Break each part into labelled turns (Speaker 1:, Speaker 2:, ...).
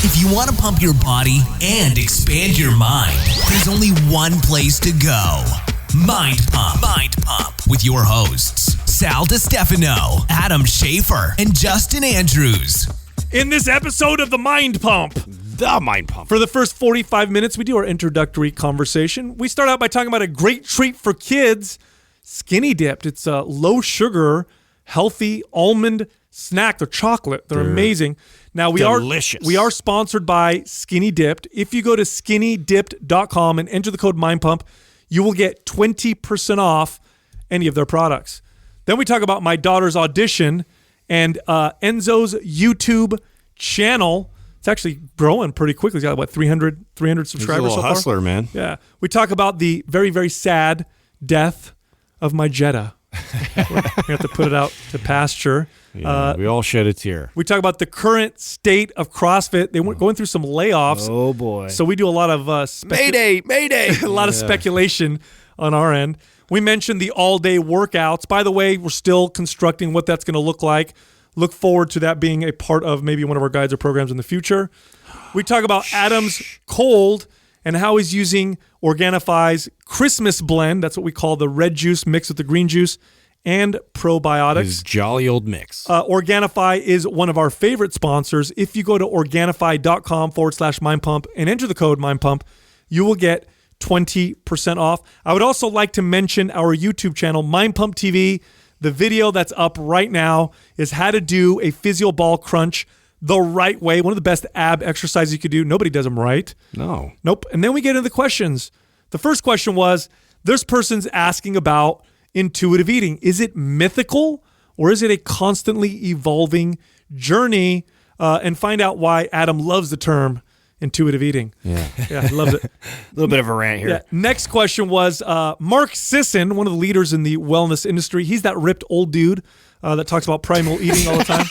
Speaker 1: If you want to pump your body and expand your mind, there's only one place to go. Mind Pump. Mind Pump with your hosts, Sal DiStefano, Adam Schaefer, and Justin Andrews.
Speaker 2: In this episode of the Mind Pump. For the first 45 minutes, we do our introductory conversation. We start out by talking about a great treat for kids, Skinny Dipped. It's a low sugar, healthy almond snack. They're chocolate. They're amazing. Now we are sponsored by Skinny Dipped. If you go to skinnydipped.com and enter the code MindPump, you will get 20% off any of their products. Then we talk about my daughter's audition and Enzo's YouTube channel. It's actually growing pretty quickly. He's got, 300 subscribers so far.
Speaker 3: He's a little hustler, man.
Speaker 2: Yeah. We talk about the very, very sad death of my Jetta. We have to put it out to pasture.
Speaker 3: Yeah, we all shed a tear.
Speaker 2: We talk about the current state of CrossFit. They were going through some layoffs.
Speaker 3: Oh, boy.
Speaker 2: So we do a lot of
Speaker 3: Mayday!
Speaker 2: a lot of speculation on our end. We mentioned the all-day workouts. By the way, we're still constructing what that's going to look like. Look forward to that being a part of maybe one of our guides or programs in the future. We talk about Adam's cold and how he's using Organifi's Christmas blend. That's what we call the red juice mixed with the green juice and probiotics.
Speaker 3: His jolly old mix.
Speaker 2: Organifi is one of our favorite sponsors. If you go to Organifi.com/MindPump and enter the code MindPump, you will get 20% off. I would also like to mention our YouTube channel, MindPump TV. The video that's up right now is how to do a physio ball crunch the right way. One of the best ab exercises you could do. Nobody does them right.
Speaker 3: No.
Speaker 2: Nope. And then we get into the questions. The first question was, this person's asking about intuitive eating. Is it mythical or is it a constantly evolving journey? And find out why Adam loves the term intuitive eating.
Speaker 3: Yeah,
Speaker 2: he loves it.
Speaker 3: A little bit of a rant here.
Speaker 2: Yeah. Next question was Mark Sisson, one of the leaders in the wellness industry. He's that ripped old dude that talks about primal eating all the time.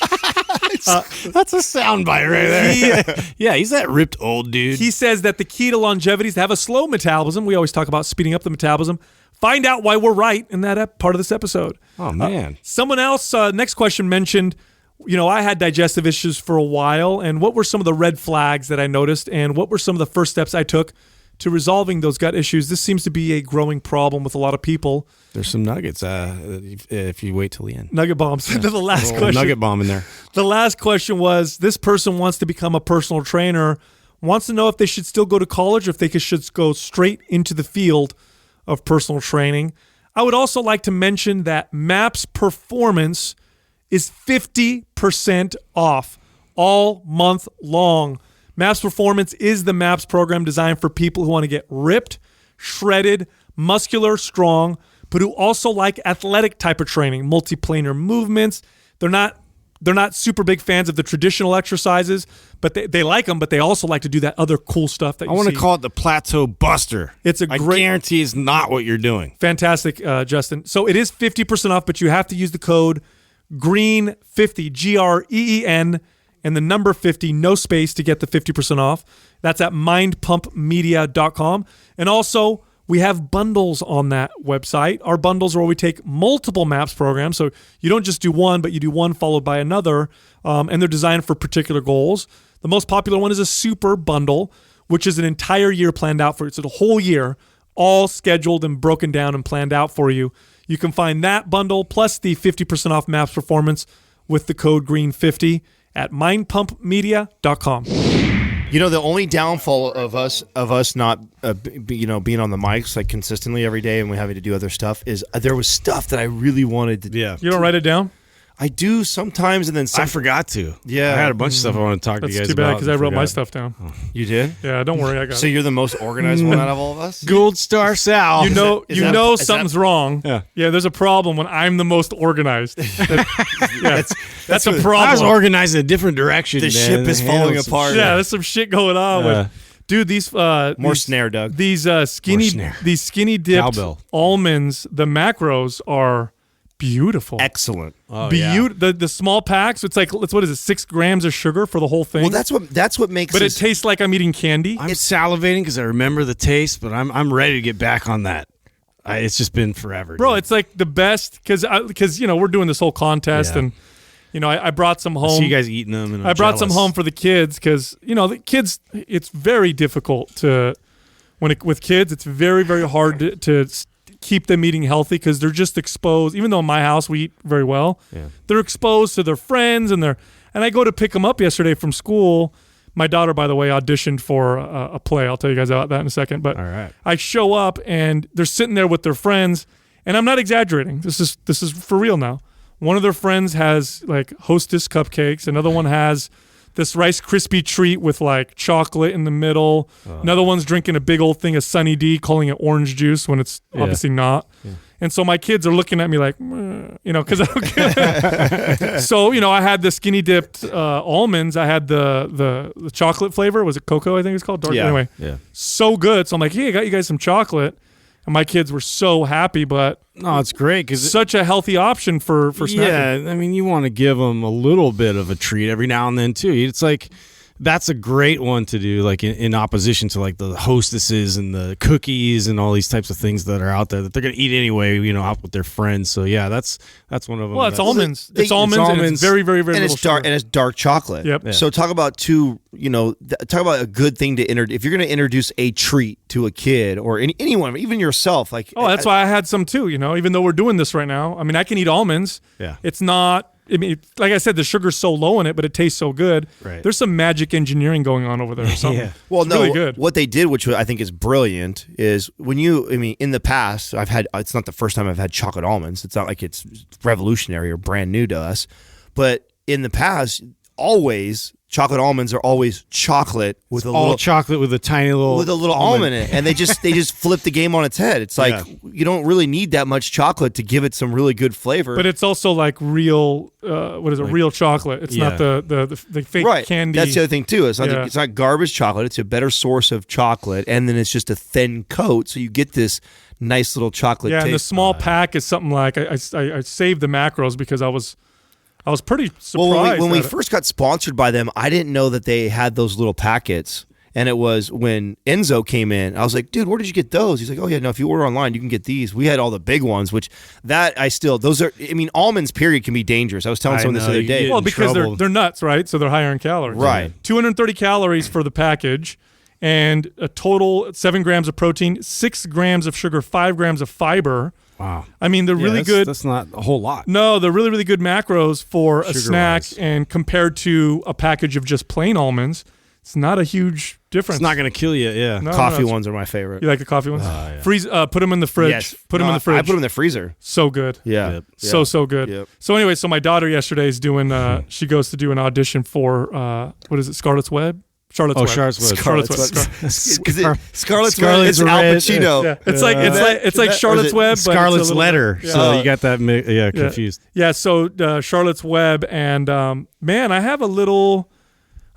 Speaker 3: That's a soundbite right there. Yeah, he's that ripped old dude.
Speaker 2: He says that the key to longevity is to have a slow metabolism. We always talk about speeding up the metabolism. Find out why we're right in that part of this episode.
Speaker 3: Oh, man.
Speaker 2: Someone else, next question mentioned, I had digestive issues for a while, and what were some of the red flags that I noticed, and what were some of the first steps I took to resolving those gut issues? This seems to be a growing problem with a lot of people.
Speaker 3: There's some nuggets if you wait till the end.
Speaker 2: Nugget bombs.
Speaker 3: Yeah.
Speaker 2: The last question.
Speaker 3: Nugget bomb in there.
Speaker 2: The last question was, this person wants to become a personal trainer, wants to know if they should still go to college or if they should go straight into the field of personal training. I would also like to mention that MAPS Performance is 50% off all month long. MAPS Performance is the MAPS program designed for people who want to get ripped, shredded, muscular, strong, but who also like athletic type of training, multiplanar movements. They're not super big fans of the traditional exercises, but they like them, but they also like to do that other cool stuff that you see.
Speaker 3: I want to call it the Plateau Buster.
Speaker 2: I
Speaker 3: guarantee it's not what you're doing.
Speaker 2: Fantastic, Justin. So it is 50% off, but you have to use the code GREEN50, GREEN, and the number 50, no space, to get the 50% off. That's at mindpumpmedia.com. And also, we have bundles on that website. Our bundles are where we take multiple MAPS programs. So you don't just do one, but you do one followed by another. And they're designed for particular goals. The most popular one is a super bundle, which is an entire year planned out for you. So the whole year, all scheduled and broken down and planned out for you. You can find that bundle plus the 50% off MAPS Performance with the code GREEN50 at mindpumpmedia.com.
Speaker 4: The only downfall of us not being on the mics like consistently every day and we having to do other stuff is there was stuff that I really wanted to do.
Speaker 3: Yeah.
Speaker 2: You don't write it down?
Speaker 4: I do sometimes, and then
Speaker 3: I forgot to.
Speaker 4: Yeah.
Speaker 3: I had a bunch of stuff I want to talk to you guys
Speaker 2: That's too
Speaker 3: about.
Speaker 2: bad because I wrote my stuff down.
Speaker 4: Oh. You did?
Speaker 2: Yeah, don't worry, I got it.
Speaker 4: So you're the most organized one out of all of us?
Speaker 3: Gold Star Sal.
Speaker 2: Something's wrong. Yeah, there's a problem when I'm the most organized. That's a problem.
Speaker 3: I was organized in a different direction.
Speaker 4: The ship is falling apart.
Speaker 2: Yeah, there's some shit going on with. Dude, these
Speaker 4: snare, Doug.
Speaker 2: These skinny dipped
Speaker 3: Cowbell.
Speaker 2: almonds, the macros are beautiful.
Speaker 4: Excellent.
Speaker 3: Oh, yeah.
Speaker 2: The small packs, it's what is it, 6 grams of sugar for the whole thing?
Speaker 4: Well, that's what makes
Speaker 2: But it tastes like I'm eating candy.
Speaker 3: I'm salivating because I remember the taste, but I'm ready to get back on that. It's just been forever.
Speaker 2: Bro,
Speaker 3: dude.
Speaker 2: it's like the best because we're doing this whole contest and I brought some
Speaker 3: I
Speaker 2: home.
Speaker 3: see you guys eating them. And
Speaker 2: I brought some home for the kids because the kids. It's very difficult with kids. It's very, very hard to keep them eating healthy because they're just exposed. Even though in my house we eat very well, they're exposed to their friends and I go to pick them up yesterday from school. My daughter, by the way, auditioned for a play. I'll tell you guys about that in a second. But
Speaker 3: all right.
Speaker 2: I show up and they're sitting there with their friends, and I'm not exaggerating. This is for real now. One of their friends has like Hostess cupcakes. Another one has this Rice Krispie treat with like chocolate in the middle. Another one's drinking a big old thing of Sunny D, calling it orange juice when it's obviously not. Yeah. And so my kids are looking at me like, because I don't get it. So, I had the skinny dipped almonds. I had the chocolate flavor. Was it cocoa, I think it's called? Dark.
Speaker 3: Yeah.
Speaker 2: Anyway, so good. So I'm like, hey, I got you guys some chocolate. And my kids were so happy, but
Speaker 3: no, it's great because
Speaker 2: such a healthy option for snacking.
Speaker 3: Yeah, I mean, you want to give them a little bit of a treat every now and then too. It's like that's a great one to do, like in opposition to like the Hostesses and the cookies and all these types of things that are out there that they're gonna eat anyway, out with their friends. So yeah, that's one of them.
Speaker 2: Well, it's almonds. It's almonds. And it's very, very, very
Speaker 4: and
Speaker 2: little
Speaker 4: it's dark
Speaker 2: sugar.
Speaker 4: and it's dark chocolate.
Speaker 2: Yep.
Speaker 3: Yeah.
Speaker 4: So talk about talk about a good thing to if you're going to introduce a treat to a kid or anyone, even yourself. Like,
Speaker 2: that's why I had some too. Even though we're doing this right now, I mean, I can eat almonds.
Speaker 3: Yeah.
Speaker 2: It's not. I mean, like I said, the sugar's so low in it, but it tastes so good.
Speaker 3: Right.
Speaker 2: There's some magic engineering going on over there or something.
Speaker 3: Yeah.
Speaker 4: Well,
Speaker 2: it's really good.
Speaker 4: What they did, which I think is brilliant, is in the past, it's not the first time I've had chocolate almonds. It's not like it's revolutionary or brand new to us. But in the past, always chocolate almonds are always chocolate with
Speaker 3: chocolate with a tiny little
Speaker 4: almond in it, and they just flip the game on its head. It's like you don't really need that much chocolate to give it some really good flavor.
Speaker 2: But it's also like real. Real chocolate. It's not the fake candy.
Speaker 4: That's the other thing too. It's not garbage chocolate. It's a better source of chocolate, and then it's just a thin coat, so you get this nice little chocolate.
Speaker 2: Yeah,
Speaker 4: taste.
Speaker 2: and the small pack is something like I saved the macros because I was pretty surprised.
Speaker 4: Well, when we first got sponsored by them, I didn't know that they had those little packets. And it was when Enzo came in, I was like, dude, where did you get those? He's like, oh, yeah, no, if you order online, you can get these. We had all the big ones, almonds, period, can be dangerous. I was telling someone this the other day.
Speaker 2: Well, because they're nuts, right? So they're higher in calories.
Speaker 4: Right.
Speaker 2: 230 calories for the package and a total 7 grams of protein, 6 grams of sugar, 5 grams of fiber.
Speaker 3: Wow.
Speaker 2: I mean, they're really good.
Speaker 3: That's not a whole lot.
Speaker 2: No, they're really, really good macros for a snack, and compared to a package of just plain almonds, it's not a huge difference.
Speaker 3: It's not going to kill you, yeah.
Speaker 2: No,
Speaker 4: coffee ones are my favorite.
Speaker 2: You like the coffee ones?
Speaker 3: Yeah.
Speaker 2: Freeze. Put them in the fridge.
Speaker 4: Yes.
Speaker 2: Put them in the fridge.
Speaker 4: I put them in the freezer.
Speaker 2: So good.
Speaker 4: Yeah.
Speaker 3: Yep.
Speaker 2: So good.
Speaker 4: Yep.
Speaker 2: So anyway, so my daughter yesterday is doing, she goes to do an audition for, what is it, Scarlett's Web? Charlotte's Web.
Speaker 3: Scarlett's Web.
Speaker 4: Scarlett's Web is Al Pacino.
Speaker 2: Yeah. It's like Charlotte's Web, but
Speaker 3: Scarlett's Letter.
Speaker 2: Yeah.
Speaker 3: So you got that confused.
Speaker 2: Yeah. So Charlotte's Web, and man, I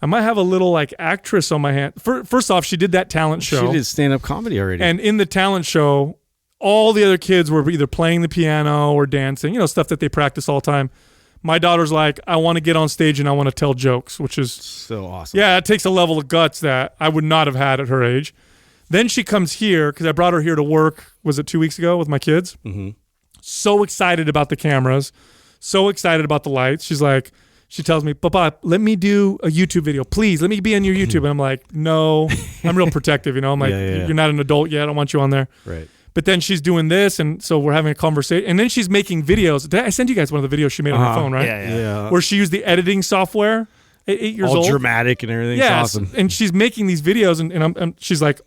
Speaker 2: might have a little like actress on my hand. First off, she did that talent show.
Speaker 3: She did stand-up comedy already.
Speaker 2: And in the talent show, all the other kids were either playing the piano or dancing, stuff that they practice all the time. My daughter's like, I want to get on stage and I want to tell jokes, which is
Speaker 3: so awesome.
Speaker 2: Yeah, it takes a level of guts that I would not have had at her age. Then she comes here because I brought her here to work, was it 2 weeks ago with my kids? Mm-hmm. So excited about the cameras, so excited about the lights. She tells me, Papa, let me do a YouTube video. Please, let me be on your YouTube. And I'm like, no, I'm real protective, I'm like, you're not an adult yet. I don't want you on there.
Speaker 3: Right.
Speaker 2: But then she's doing this, and so we're having a conversation. And then she's making videos. Did I send you guys one of the videos she made on her phone, right?
Speaker 3: Yeah.
Speaker 2: Where she used the editing software at 8 years old.
Speaker 3: All dramatic and everything.
Speaker 2: Yeah,
Speaker 3: It's awesome.
Speaker 2: and she's making these videos, and she's like,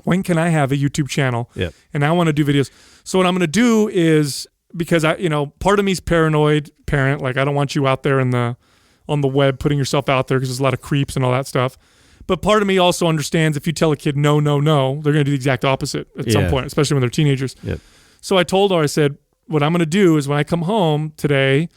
Speaker 2: when can I have a YouTube channel?
Speaker 3: Yep.
Speaker 2: And I want to do videos. So what I'm going to do is, because part of me's paranoid parent, like I don't want you out there on the web putting yourself out there because there's a lot of creeps and all that stuff. But part of me also understands if you tell a kid no, they're going to do the exact opposite at some point, especially when they're teenagers.
Speaker 3: Yep.
Speaker 2: So I told her, I said, what I'm going to do is when I come home today,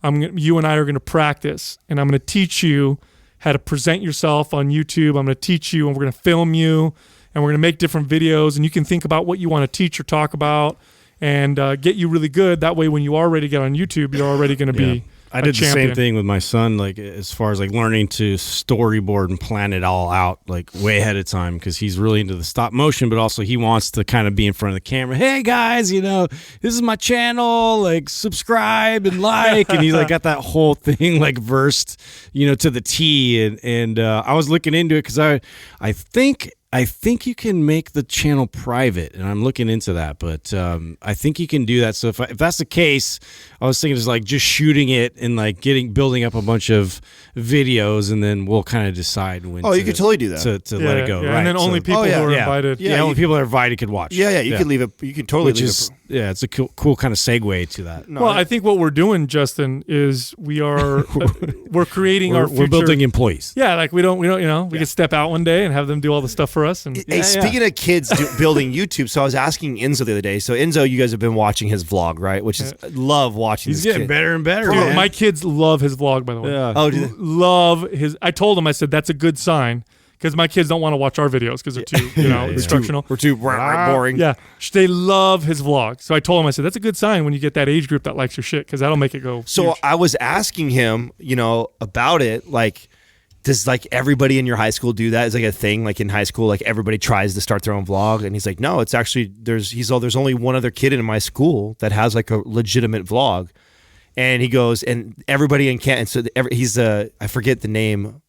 Speaker 2: you and I are going to practice, and I'm going to teach you how to present yourself on YouTube. I'm going to teach you, and we're going to film you, and we're going to make different videos, and you can think about what you want to teach or talk about and get you really good. That way, when you are ready to get on YouTube, you're already going to be
Speaker 3: I did the
Speaker 2: champion.
Speaker 3: same thing with my son, like as far as like learning to storyboard and plan it all out like way ahead of time, because he's really into the stop motion, but also he wants to kind of be in front of the camera. Hey guys, this is my channel, like subscribe and like, and he's like got that whole thing like versed, to the T. And I was looking into it because I think you can make the channel private, and I'm looking into that, but I think you can do that. So if that's the case, I was thinking just shooting it and like building up a bunch of videos, and then we'll kind of decide when.
Speaker 4: You could totally do that
Speaker 3: to let it go, right?
Speaker 2: And then only people who are invited.
Speaker 3: Only people that are invited could watch.
Speaker 4: You could leave it. You can totally leave
Speaker 3: it. Yeah, it's a cool kind of segue to that.
Speaker 2: No, I think what we're doing, Justin, is we're creating our future.
Speaker 3: We're building employees.
Speaker 2: Yeah, like we could step out one day and have them do all the stuff for us. And
Speaker 4: speaking of kids building YouTube, so I was asking Enzo the other day. So Enzo, you guys have been watching his vlog, right? Which is love watching.
Speaker 3: He's getting better and better.
Speaker 2: Dude, my kids love his vlog, by the way.
Speaker 3: Yeah.
Speaker 4: Oh, do they?
Speaker 2: Love his. I told him, I said that's a good sign. Because my kids don't want to watch our videos because they're too, instructional.
Speaker 4: We're too boring.
Speaker 2: Yeah, they love his vlog. So I told him, I said, that's a good sign when you get that age group that likes your shit, because that'll make it go.
Speaker 4: So
Speaker 2: huge.
Speaker 4: I was asking him, about it. Like, does like everybody in your high school do that? Is like a thing? Like in high school, like everybody tries to start their own vlog, and he's like, no, it's actually there's only one other kid in my school that has like a legitimate vlog, and he goes, and everybody in Canton. So he's I forget the name.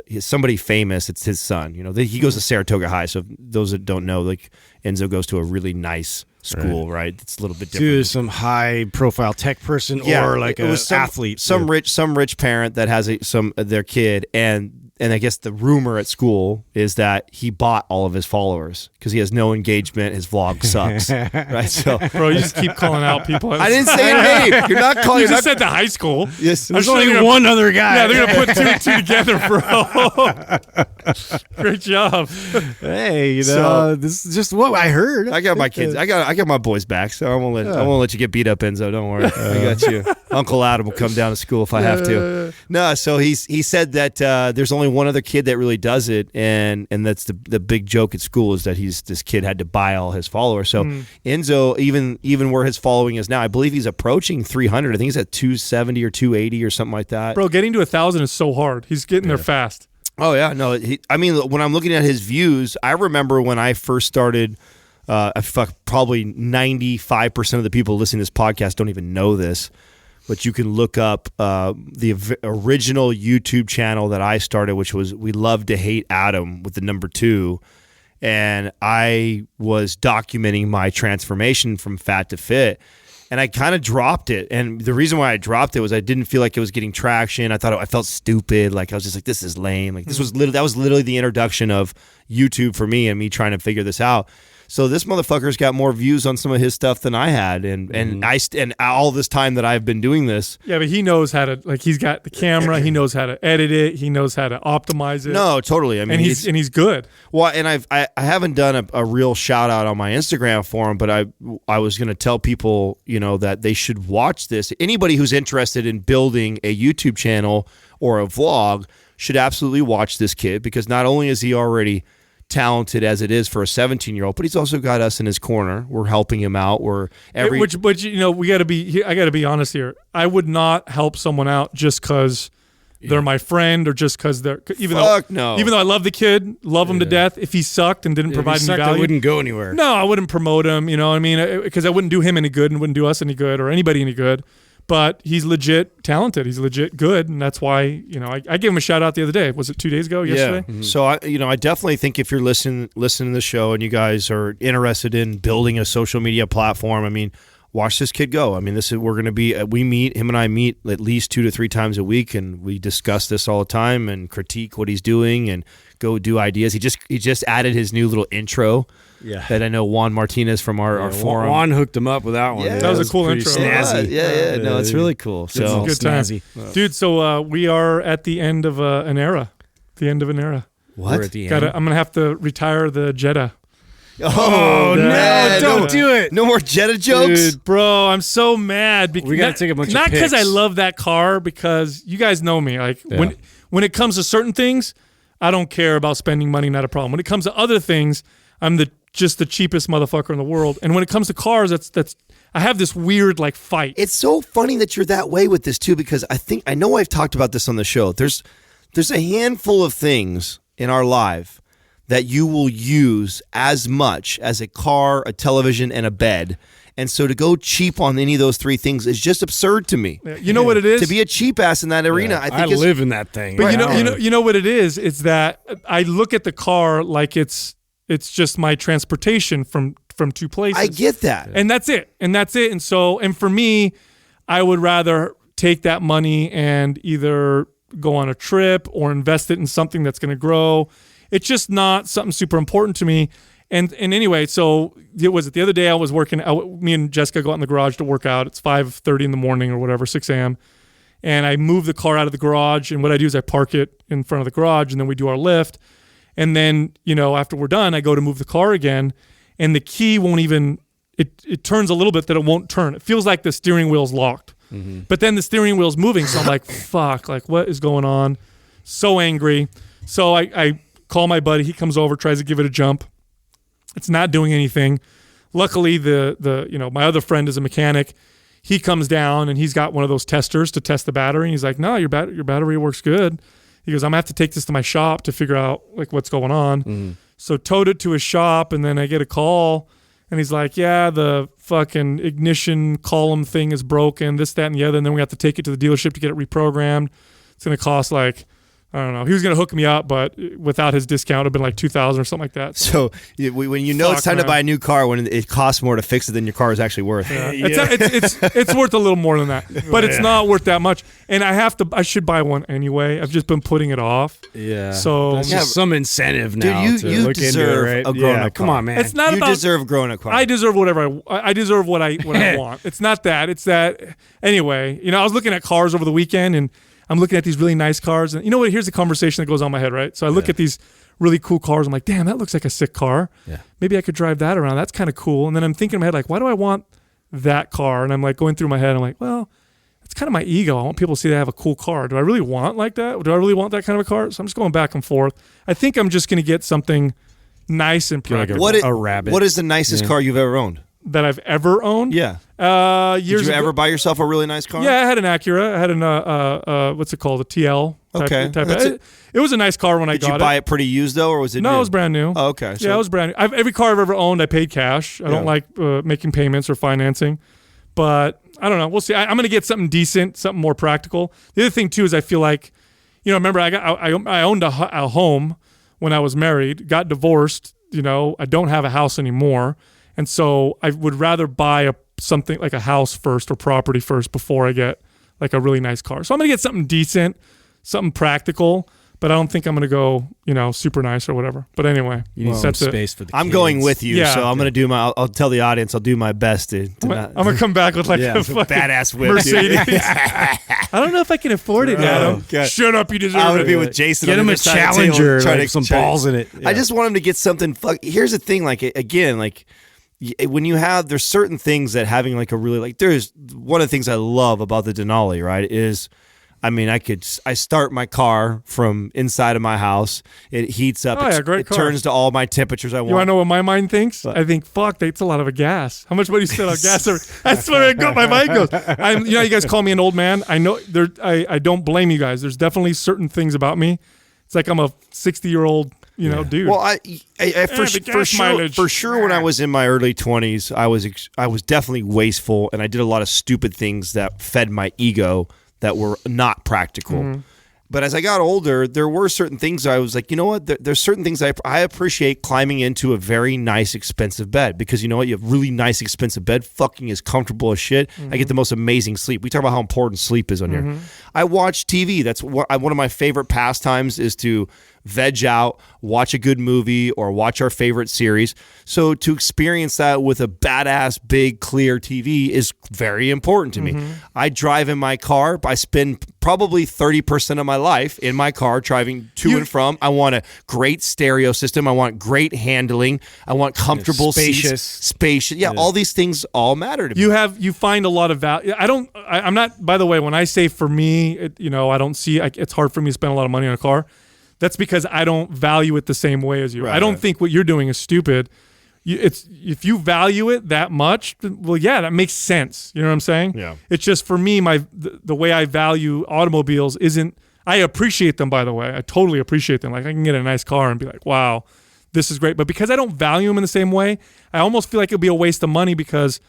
Speaker 4: He's somebody famous. It's his son. He goes to Saratoga High. So those that don't know, like Enzo goes to a really nice school, right? It's a little bit different.
Speaker 3: Dude, some high profile tech person or like an athlete.
Speaker 4: Some rich parent that has their kid, and I guess the rumor at school is that he bought all of his followers because he has no engagement. His vlog sucks, right? So,
Speaker 2: bro, you just keep calling out people.
Speaker 4: I didn't say a name. You're not calling.
Speaker 2: You just said the high school.
Speaker 4: Yes,
Speaker 3: there's only one other guy.
Speaker 2: Yeah, they're gonna put two and two together, bro. Great job.
Speaker 3: Hey, this is just what I heard.
Speaker 4: I got my kids. I got my boys back, so I won't let you get beat up, Enzo. Don't worry. I got you. Uncle Adam will come down to school if I have to. No, so he said that there's only one other kid that really does it, and that's the big joke at school is that this kid had to buy all his followers. So Enzo, even where his following is now, I believe he's approaching 300. I think he's at 270 or 280 or something like that.
Speaker 2: Bro, getting to 1,000 is so hard. He's getting there fast.
Speaker 4: Oh yeah, no. When I'm looking at his views, I remember when I first started. Probably 95% of the people listening to this podcast don't even know this. But you can look up the original YouTube channel that I started, which was We Love to Hate Adam with the number 2. And I was documenting my transformation from fat to fit. And I kind of dropped it. And the reason why I dropped it was I didn't feel like it was getting traction. I felt stupid. Like I was just like, this is lame. Like that was literally the introduction of YouTube for me and me trying to figure this out. So this motherfucker's got more views on some of his stuff than I had, and all this time that I've been doing this.
Speaker 2: Yeah, but he knows how to, like, he's got the camera, he knows how to edit it, he knows how to optimize it.
Speaker 4: No, totally. I mean,
Speaker 2: and he's good.
Speaker 4: Well, and I haven't done a real shout out on my Instagram for him, but I was going to tell people, that they should watch this. Anybody who's interested in building a YouTube channel or a vlog should absolutely watch this kid, because not only is he already talented as it is for a 17-year-old, but he's also got us in his corner. We're helping him out. I got to be honest here. I would not help someone out just because they're my friend, or just because they're even though I love the kid, love him to death. If he sucked and didn't provide any value,
Speaker 3: I wouldn't go anywhere.
Speaker 2: No, I wouldn't promote him. You know what I mean? Because I wouldn't do him any good and wouldn't do us any good or anybody any good. But he's legit talented. He's legit good, and that's why I gave him a shout out the other day. Was it 2 days ago? Yesterday?
Speaker 4: Yeah. Mm-hmm. So I definitely think if you're listening to the show and you guys are interested in building a social media platform, watch this kid go. Him and I meet at least 2 to 3 times a week, and we discuss this all the time and critique what he's doing and go do ideas. He just added his new little intro. Yeah, that I know Juan Martinez from our forum.
Speaker 3: Juan hooked him up with that one.
Speaker 2: Yeah, that was a cool intro.
Speaker 3: Snazzy.
Speaker 4: Yeah. No, it's really cool. So
Speaker 2: it's a good time, dude. So we are at the end of an era. The end of an era.
Speaker 4: What?
Speaker 3: We're at the end.
Speaker 2: I'm gonna have to retire the Jetta.
Speaker 4: Oh no!
Speaker 3: Don't do it.
Speaker 4: No more Jetta jokes,
Speaker 2: dude, bro. I'm so mad.
Speaker 3: We gotta take a bunch of
Speaker 2: not because I
Speaker 3: pics.
Speaker 2: love that car, because you guys know me. Like when it comes to certain things, I don't care about spending money. Not a problem. When it comes to other things, I'm the just the cheapest motherfucker in the world. And when it comes to cars, that's I have this weird like fight.
Speaker 4: It's so funny that you're that way with this too, because I know I've talked about this on the show. There's a handful of things in our life that you will use as much as a car, a television, and a bed. And so to go cheap on any of those three things is just absurd to me.
Speaker 2: You know what it is?
Speaker 4: To be a cheap ass in that arena, I think
Speaker 3: live in that thing.
Speaker 2: But you know what it is? It's that I look at the car like it's just my transportation from two places.
Speaker 4: I get that.
Speaker 2: And that's it. And so for me, I would rather take that money and either go on a trip or invest it in something that's going to grow. It's just not something super important to me. And anyway, so it was the other day I was working. Me and Jessica go out in the garage to work out. It's 5:30 in the morning or whatever, 6 a.m. And I move the car out of the garage. And what I do is I park it in front of the garage, and then we do our lift. And then, after we're done, I go to move the car again, and the key won't even. It turns a little bit that it won't turn. It feels like the steering wheel's locked, but then the steering wheel's moving. So I'm like, fuck, like what is going on? So angry. So I call my buddy. He comes over, tries to give it a jump. It's not doing anything. Luckily, my other friend is a mechanic. He comes down and he's got one of those testers to test the battery. And he's like, "No, your battery works good." He goes, "I'm gonna have to take this to my shop to figure out like what's going on." So towed it to his shop, and then I get a call, and he's like, "Yeah, the fucking ignition column thing is broken. This, that, and the other. And then we have to take it to the dealership to get it reprogrammed. It's gonna cost like." I don't know. He was going to hook me up, but without his discount, it would have been like $2,000 or something like that.
Speaker 4: So when it's time to buy a new car, when it costs more to fix it than your car is actually worth.
Speaker 2: Yeah. It's worth a little more than that, but it's not worth that much. And I should buy one anyway. I've just been putting it off.
Speaker 3: Yeah.
Speaker 2: So
Speaker 3: there's just some incentive now.
Speaker 4: Dude, you deserve a grown-up car.
Speaker 3: Come on, man.
Speaker 2: It's not
Speaker 4: you
Speaker 2: about,
Speaker 4: deserve a grown-up car.
Speaker 2: I deserve whatever I deserve what I want. It's not that. It's that. Anyway, I was looking at cars over the weekend, and I'm looking at these really nice cars, and you know what? Here's the conversation that goes on in my head, right? So I look at these really cool cars. I'm like, damn, that looks like a sick car. Yeah. Maybe I could drive that around. That's kind of cool. And then I'm thinking in my head, like, why do I want that car? And I'm like going through my head. I'm like, well, it's kind of my ego. I want people to see that I have a cool car. Do I really want like that? Do I really want that kind of a car? So I'm just going back and forth. I think I'm just going to get something nice and practical.
Speaker 3: Like a rabbit.
Speaker 4: What is the nicest car you've ever owned?
Speaker 2: That I've ever owned?
Speaker 4: Yeah.
Speaker 2: Years
Speaker 4: Did you
Speaker 2: ago.
Speaker 4: ever buy yourself a really nice car?
Speaker 2: Yeah, I had an Acura. I had an what's it called? A TL. Type. It was a nice car when I got it.
Speaker 4: Did you buy it pretty used though, or was it new?
Speaker 2: No, it was brand new.
Speaker 4: Oh, okay.
Speaker 2: Yeah, it was brand new. Every car I've ever owned, I paid cash. I don't like making payments or financing, but I don't know. We'll see. I'm going to get something decent, something more practical. The other thing too is I feel like, remember I owned a home when I was married, got divorced. I don't have a house anymore. And so I would rather buy something like a house first or property first before I get like a really nice car. So I'm going to get something decent, something practical, but I don't think I'm going to go, super nice or whatever. But anyway,
Speaker 3: you need some space for the kids.
Speaker 4: I'm going with you, so I'm going to do I'll tell the audience I'll do my best to
Speaker 2: I'm going to come back with like a
Speaker 4: badass whip,
Speaker 2: Mercedes. I don't know if I can afford it, Adam. Shut up, you deserve it.
Speaker 4: I'm going to be with Jason.
Speaker 3: Get him a Challenger, like some balls in it.
Speaker 4: I just want him to get something. Here's the thing, when you have, there's certain things that having like a really there's one of the things I love about the Denali, right, is I start my car from inside of my house. It heats up. It turns to all my temperatures I want.
Speaker 2: You want to know what my mind thinks? What? I think, fuck, that's a lot of a gas. How much money you spend on gas? That's where my mind goes. You guys call me an old man. I know I don't blame you guys. There's definitely certain things about me. It's like I'm a 60-year-old dude.
Speaker 4: Well, for sure, when I was in my early 20s, I was definitely wasteful, and I did a lot of stupid things that fed my ego that were not practical. Mm-hmm. But as I got older, there were certain things I was like, you know what? There's certain things I appreciate climbing into a very nice, expensive bed, because you know what? You have really nice, expensive bed. Fucking is comfortable as shit. Mm-hmm. I get the most amazing sleep. We talk about how important sleep is on here. I watch TV. That's one of my favorite pastimes is to veg out, watch a good movie, or watch our favorite series. So to experience that with a badass, big, clear TV is very important to me. I drive in my car. I spend probably 30% of my life in my car driving to and from. I want a great stereo system. I want great handling. I want comfortable seats. Spacious. Yeah, all these things all matter to me.
Speaker 2: You find a lot of value. I'm not, by the way, when I say for me, I don't see, it's hard for me to spend a lot of money on a car. That's because I don't value it the same way as you. I don't think what you're doing is stupid. if you value it that much, well, yeah, that makes sense. You know what I'm saying?
Speaker 3: Yeah.
Speaker 2: It's just for me, the way I value automobiles isn't. I appreciate them, by the way. I totally appreciate them. Like I can get a nice car and be like, wow, this is great. But because I don't value them in the same way, I almost feel like it'll be a waste of money because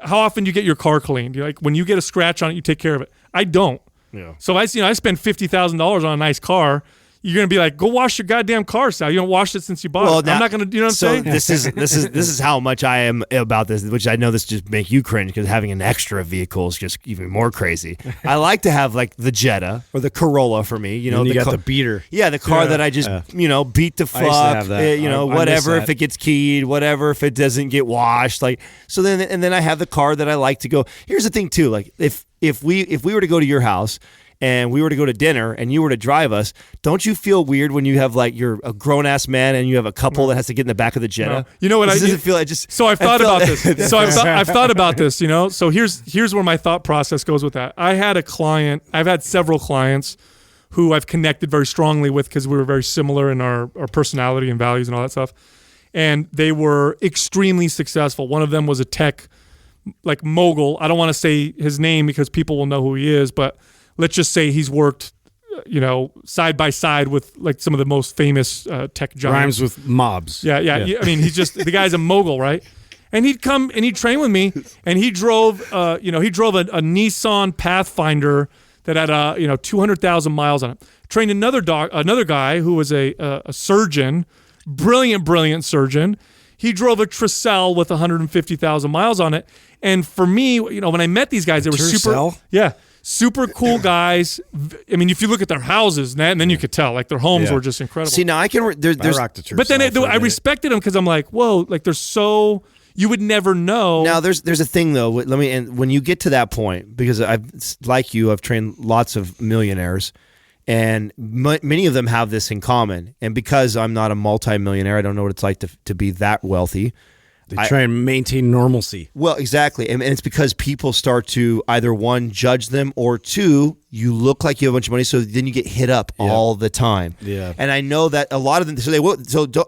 Speaker 2: how often do you get your car cleaned? You're like when you get a scratch on it, you take care of it. I don't.
Speaker 3: Yeah.
Speaker 2: So I spend $50,000 on a nice car. You're gonna be like, go wash your goddamn car, Sal. You don't wash it since you bought it. I'm not gonna. You know what I'm saying?
Speaker 4: This is how much I am about this, which I know this just make you cringe because having an extra vehicle is just even more crazy. I like to have like the Jetta or the Corolla for me. You know,
Speaker 3: and you got the beater.
Speaker 4: Yeah, the car that I just beat the fuck.
Speaker 3: I used to have that.
Speaker 4: Whatever if it gets keyed, whatever if it doesn't get washed. Like so, then I have the car that I like to go. Here's the thing too. Like if we were to go to your house and we were to go to dinner and you were to drive us, don't you feel weird when you have like you're a grown ass man and you have a couple that has to get in the back of the Jetta?
Speaker 2: No. You know what
Speaker 4: doesn't feel. I just
Speaker 2: so I've thought about this. So I've thought about this. You know, so here's where my thought process goes with that. I had a client. I've had several clients who I've connected very strongly with because we were very similar in our personality and values and all that stuff, and they were extremely successful. One of them was a tech like mogul. I don't want to say his name because people will know who he is, but let's just say he's worked, side by side with like some of the most famous tech giants.
Speaker 3: Rhymes with mobs.
Speaker 2: Yeah. I mean, he's just the guy's a mogul, right? And he'd come and he'd train with me, and he drove, a Nissan Pathfinder that had 200,000 miles on it. Trained another guy who was a surgeon, brilliant surgeon. He drove a Tercel with 150,000 miles on it. And for me, when I met these guys, they were super cool guys. I mean, if you look at their houses, and then you could tell, like their homes were just incredible.
Speaker 4: See, now I can. There's,
Speaker 2: but then I respected them because I'm like, whoa, like they're so. You would never know.
Speaker 4: Now there's a thing though. And when you get to that point, because I've trained lots of millionaires, and many of them have this in common. And because I'm not a multimillionaire, I don't know what it's like to be that wealthy.
Speaker 3: They try and maintain normalcy.
Speaker 4: Well, exactly. And it's because people start to either, one, judge them, or two, you look like you have a bunch of money, so then you get hit up all the time.
Speaker 3: Yeah.
Speaker 4: And I know that a lot of them,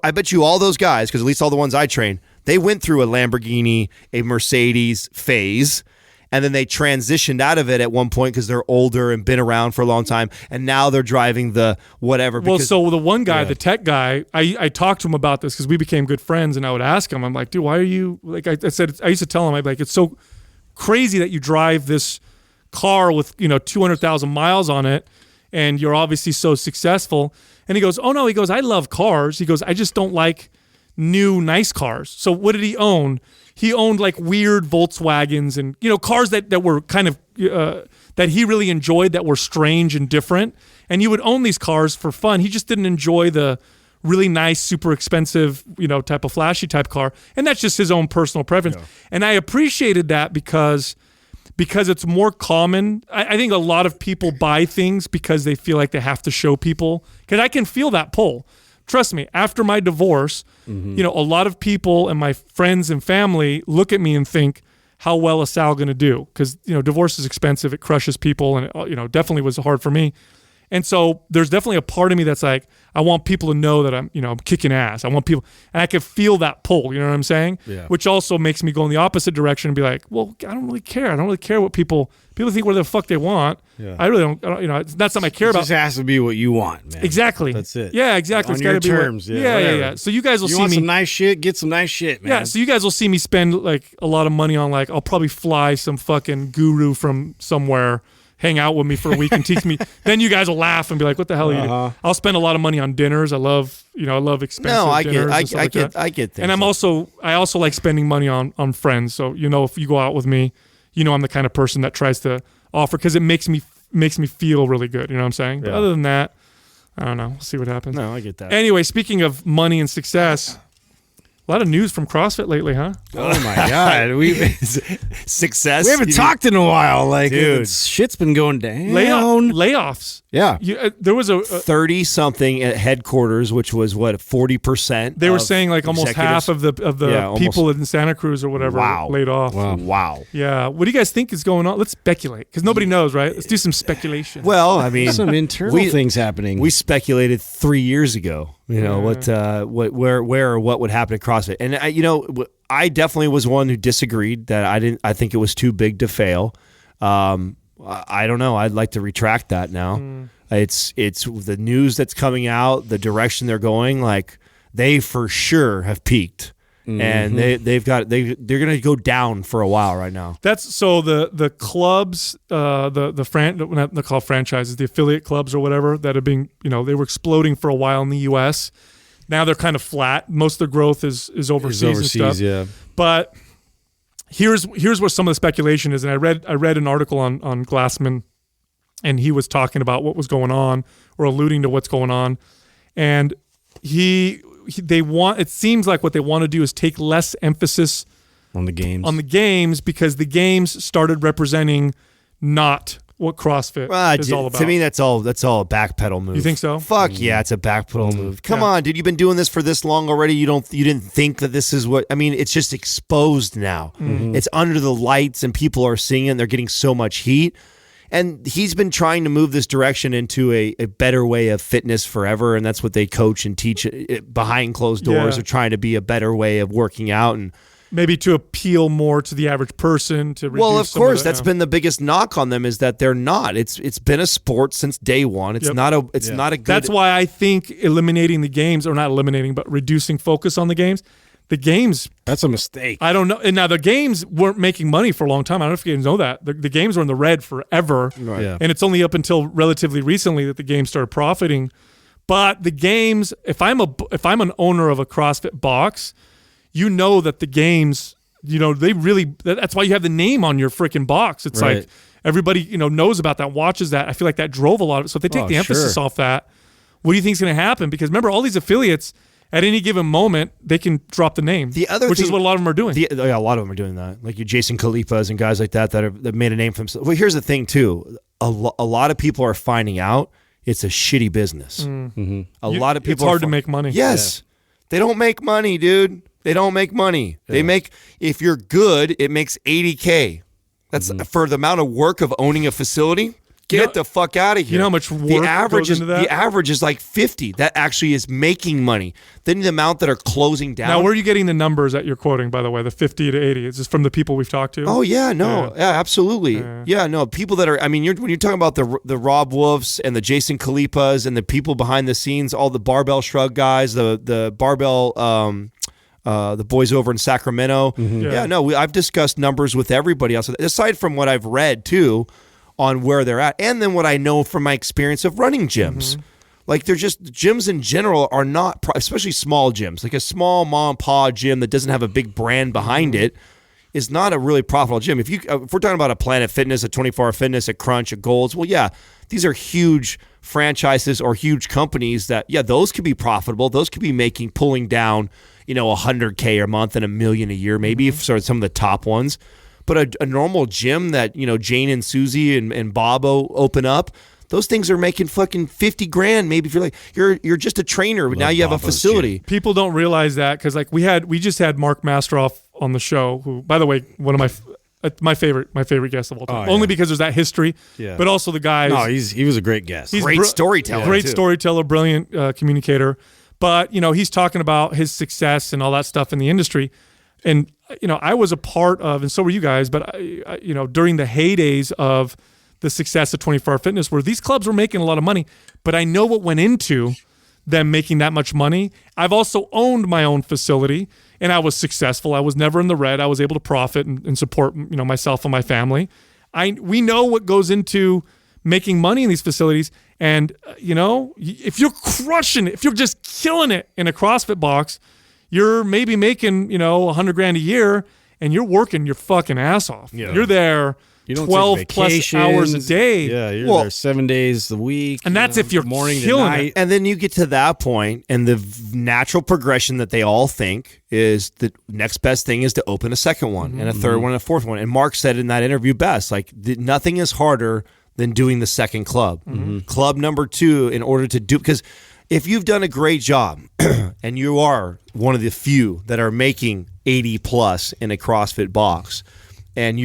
Speaker 4: I bet you all those guys, because at least all the ones I train, they went through a Lamborghini, a Mercedes phase, and then they transitioned out of it at one point because they're older and been around for a long time, and now they're driving the whatever.
Speaker 2: Well, so the one guy, the tech guy, I talked to him about this because we became good friends, and I would ask him, I'm like, dude, why are you, like I said, I used to tell him, I'd be like, it's so crazy that you drive this car with 200,000 miles on it, and you're obviously so successful. And he goes, oh no, he goes, I love cars. He goes, I just don't like new nice cars. So what did he own? He owned like weird Volkswagens and cars that were kind of that he really enjoyed, that were strange and different. And you would own these cars for fun. He just didn't enjoy the really nice, super expensive, type of flashy type car. And that's just his own personal preference. Yeah. And I appreciated that because it's more common. I think a lot of people buy things because they feel like they have to show people. Because I can feel that pull. Trust me, after my divorce, a lot of people and my friends and family look at me and think, how well is Sal going to do? Because, divorce is expensive. It crushes people. And, it definitely was hard for me. And so there's definitely a part of me that's like, I want people to know that I'm kicking ass. I want people, and I can feel that pull, you know what I'm saying? Yeah. Which also makes me go in the opposite direction and be like, well, I don't really care. I don't really care what people think what the fuck they want. Yeah. I really don't, that's something I care about.
Speaker 3: It just has to be what you want, man.
Speaker 2: Exactly.
Speaker 3: That's it.
Speaker 2: Yeah, exactly.
Speaker 3: On your terms.
Speaker 2: Yeah. So you guys will see me.
Speaker 3: You want some nice shit? Get some nice shit, man.
Speaker 2: Yeah, so you guys will see me spend like a lot of money on like, I'll probably fly some fucking guru from somewhere, hang out with me for a week and teach me. Then you guys will laugh and be like, "What the hell are you doing?" I'll spend a lot of money on dinners. I love expensive dinners.
Speaker 4: I get things.
Speaker 2: And I also like spending money on friends. So if you go out with me, I'm the kind of person that tries to offer because it makes me feel really good. You know what I'm saying? But other than that, I don't know. We'll see what happens.
Speaker 4: No, I get that.
Speaker 2: Anyway, speaking of money and success. A lot of news from CrossFit lately, huh?
Speaker 3: Oh my God,
Speaker 4: success.
Speaker 3: We haven't talked in a while. Like, dude, shit's been going down.
Speaker 2: Layoffs.
Speaker 3: Yeah,
Speaker 2: there was a
Speaker 4: 30-something at headquarters, which was what 40%.
Speaker 2: They were saying like almost half of the people in Santa Cruz or whatever laid off.
Speaker 4: Wow.
Speaker 2: Yeah. What do you guys think is going on? Let's speculate because nobody knows, right? Let's do some speculation.
Speaker 4: Well, I mean,
Speaker 3: some internal things happening.
Speaker 4: We speculated 3 years ago You know, where or what would happen at CrossFit. And I definitely was one who disagreed that I think it was too big to fail. I don't know. I'd like to retract that now. It's the news that's coming out, the direction they're going, like they for sure have peaked. And they're going to go down for a while right now.
Speaker 2: That's so the clubs, they're called franchises, the affiliate clubs or whatever that have been, they were exploding for a while in the U.S. Now they're kind of flat. Most of the growth is overseas and stuff.
Speaker 3: Yeah.
Speaker 2: But here's where some of the speculation is. And I read an article on Glassman, and he was talking about what was going on or alluding to what's going on, and it seems like what they want to do is take less emphasis
Speaker 3: on the games
Speaker 2: because the games started representing not what CrossFit is all about.
Speaker 4: To me, that's all a backpedal move.
Speaker 2: You think so?
Speaker 4: Fuck yeah, it's a backpedal move. Come on, dude, you've been doing this for this long already. You didn't think that this is what, I mean, it's just exposed now. It's under the lights and people are seeing it and they're getting so much heat. And he's been trying to move this direction into a better way of fitness forever, and that's what they coach and teach behind closed doors. Are trying to be a better way of working out and
Speaker 2: maybe to appeal more to the average person.
Speaker 4: Well, of course, that's been the biggest knock on them is that they're not. It's been a sport since day one. It's not a good.
Speaker 2: That's why I think eliminating the games, or not eliminating, but reducing focus on the games. The games,
Speaker 3: that's a mistake.
Speaker 2: I don't know. And now the games weren't making money for a long time. I don't know if you guys know that. The games were in the red forever.
Speaker 4: Right. Yeah.
Speaker 2: And it's only up until relatively recently that the games started profiting. But the games, if I'm an owner of a CrossFit box, that the games, they really, that's why you have the name on your freaking box. It's like everybody, knows about that, watches that. I feel like that drove a lot of it. So if they take the emphasis off that, what do you think is going to happen? Because remember, all these affiliates, at any given moment, they can drop the name, which is what a lot of them are doing.
Speaker 4: A lot of them are doing that. Like your Jason Khalipas and guys like that have made a name for themselves. Well, here's the thing, too. A lot of people are finding out it's a shitty business. A lot of people
Speaker 2: it's hard to make money.
Speaker 4: Yes. Yeah. They don't make money, dude. They don't make money. Yeah. They make, if you're good, it makes $80K. That's for the amount of work of owning a facility. Get the fuck out of here.
Speaker 2: You know how much work goes into that?
Speaker 4: The average is like 50. That actually is making money. Then the amount that are closing down.
Speaker 2: Now, where are you getting the numbers that you're quoting, by the way, the 50 to 80? Is this from the people we've talked to?
Speaker 4: Oh, yeah, no. Yeah, absolutely. Yeah, no. People that are, when you're talking about the Rob Wolfs and the Jason Khalipas and the people behind the scenes, all the barbell shrug guys, the barbell, the boys over in Sacramento. I've discussed numbers with everybody else. Aside from what I've read, too, on where they're at, and then what I know from my experience of running gyms. Like they're just, gyms in general are not, especially small gyms, like a small mom and pop gym that doesn't have a big brand behind it is not a really profitable gym. If we're talking about a Planet Fitness, a 24-Hour Fitness, a Crunch, a Golds, well, yeah, these are huge franchises or huge companies that, those could be profitable. Those could be pulling down, $100K a month and $1 million a year, maybe sort of some of the top ones. But a normal gym that, Jane and Susie and Bobo open up, those things are making fucking $50,000. Maybe if you're like, you're just a trainer, but now you have a facility.
Speaker 2: Gym. People don't realize that because like we just had Mark Mastroff on the show, who, by the way, one of my favorite guest of all time. Only because there's that history, but also the guy.
Speaker 3: No, he was a great guest.
Speaker 2: He's
Speaker 4: great storyteller.
Speaker 2: Great storyteller, brilliant communicator. But, he's talking about his success and all that stuff in the industry. And, I was a part of, and so were you guys, but, during the heydays of the success of 24-Hour Fitness, where these clubs were making a lot of money, but I know what went into them making that much money. I've also owned my own facility, and I was successful. I was never in the red. I was able to profit and support, myself and my family. We know what goes into making money in these facilities. And, if you're crushing it, if you're just killing it in a CrossFit box, you're maybe making, $100,000 a year, and you're working your fucking ass off. Yeah. You're there 12 plus hours a day.
Speaker 3: Yeah, you're there 7 days a week.
Speaker 2: And that's if you're
Speaker 3: morning
Speaker 2: killing
Speaker 3: to night.
Speaker 2: it.
Speaker 4: And then you get to that point, and the natural progression that they all think is the next best thing is to open a second one, and a third one, and a fourth one. And Mark said in that interview best, like, nothing is harder than doing the second club. Club number 2, in order to do, because if you've done a great job and you are one of the few that are making 80 plus in a CrossFit box, and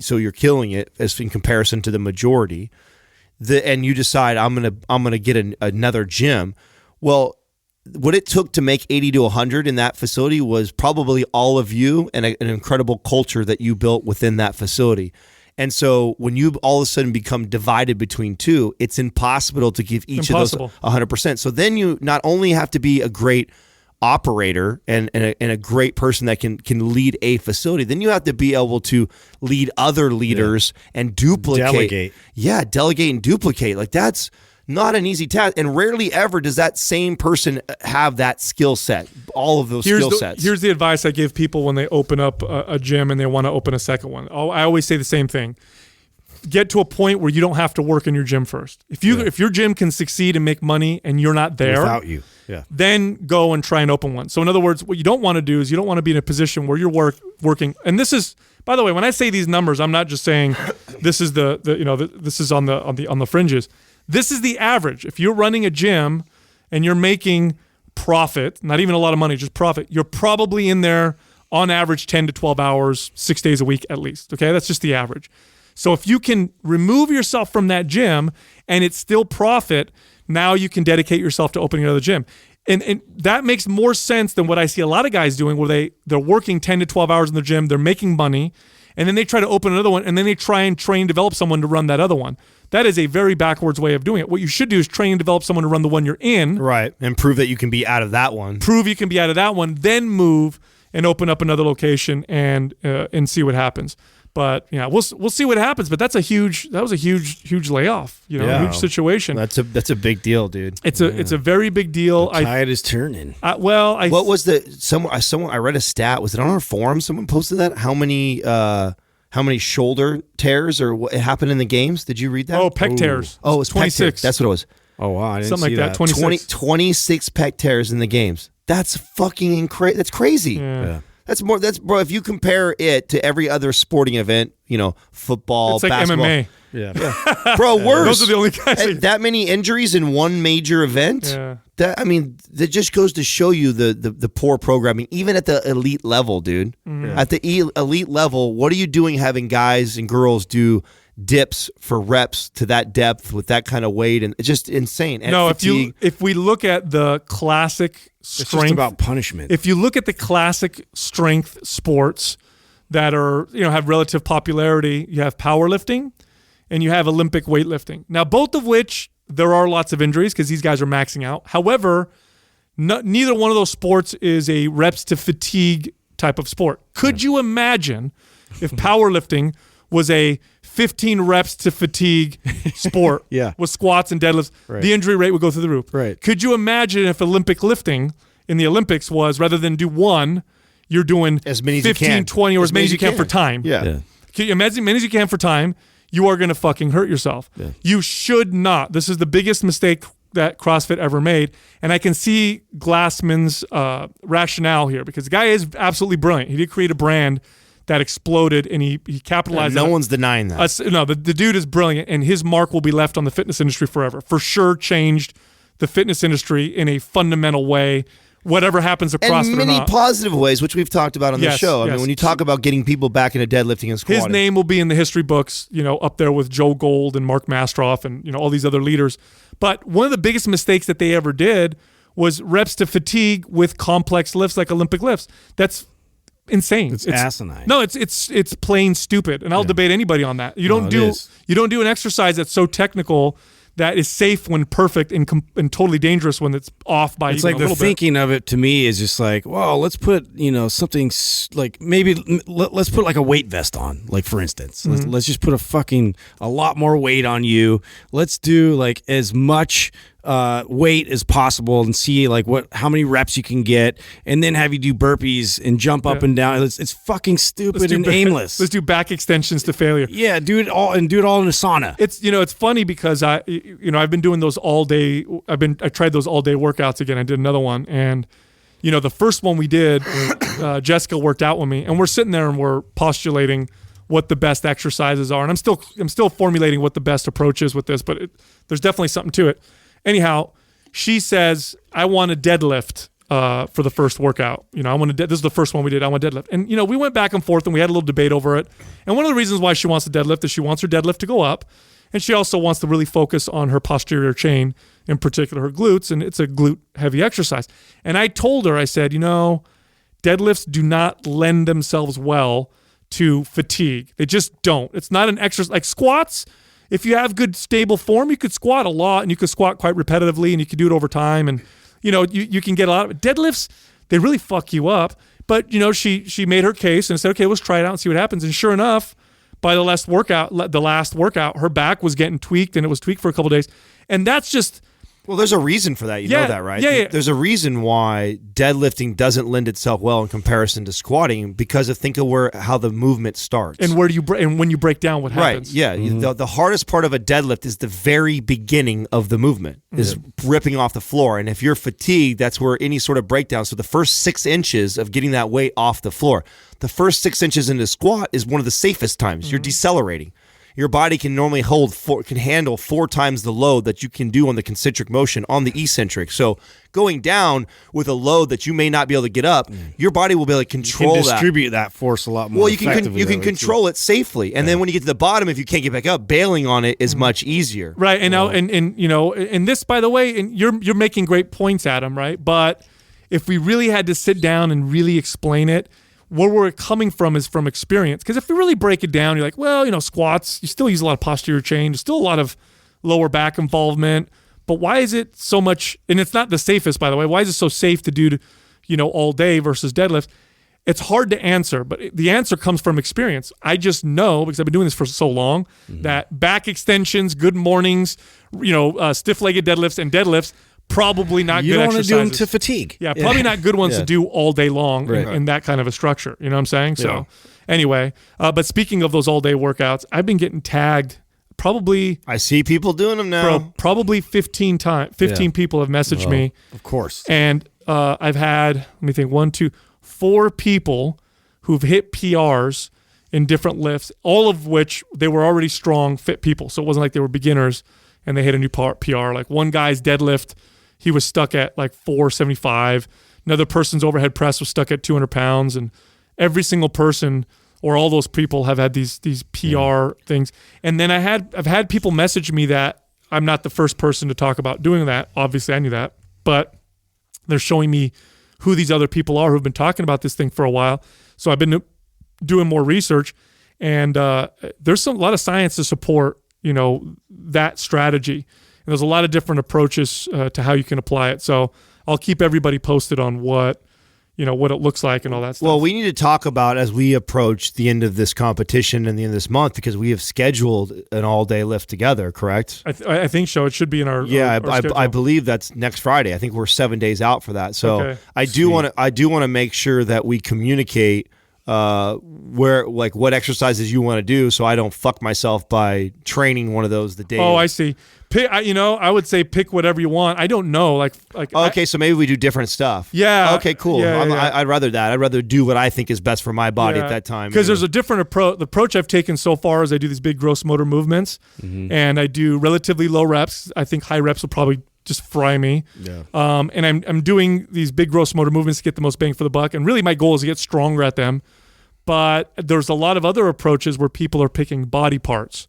Speaker 4: so you're killing it as in comparison to the majority, and you decide I'm gonna get another gym. Well, what it took to make 80 to 100 in that facility was probably all of you and an incredible culture that you built within that facility. And so when you all of a sudden become divided between two, it's impossible to give each of those 100%. So then you not only have to be a great operator and a great person that can lead a facility, then you have to be able to lead other leaders and duplicate.
Speaker 3: Delegate.
Speaker 4: Yeah, delegate and duplicate. Like that's not an easy task, and rarely ever does that same person have that skill set, all of those skill sets.
Speaker 2: Here's the advice I give people when they open up a gym and they want to open a second one. I always say the same thing. Get to a point where you don't have to work in your gym first. If your gym can succeed and make money and you're not there,
Speaker 3: without you,
Speaker 2: then go and try and open one. So in other words, what you don't want to do is you don't want to be in a position where you're working. And this is, by the way, when I say these numbers, I'm not just saying this is this is on the fringes. This is the average. If you're running a gym and you're making profit, not even a lot of money, just profit, you're probably in there on average 10 to 12 hours, 6 days a week at least. Okay, that's just the average. So if you can remove yourself from that gym and it's still profit, now you can dedicate yourself to opening another gym. And that makes more sense than what I see a lot of guys doing where they're working 10 to 12 hours in the gym, they're making money, and then they try to open another one, and then they try and develop someone to run that other one. That is a very backwards way of doing it. What you should do is train and develop someone to run the one you're in.
Speaker 4: Right, and prove that you can be out of that one.
Speaker 2: Prove you can be out of that one, then move and open up another location and see what happens. But yeah, we'll see what happens. But that was a huge layoff. Huge situation.
Speaker 4: That's a big deal, dude.
Speaker 2: It's a very big deal.
Speaker 3: The tide is turning.
Speaker 2: What
Speaker 4: was I read a stat. Was it on our forum? Someone posted that. How many shoulder tears or what happened in the games? Did you read that?
Speaker 2: Oh, pec tears.
Speaker 4: Oh, it was 26. That's what it was.
Speaker 3: Oh wow, I didn't
Speaker 2: something
Speaker 3: see
Speaker 2: like that.
Speaker 4: 26 pec tears in the games. That's fucking That's crazy.
Speaker 2: Yeah.
Speaker 4: That's bro. If you compare it to every other sporting event, football,
Speaker 2: it's like
Speaker 4: basketball,
Speaker 2: MMA.
Speaker 3: Yeah.
Speaker 4: Bro, worse.
Speaker 2: Those are the only guys.
Speaker 4: That many injuries in one major event.
Speaker 2: Yeah.
Speaker 4: That just goes to show you the poor programming, even at the elite level, dude.
Speaker 2: Mm-hmm.
Speaker 4: Yeah. At the elite level, what are you doing having guys and girls do dips for reps to that depth with that kind of weight? And it's just insane. And
Speaker 2: no,
Speaker 4: fatigue.
Speaker 2: if we look at the classic strength,
Speaker 3: it's just about punishment.
Speaker 2: If you look at the classic strength sports that are have relative popularity, you have powerlifting and you have Olympic weightlifting. Now, both of which there are lots of injuries because these guys are maxing out. However, neither one of those sports is a reps to fatigue type of sport. Could you imagine if powerlifting was a 15 reps to fatigue sport with squats and deadlifts?
Speaker 3: Right.
Speaker 2: The injury rate would go through the roof.
Speaker 3: Right.
Speaker 2: Could you imagine if Olympic lifting in the Olympics was, rather than do one, you're doing
Speaker 4: as many
Speaker 2: 15,
Speaker 4: as you can.
Speaker 2: 20, or as many as you can for time?
Speaker 4: Yeah.
Speaker 2: Can you imagine as many as you can for time? You are going to fucking hurt yourself. Yeah. You should not. This is the biggest mistake that CrossFit ever made. And I can see Glassman's rationale here because the guy is absolutely brilliant. He did create a brand that exploded and he capitalized on it.
Speaker 4: No one's denying that.
Speaker 2: No, the dude is brilliant and his mark will be left on the fitness industry forever. For sure changed the fitness industry in a fundamental way. Whatever happens to CrossFit
Speaker 4: and many
Speaker 2: or not.
Speaker 4: Positive ways, which we've talked about on the show. I
Speaker 2: Yes.
Speaker 4: mean, when you talk about getting people back into deadlifting and squatting,
Speaker 2: his name will be in the history books, up there with Joe Gold and Mark Mastroff and all these other leaders. But one of the biggest mistakes that they ever did was reps to fatigue with complex lifts like Olympic lifts. That's insane.
Speaker 3: It's asinine.
Speaker 2: No, it's plain stupid, and I'll debate anybody on that. You don't do an exercise that's so technical that is safe when perfect and totally dangerous when it's off by
Speaker 3: it's
Speaker 2: even
Speaker 3: like
Speaker 2: a little
Speaker 3: the thinking of it to me is just like, well, let's put something like maybe let's put like a weight vest on, like for instance.
Speaker 2: Mm-hmm.
Speaker 3: Let's just put a lot more weight on you. Let's do like as much weight as possible and see like how many reps you can get, and then have you do burpees and jump up and down. It's fucking stupid and aimless.
Speaker 2: Let's do back extensions to failure.
Speaker 3: Yeah, do it all in a sauna.
Speaker 2: It's funny because I've been doing those all day. I tried those all day workouts again. I did another one, and the first one we did, Jessica worked out with me, and we're sitting there and we're postulating what the best exercises are, and I'm still formulating what the best approach is with this, but there's definitely something to it. Anyhow, she says, I want to deadlift for the first workout. This is the first one we did. I want to deadlift. And, we went back and forth and we had a little debate over it. And one of the reasons why she wants to deadlift is she wants her deadlift to go up. And she also wants to really focus on her posterior chain in particular her glutes, and it's a glute heavy exercise. And I told her, I said, deadlifts do not lend themselves well to fatigue. They just don't. It's not an exercise like squats. If you have good stable form, you could squat a lot and you could squat quite repetitively and you could do it over time. And, you can get a lot of it. Deadlifts, they really fuck you up. But, she made her case and said, okay, let's try it out and see what happens. And sure enough, by the last workout, her back was getting tweaked, and it was tweaked for a couple of days. And that's just...
Speaker 4: Well, there's a reason for that. You know that, right?
Speaker 2: Yeah.
Speaker 4: There's a reason why deadlifting doesn't lend itself well in comparison to squatting, because of how the movement starts.
Speaker 2: And when you break down what happens.
Speaker 4: Right, yeah. Mm-hmm. The hardest part of a deadlift is the very beginning of the movement, is ripping off the floor. And if you're fatigued, that's where any sort of breakdown. So the first 6 inches of getting that weight off the floor, the first 6 inches into squat is one of the safest times. You're decelerating. Your body can normally handle 4 times the load that you can do on the concentric motion on the eccentric. So going down with a load that you may not be able to get up, your body will be able to control that.
Speaker 3: You can distribute that force a lot more.
Speaker 4: Well, you can control it safely, and then when you get to the bottom, if you can't get back up, bailing on it is much easier.
Speaker 2: Right, and now and this, by the way, and you're making great points, Adam. Right, but if we really had to sit down and really explain it, where we're coming from is from experience. Because if you really break it down, you're like, well, squats, you still use a lot of posterior chain. There's still a lot of lower back involvement. But why is it so much, and it's not the safest, by the way, why is it so safe to do, all day versus deadlift? It's hard to answer, but the answer comes from experience. I just know, because I've been doing this for so long, that back extensions, good mornings, stiff-legged deadlifts and deadlifts, probably not good exercises. You don't want to do them
Speaker 3: to fatigue.
Speaker 2: Yeah, probably not good ones to do all day long in that kind of a structure. You know what I'm saying? So anyway, but speaking of those all-day workouts, I've been getting tagged probably...
Speaker 4: I see people doing them now.
Speaker 2: Probably 15 times. 15 people have messaged me.
Speaker 3: Of course.
Speaker 2: And I've had, let me think, 1, 2, 4 people who've hit PRs in different lifts, all of which they were already strong, fit people. So it wasn't like they were beginners and they hit a new PR. Like one guy's deadlift, he was stuck at like 475. Another person's overhead press was stuck at 200 pounds. And every single person or all those people have had these PR things. And then I've had people message me that I'm not the first person to talk about doing that. Obviously, I knew that. But they're showing me who these other people are who've been talking about this thing for a while. So I've been doing more research. And there's a lot of science to support, that strategy. And there's a lot of different approaches to how you can apply it. So I'll keep everybody posted on what it looks like and all that stuff.
Speaker 4: Well, we need to talk about as we approach the end of this competition and the end of this month, because we have scheduled an all-day lift together, correct?
Speaker 2: I think so. It should be in our
Speaker 4: I believe that's next Friday. I think we're 7 days out for that. So okay. I do want to make sure that we communicate what exercises you want to do, so I don't fuck myself by training one of those the day.
Speaker 2: Oh, I see. I would say pick whatever you want. I don't know.
Speaker 4: So maybe we do different stuff.
Speaker 2: Yeah.
Speaker 4: Okay, cool.
Speaker 2: Yeah.
Speaker 4: I'd rather that. I'd rather do what I think is best for my body at that time.
Speaker 2: Because there's a different approach. The approach I've taken so far is I do these big gross motor movements, and I do relatively low reps. I think high reps will probably just fry me. Yeah. And I'm doing these big gross motor movements to get the most bang for the buck. And really my goal is to get stronger at them. But there's a lot of other approaches where people are picking body parts.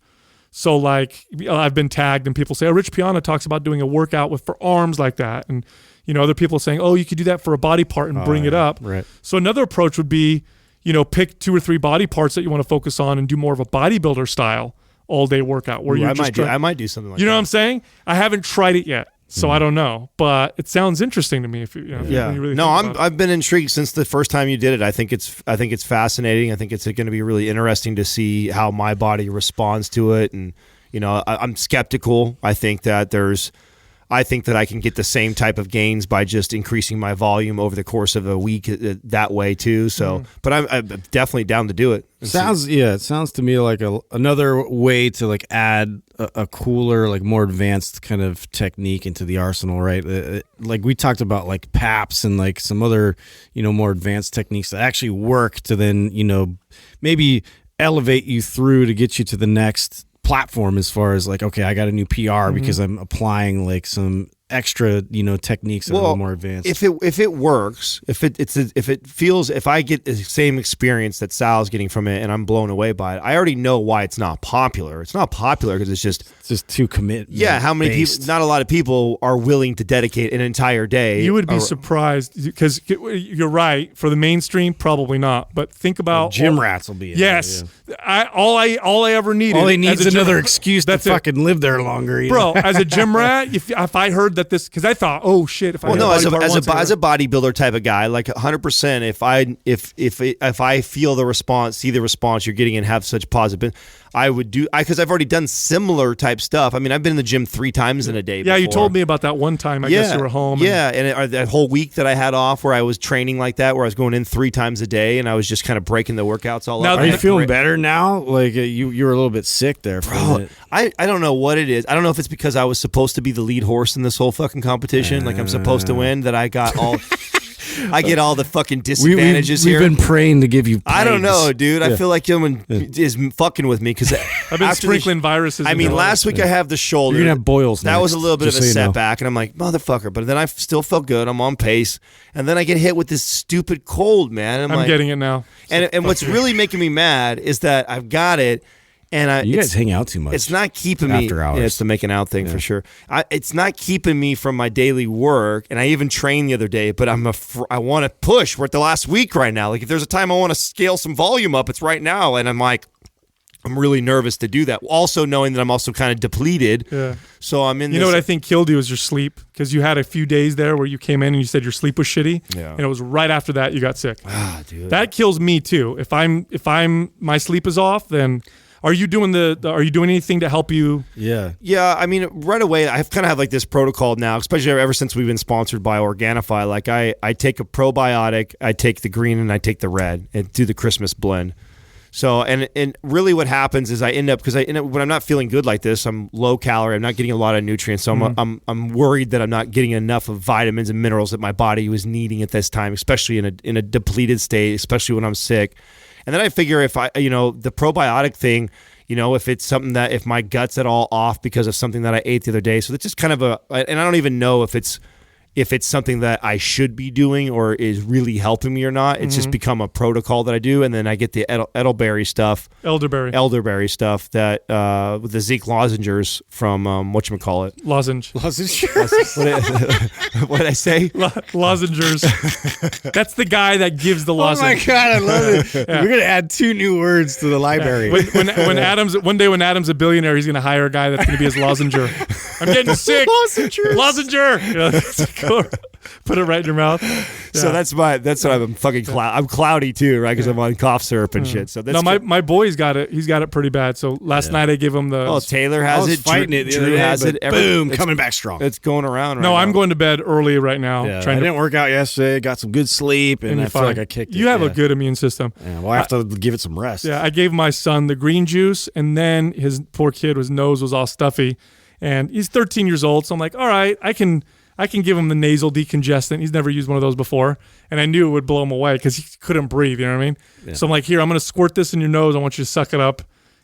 Speaker 2: So like I've been tagged and people say, Rich Piana talks about doing a workout for arms like that. And, other people are saying, you could do that for a body part and bring it up.
Speaker 3: Right.
Speaker 2: So another approach would be, pick 2 or 3 body parts that you want to focus on and do more of a bodybuilder style all day workout where
Speaker 4: I might do something like that.
Speaker 2: You know what I'm saying? I haven't tried it yet. So I don't know, but it sounds interesting to me. If you really
Speaker 4: I've been intrigued since the first time you did it. I think it's fascinating. I think it's going to be really interesting to see how my body responds to it, and I'm skeptical. I think that I can get the same type of gains by just increasing my volume over the course of a week that way too. So, but I'm definitely down to do it.
Speaker 3: It sounds to me like another way to like add a cooler, like more advanced kind of technique into the arsenal, right? Like we talked about like PAPs and like some other, more advanced techniques that actually work to then, maybe elevate you through to get you to the next platform as far as like, okay, I got a new PR because I'm applying like some extra, techniques that are a little more advanced.
Speaker 4: If it works, if I get the same experience that Sal's getting from it and I'm blown away by it, I already know why it's not popular. It's not popular because it's just
Speaker 3: too commit.
Speaker 4: Yeah, how many people? Not a lot of people are willing to dedicate an entire day.
Speaker 2: You would be surprised because you're right. For the mainstream, probably not. But think about
Speaker 3: gym rats will be.
Speaker 2: Yes, all I ever needed.
Speaker 3: All they need is another excuse to fucking live there longer,
Speaker 2: bro. As a gym rat, if I heard that this, because I thought, oh shit, if I
Speaker 4: as a bodybuilder type of guy, like 100%. If I feel the response, see the response you're getting, and have such positive, I would do. Because I've already done similar type stuff. I mean, I've been in the gym 3 times in a day.
Speaker 2: Yeah, you told me about that one time. I guess you were home.
Speaker 4: Yeah, and that whole week that I had off, where I was training like that, where I was going in 3 times a day, and I was just kind of breaking the workouts all up.
Speaker 3: Are you feeling better now? Like you were a little bit sick there for a minute.
Speaker 4: I don't know what it is. I don't know if it's because I was supposed to be the lead horse in this whole fucking competition, like I'm supposed to win, that I got all. I get all the fucking disadvantages here.
Speaker 3: We've been praying to give you plagues.
Speaker 4: I don't know, dude. I feel like someone is fucking with me because
Speaker 2: I've been sprinkling viruses.
Speaker 4: I mean, last week I have the shoulder.
Speaker 3: You're going to have boils
Speaker 4: That
Speaker 3: next,
Speaker 4: was a little bit of a setback, and I'm like, motherfucker. But then I still felt good. I'm on pace. And then I get hit with this stupid cold, man. I'm like,
Speaker 2: getting it now.
Speaker 4: And what's really making me mad is that I've got it. And
Speaker 3: you guys hang out too much.
Speaker 4: It's not keeping me
Speaker 3: after hours.
Speaker 4: Yeah, it's the making out thing for sure. It's not keeping me from my daily work. And I even trained the other day, but I want to push. We're at the last week right now. Like if there's a time I want to scale some volume up, it's right now. And I'm like, I'm really nervous to do that. Also knowing that I'm also kind of depleted. Yeah. So I'm in.
Speaker 2: You know what I think killed you is your sleep, because you had a few days there where you came in and you said your sleep was shitty. Yeah. And it was right after that you got sick.
Speaker 4: Dude.
Speaker 2: That kills me too. If my sleep is off, then. Are you doing anything to help you?
Speaker 4: Yeah. I mean, right away, I kind of have like this protocol now, especially ever since we've been sponsored by Organifi. Like I take a probiotic, I take the green, and I take the red, and do the Christmas blend. So, and really what happens is I end up when I'm not feeling good like this, I'm low calorie, I'm not getting a lot of nutrients. So I'm worried that I'm not getting enough of vitamins and minerals that my body was needing at this time, especially in a depleted state, especially when I'm sick. And then I figure if the probiotic thing, if it's something that if my gut's at all off because of something that I ate the other day. So it's just kind of and I don't even know if it's something that I should be doing or is really helping me or not. It's just become a protocol that I do. And then I get the elderberry stuff that with the zinc lozengers from whatchamacallit.
Speaker 2: Lozenge.
Speaker 4: What did I say?
Speaker 2: Lozengers. That's the guy that gives the lozenge.
Speaker 3: Oh my God, I love it. We're going to add 2 new words to the library.
Speaker 2: When Adam's a billionaire, he's going to hire a guy that's going to be his lozenger. I'm getting sick. Lozenger. Put it right in your mouth. Yeah.
Speaker 4: So that's what I'm fucking I'm cloudy too, right? Because I'm on cough syrup and shit. So that's
Speaker 2: my boy's got it. He's got it pretty bad. So last night I gave him the.
Speaker 4: Oh, Taylor has it. Drew has it.
Speaker 3: Boom, coming back strong.
Speaker 4: It's going around.
Speaker 2: No, I'm going to bed early right now.
Speaker 3: Yeah, I didn't work out yesterday. Got some good sleep, and I feel like I kicked it.
Speaker 2: You have a good immune system.
Speaker 3: Yeah, well, I have to give it some rest.
Speaker 2: Yeah, I gave my son the green juice, and then his poor kid, his nose was all stuffy, and he's 13 years old. So I'm like, all right, I can give him the nasal decongestant. He's never used one of those before. And I knew it would blow him away because he couldn't breathe, you know what I mean? Yeah. So I'm like, here, I'm going to squirt this in your nose. I want you to suck it up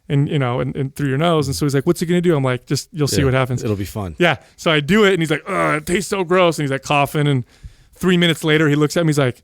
Speaker 2: and through your nose. And so he's like, what's he going to do? I'm like, you'll see what happens.
Speaker 3: It'll be fun.
Speaker 2: Yeah. So I do it and he's like, oh, it tastes so gross. And he's like coughing. And 3 minutes later, he looks at me, he's like,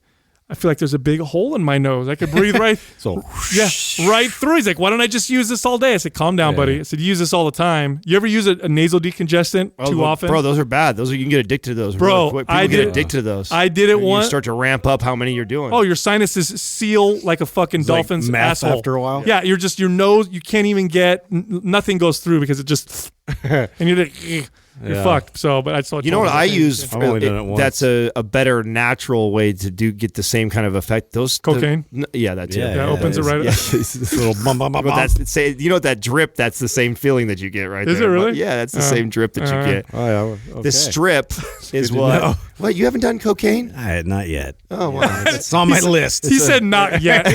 Speaker 2: I feel like there's a big hole in my nose. I could breathe right. Right through. He's like, why don't I just use this all day? I said, calm down, buddy. I said, you use this all the time. You ever use a nasal decongestant too often?
Speaker 4: Bro, those are bad. You can get addicted to those.
Speaker 2: Bro,
Speaker 4: people get addicted to those.
Speaker 2: I did it once.
Speaker 4: You start to ramp up how many you're doing.
Speaker 2: Oh, your sinuses seal like a fucking dolphin's
Speaker 3: like
Speaker 2: asshole.
Speaker 3: After a while?
Speaker 2: Yeah, your nose, you can't even nothing goes through because it just, and you're like, you're fucked. So, but I saw.
Speaker 4: You know what I use? That's a better natural way to get the same kind of effect. Those
Speaker 2: cocaine.
Speaker 4: That's it.
Speaker 2: That opens it right up.
Speaker 3: This little bum bum bum.
Speaker 4: You know that drip? That's the same feeling that you get right
Speaker 2: Is
Speaker 4: there.
Speaker 2: Is it really?
Speaker 4: Yeah, that's the same drip that you get.
Speaker 3: Oh yeah. Okay.
Speaker 4: The strip is what. What, you haven't done cocaine?
Speaker 3: Not yet.
Speaker 4: Oh wow,
Speaker 3: it's on my list.
Speaker 2: He said not yet.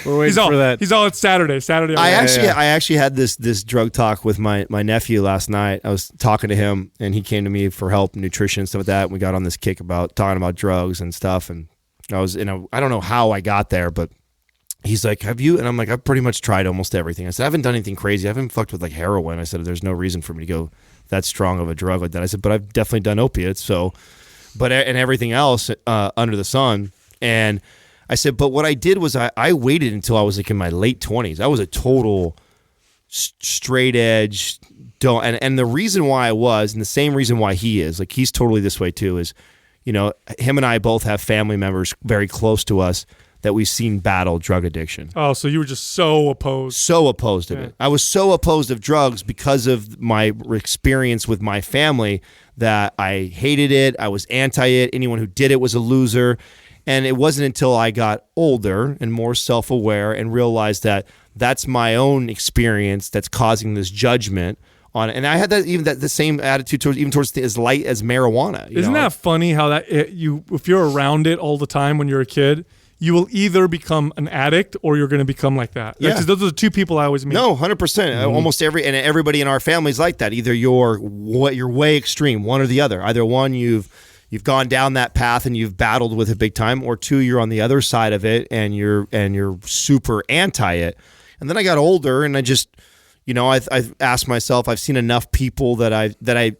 Speaker 3: We're waiting for that.
Speaker 2: He's all. It's Saturday.
Speaker 4: I actually had this drug talk with my nephew last night. I was talking to him, and he came to me for help, nutrition, and stuff like that. And we got on this kick about talking about drugs and stuff. And I was, I don't know how I got there, but he's like, have you? And I'm like, I've pretty much tried almost everything. I said, I haven't done anything crazy. I haven't fucked with like heroin. I said, there's no reason for me to go that strong of a drug like that. I said, but I've definitely done opiates, so, and everything else under the sun. And I said, but what I did was I waited until I was like in my late 20s. I was a total straight edge. And the reason why I was, and the same reason why he is, like he's totally this way too, is, him and I both have family members very close to us that we've seen battle drug addiction.
Speaker 2: Oh, so you were just so opposed.
Speaker 4: So opposed of it. I was so opposed of drugs because of my experience with my family that I hated it. I was anti it. Anyone who did it was a loser. And it wasn't until I got older and more self-aware and realized that that's my own experience that's causing this judgment on it. And I had the same attitude towards as light as marijuana.
Speaker 2: Isn't that funny how that if you're around it all the time when you're a kid, you will either become an addict or you're going to become like that. Yeah. Those are the two people I always meet.
Speaker 4: No, 100%. Almost everybody in our family is like that. Either you're way extreme, one or the other. Either one, you've gone down that path and you've battled with it big time, or two, you're on the other side of it and you're super anti it. And then I got older and I just, I've asked myself, I've seen enough people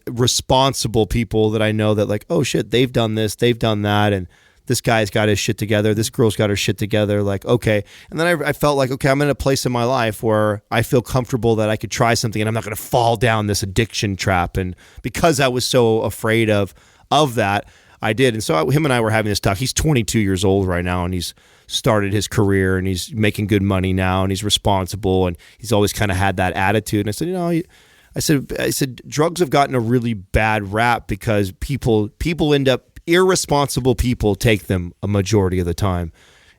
Speaker 4: responsible people that I know that like, oh shit, they've done this, they've done that, and this guy's got his shit together, this girl's got her shit together, like, okay. And then I felt like, okay, I'm in a place in my life where I feel comfortable that I could try something and I'm not going to fall down this addiction trap. And because I was so afraid of that, I did. And so him and I were having this talk. He's 22 years old right now, and he's started his career, and he's making good money now, and he's responsible, and he's always kind of had that attitude. And I said, I said, drugs have gotten a really bad rap because people end up, irresponsible people take them a majority of the time.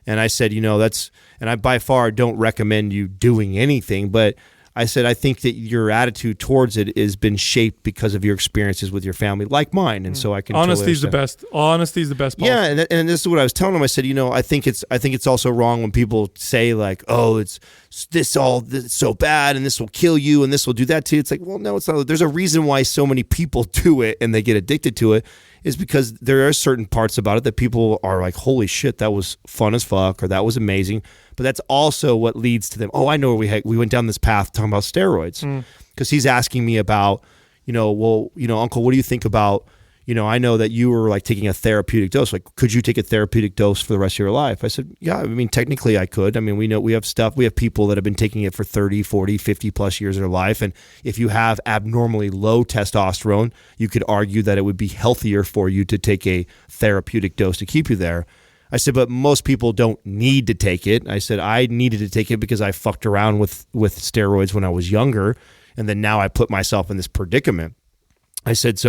Speaker 4: And I said, and I by far don't recommend you doing anything, but I said, I think that your attitude towards it has been shaped because of your experiences with your family, like mine. And so I can
Speaker 2: honesty is the best. Honesty is the best policy.
Speaker 4: Yeah, and this is what I was telling him. I said, I think it's also wrong when people say like, oh, it's so bad and this will kill you and this will do that to you. It's like, well, no, it's not. There's a reason why so many people do it and they get addicted to it, is because there are certain parts about it that people are like, holy shit, that was fun as fuck, or that was amazing. But that's also what leads to them. Oh, I know where we went down this path talking about steroids, because he's asking me about, Uncle, what do you think about, I know that you were like taking a therapeutic dose. Like, could you take a therapeutic dose for the rest of your life? I said, yeah, I mean, technically I could. I mean, we have people that have been taking it for 30, 40, 50 plus years of their life. And if you have abnormally low testosterone, you could argue that it would be healthier for you to take a therapeutic dose to keep you there. I said, but most people don't need to take it. I said, I needed to take it because I fucked around with steroids when I was younger. And then now I put myself in this predicament. I said,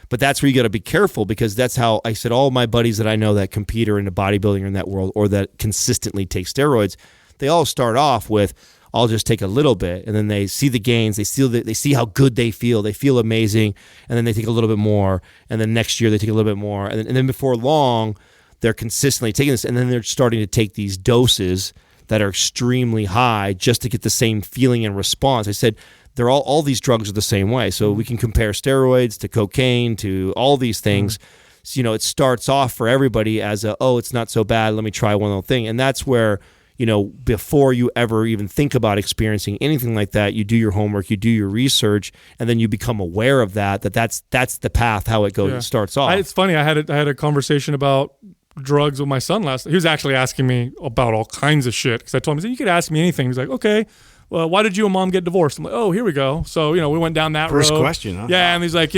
Speaker 4: but that's where you got to be careful, because that's how I said all my buddies that I know that compete or into bodybuilding or in that world, or that consistently take steroids, they all start off with, I'll just take a little bit, and then they see the gains, they see how good they feel amazing, and then they take a little bit more, and then next year they take a little bit more, and then before long, they're consistently taking this, and then they're starting to take these doses that are extremely high just to get the same feeling and response. I said, they're all these drugs are the same way. So we can compare steroids to cocaine to all these things. So, it starts off for everybody as it's not so bad, let me try one little thing. And that's where, before you ever even think about experiencing anything like that, you do your homework, you do your research, and then you become aware of that's the path, how it goes.
Speaker 2: Yeah.
Speaker 4: It starts off.
Speaker 2: It's funny. I had a conversation about drugs with my son last night. He was actually asking me about all kinds of shit, because I told him, you could ask me anything. He's like, okay, well, why did you and mom get divorced? I'm like, oh, here we go. So, we went down that road.
Speaker 3: First question, huh?
Speaker 2: Yeah, and he's like,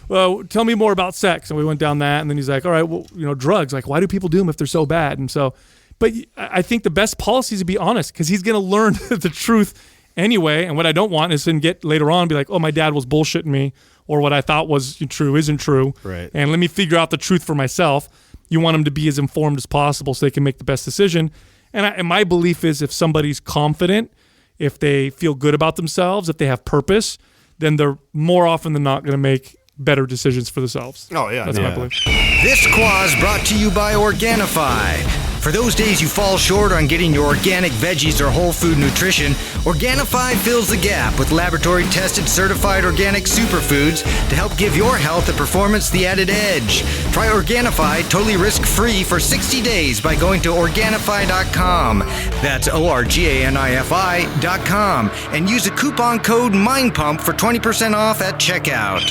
Speaker 2: well, tell me more about sex. And we went down that, and then he's like, all right, well, drugs, like, why do people do them if they're so bad? And so, but I think the best policy is to be honest, because he's going to learn the truth anyway. And what I don't want is to get later on and be like, oh, my dad was bullshitting me, or what I thought was true isn't true.
Speaker 3: Right.
Speaker 2: And let me figure out the truth for myself. You want them to be as informed as possible so they can make the best decision. And my belief is, if somebody's confident, if they feel good about themselves, if they have purpose, then they're more often than not going to make better decisions for themselves.
Speaker 4: Oh, yeah.
Speaker 2: That's my belief.
Speaker 5: This Quah is brought to you by Organifi. For those days you fall short on getting your organic veggies or whole food nutrition, Organifi fills the gap with laboratory-tested certified organic superfoods to help give your health and performance the added edge. Try Organifi totally risk-free for 60 days by going to Organifi.com. That's ORGANIFI.com. And use the coupon code MINDPUMP for 20% off at checkout.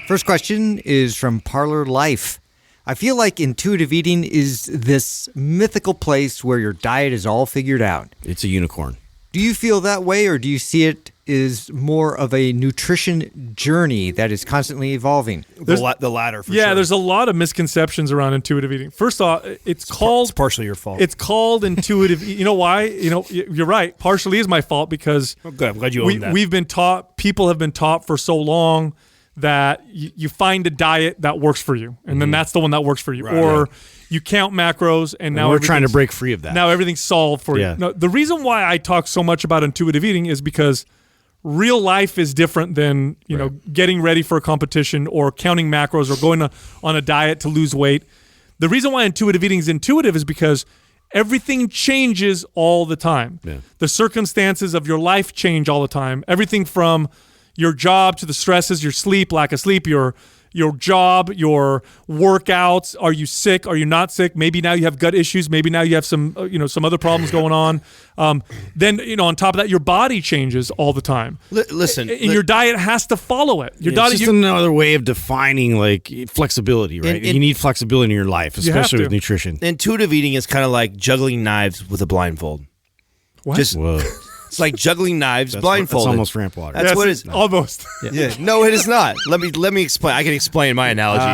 Speaker 6: First question is from Parlor Life. I feel like intuitive eating is this mythical place where your diet is all figured out.
Speaker 3: It's a unicorn.
Speaker 6: Do you feel that way, or do you see it as more of a nutrition journey that is constantly evolving?
Speaker 4: The latter, for sure.
Speaker 2: Yeah, there's a lot of misconceptions around intuitive eating. First off, it's
Speaker 4: partially your fault.
Speaker 2: It's called intuitive. You know why? You're right. Partially is my fault because
Speaker 4: good. I'm glad you own that.
Speaker 2: We've been taught. People have been taught for so long that you find a diet that works for you, and then that's the one that works for you. Or you count macros, and now
Speaker 3: we're trying to break free of that.
Speaker 2: Now everything's solved for you. No, the reason why I talk so much about intuitive eating is because real life is different than getting ready for a competition or counting macros or going on a diet to lose weight. The reason why intuitive eating is intuitive is because everything changes all the time. Yeah. The circumstances of your life change all the time. Everything from your job to the stresses, your sleep, lack of sleep, your job, your workouts. Are you sick? Are you not sick? Maybe now you have gut issues. Maybe now you have some other problems going on. Then on top of that, your body changes all the time.
Speaker 4: Listen,
Speaker 2: your diet has to follow it. Your diet,
Speaker 3: it's just another way of defining like flexibility, right? You need flexibility in your life, especially with nutrition.
Speaker 4: Intuitive eating is kind of like juggling knives with a blindfold.
Speaker 2: What?
Speaker 3: Whoa.
Speaker 4: It's like juggling knives blindfolded.
Speaker 3: That's almost ramp water.
Speaker 4: That's what it is.
Speaker 2: Almost.
Speaker 4: Yeah. No, it is not. Let me explain. I can explain my analogies.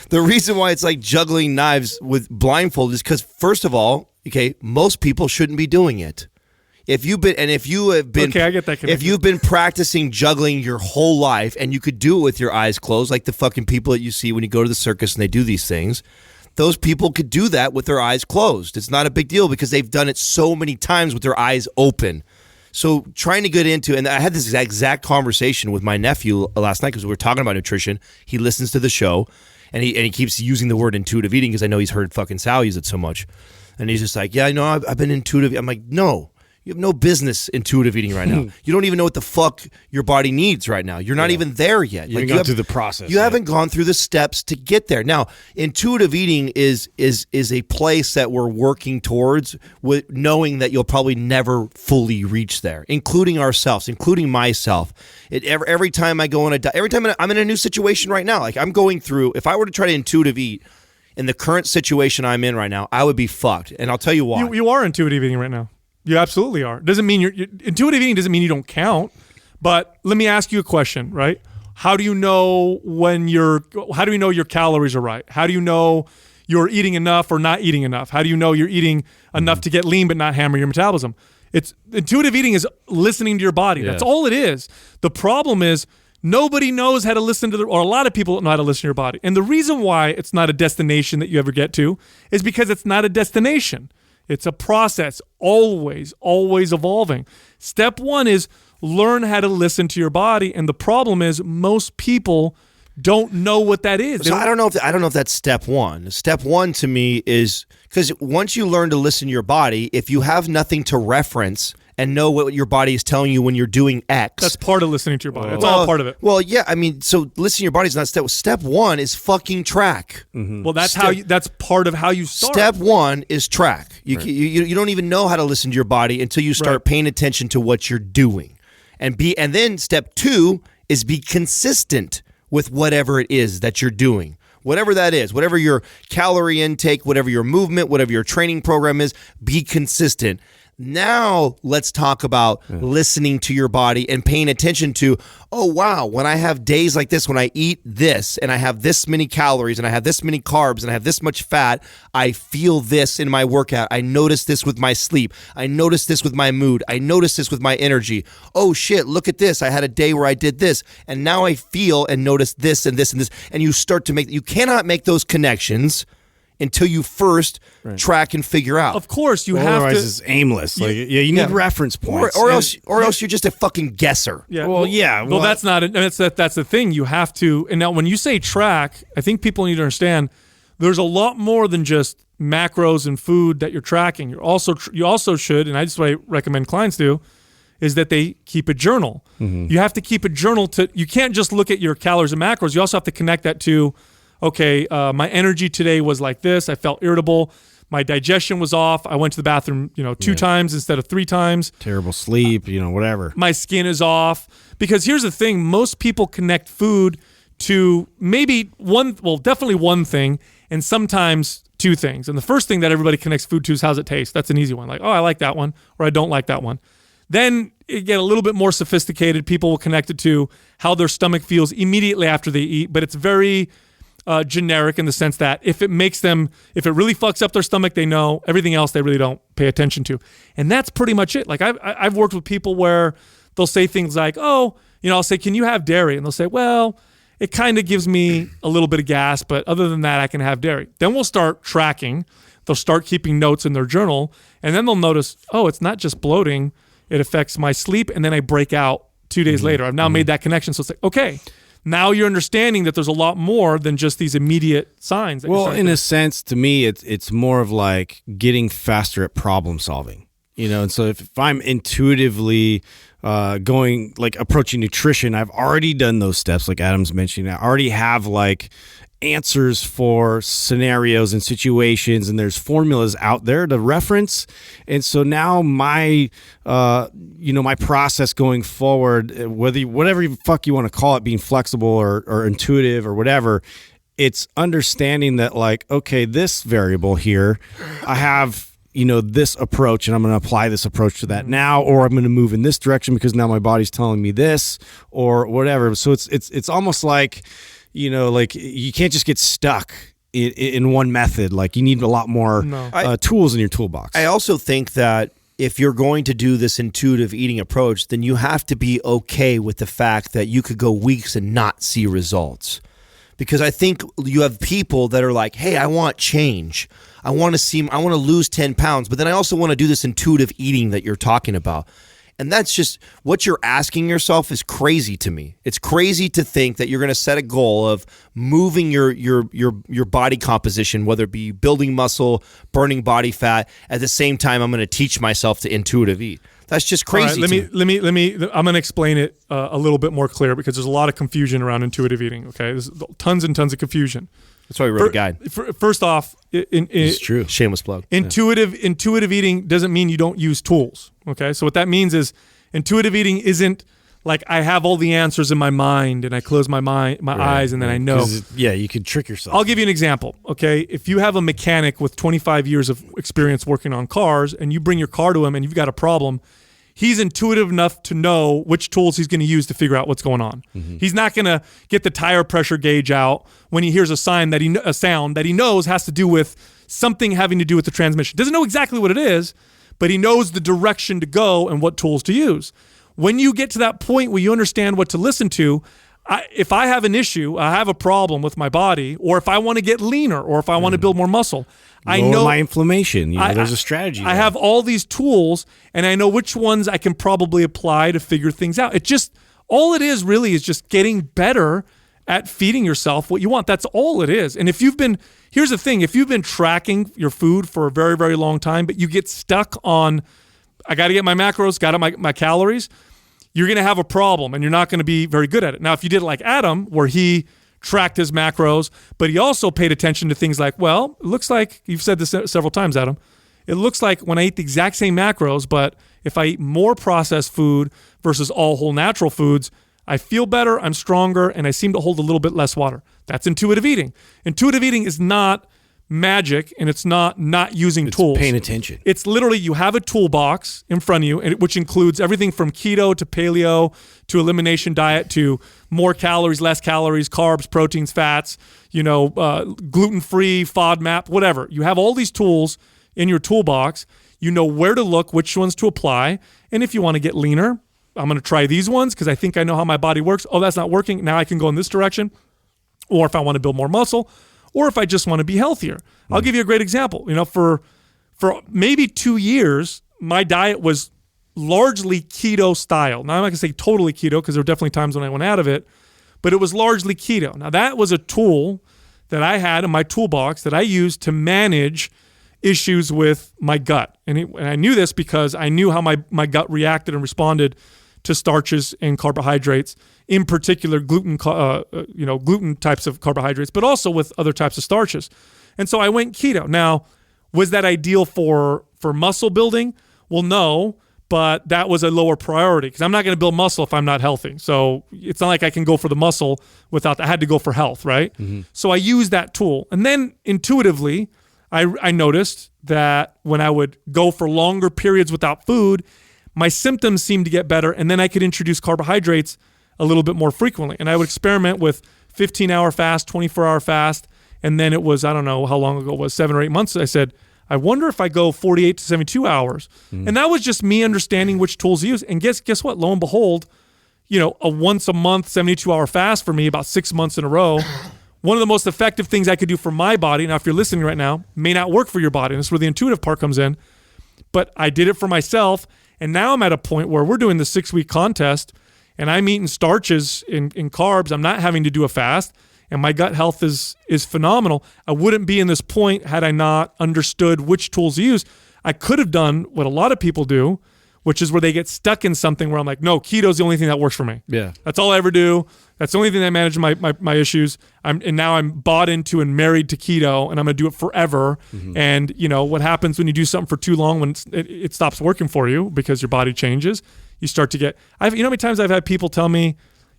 Speaker 4: The reason why it's like juggling knives with blindfold is because, first of all, most people shouldn't be doing it. If you have been, I get that connection. If you've been practicing juggling your whole life and you could do it with your eyes closed, like the fucking people that you see when you go to the circus and they do these things. Those people could do that with their eyes closed. It's not a big deal because they've done it so many times with their eyes open. So trying to get into, and I had this exact conversation with my nephew last night because we were talking about nutrition. He listens to the show, and he keeps using the word intuitive eating because I know he's heard fucking Sal use it so much. And he's just like, yeah, I've been intuitive. I'm like, no. You have no business intuitive eating right now. You don't even know what the fuck your body needs right now. You're not even there yet.
Speaker 3: You haven't gone through the process.
Speaker 4: You haven't gone through the steps to get there. Now, intuitive eating is a place that we're working towards, with knowing that you'll probably never fully reach there, including ourselves, including myself. Every time I go on every time I'm in a new situation right now, like I'm going through. If I were to try to intuitive eat in the current situation I'm in right now, I would be fucked, and I'll tell you why.
Speaker 2: You are intuitive eating right now. You absolutely are. Doesn't mean you're intuitive eating doesn't mean you don't count. But let me ask you a question, right? How do you know how do you know your calories are right? How do you know you're eating enough or not eating enough? How do you know you're eating enough to get lean but not hammer your metabolism? Intuitive eating is listening to your body. Yeah. That's all it is. The problem is nobody knows how to listen to or a lot of people don't know how to listen to your body. And the reason why it's not a destination that you ever get to is because it's not a destination. It's a process, always evolving. Step one is learn how to listen to your body, and the problem is most people don't know what that is.
Speaker 4: So I don't know if that's step one. Step one to me is because once you learn to listen to your body, if you have nothing to reference and know what your body is telling you when you're doing X.
Speaker 2: That's part of listening to your body. That's all part of it.
Speaker 4: Well, yeah, I mean, so listening to your body is not step. Step one is fucking track.
Speaker 2: Mm-hmm. Well, that's that's part of how you start.
Speaker 4: Step one is track. You don't even know how to listen to your body until you start paying attention to what you're doing, and then step two is be consistent with whatever it is that you're doing. Whatever that is, whatever your calorie intake, whatever your movement, whatever your training program is, be consistent. Now let's talk about listening to your body and paying attention to, oh, wow, when I have days like this, when I eat this and I have this many calories and I have this many carbs and I have this much fat, I feel this in my workout. I notice this with my sleep. I notice this with my mood. I notice this with my energy. Oh, shit, look at this. I had a day where I did this and now I feel and notice this and this and this. And you start to you cannot make those connections until you first track and figure out.
Speaker 2: Of course, you have to.
Speaker 3: Otherwise, it's aimless. You need reference points,
Speaker 4: or else you're just a fucking guesser.
Speaker 2: Yeah. Well, that's not. That's the thing. You have to. And now, when you say track, I think people need to understand there's a lot more than just macros and food that you're tracking. You also should, and that's what I recommend clients do, is that they keep a journal. You have to keep a journal you can't just look at your calories and macros. You also have to connect that to, okay, my energy today was like this. I felt irritable. My digestion was off. I went to the bathroom, 2 times instead of 3 times.
Speaker 3: Terrible sleep, whatever.
Speaker 2: My skin is off. Because here's the thing, most people connect food to maybe definitely one thing, and sometimes 2 things. And the first thing that everybody connects food to is how's it taste. That's an easy one. Like, oh, I like that one, or I don't like that one. Then it get a little bit more sophisticated. People will connect it to how their stomach feels immediately after they eat, but it's very generic in the sense that if it really fucks up their stomach, they know. Everything else they really don't pay attention to. And that's pretty much it. Like I've worked with people where they'll say things like, oh, I'll say, can you have dairy? And they'll say, well, it kind of gives me a little bit of gas, but other than that, I can have dairy. Then we'll start tracking. They'll start keeping notes in their journal, and then they'll notice, oh, it's not just bloating. It affects my sleep, and then I break out 2 days later. I've now made that connection. So it's like, okay, now you're understanding that there's a lot more than just these immediate signs.
Speaker 3: Well, in a sense, to me, it's more of like getting faster at problem solving. And so if I'm intuitively approaching nutrition, I've already done those steps like Adam's mentioning. I already have like answers for scenarios and situations, and there's formulas out there to reference. And so now my my process going forward, whatever the fuck you want to call it, being flexible or intuitive or whatever, it's understanding that like, okay, this variable here, I have this approach, and I'm going to apply this approach to that now, or I'm going to move in this direction because now my body's telling me this, or whatever. So it's almost like, like you can't just get stuck in one method. Like you need a lot more tools in your toolbox.
Speaker 4: I also think that if you're going to do this intuitive eating approach, then you have to be okay with the fact that you could go weeks and not see results. Because I think you have people that are like, hey, I want change. I want to lose 10 pounds, but then I also want to do this intuitive eating that you're talking about. And that's just what you're asking yourself is crazy to me. It's crazy to think that you're going to set a goal of moving your body composition, whether it be building muscle, burning body fat. At the same time, I'm going to teach myself to intuitive eat. That's just crazy.
Speaker 2: All right, let me. I'm going to explain it a little bit more clear because there's a lot of confusion around intuitive eating. Okay, there's tons and tons of confusion.
Speaker 4: That's why we wrote a guide.
Speaker 2: First off,
Speaker 4: it's true. Shameless plug.
Speaker 2: Intuitive eating doesn't mean you don't use tools. Okay, so what that means is intuitive eating isn't like I have all the answers in my mind and I close my eyes and then I know.
Speaker 3: Yeah, you could trick yourself.
Speaker 2: I'll give you an example. Okay, if you have a mechanic with 25 years of experience working on cars and you bring your car to him and you've got a problem, he's intuitive enough to know which tools he's going to use to figure out what's going on. He's not going to get the tire pressure gauge out when he hears a sound that he knows has to do with something having to do with the transmission. Doesn't know exactly what it is, but he knows the direction to go and what tools to use. When you get to that point where you understand what to listen to, if I have an issue, I have a problem with my body, or if I want to get leaner, or if I want to build more muscle, I know
Speaker 3: my inflammation. There's a strategy.
Speaker 2: I have all these tools, and I know which ones I can probably apply to figure things out. All it is really is just getting better at feeding yourself what you want. That's all it is. And here's the thing, if you've been tracking your food for a very, very long time, but you get stuck on, I got to get my macros, got my calories, you're going to have a problem and you're not going to be very good at it. Now, if you did it like Adam, where he tracked his macros, but he also paid attention to things like, well, it looks like, you've said this several times, Adam, it looks like when I eat the exact same macros, but if I eat more processed food versus all whole natural foods, I feel better, I'm stronger, and I seem to hold a little bit less water. That's intuitive eating. Intuitive eating is not magic, and it's not using tools.
Speaker 3: Paying attention.
Speaker 2: It's literally you have a toolbox in front of you, which includes everything from keto to paleo to elimination diet to more calories, less calories, carbs, proteins, fats, gluten-free, FODMAP, whatever. You have all these tools in your toolbox. You know where to look, which ones to apply, and if you want to get leaner, I'm going to try these ones because I think I know how my body works. Oh, that's not working. Now I can go in this direction. Or if I want to build more muscle, or if I just want to be healthier. I'll give you a great example. For maybe 2 years, my diet was largely keto style. Now I'm not going to say totally keto because there were definitely times when I went out of it, but it was largely keto. Now that was a tool that I had in my toolbox that I used to manage issues with my gut. And I knew this because I knew how my gut reacted and responded to starches and carbohydrates, in particular gluten types of carbohydrates, but also with other types of starches. And so I went keto. Now, was that ideal for muscle building? Well, no, but that was a lower priority because I'm not going to build muscle if I'm not healthy. So it's not like I can go for the muscle without that. I had to go for health, right? Mm-hmm. So I used that tool. And then intuitively, I noticed that when I would go for longer periods without food, my symptoms seemed to get better, and then I could introduce carbohydrates a little bit more frequently. And I would experiment with 15-hour fast, 24-hour fast, and then it was, I don't know how long ago it was, 7 or 8 months, I said, I wonder if I go 48 to 72 hours. Mm. And that was just me understanding which tools to use. And guess what? Lo and behold, a once a month, 72-hour fast for me about 6 months in a row, one of the most effective things I could do for my body, now if you're listening right now, may not work for your body. And that's where the intuitive part comes in. But I did it for myself. And now I'm at a point where we're doing the 6-week contest and I'm eating starches in carbs. I'm not having to do a fast. And my gut health is phenomenal. I wouldn't be in this point had I not understood which tools to use. I could have done what a lot of people do, which is where they get stuck in something where I'm like, no, keto's the only thing that works for me.
Speaker 3: Yeah.
Speaker 2: That's all I ever do. That's the only thing that manages my issues. And now I'm bought into and married to keto, and I'm going to do it forever. Mm-hmm. And what happens when you do something for too long when it stops working for you because your body changes? You start to get, how many times I've had people tell me,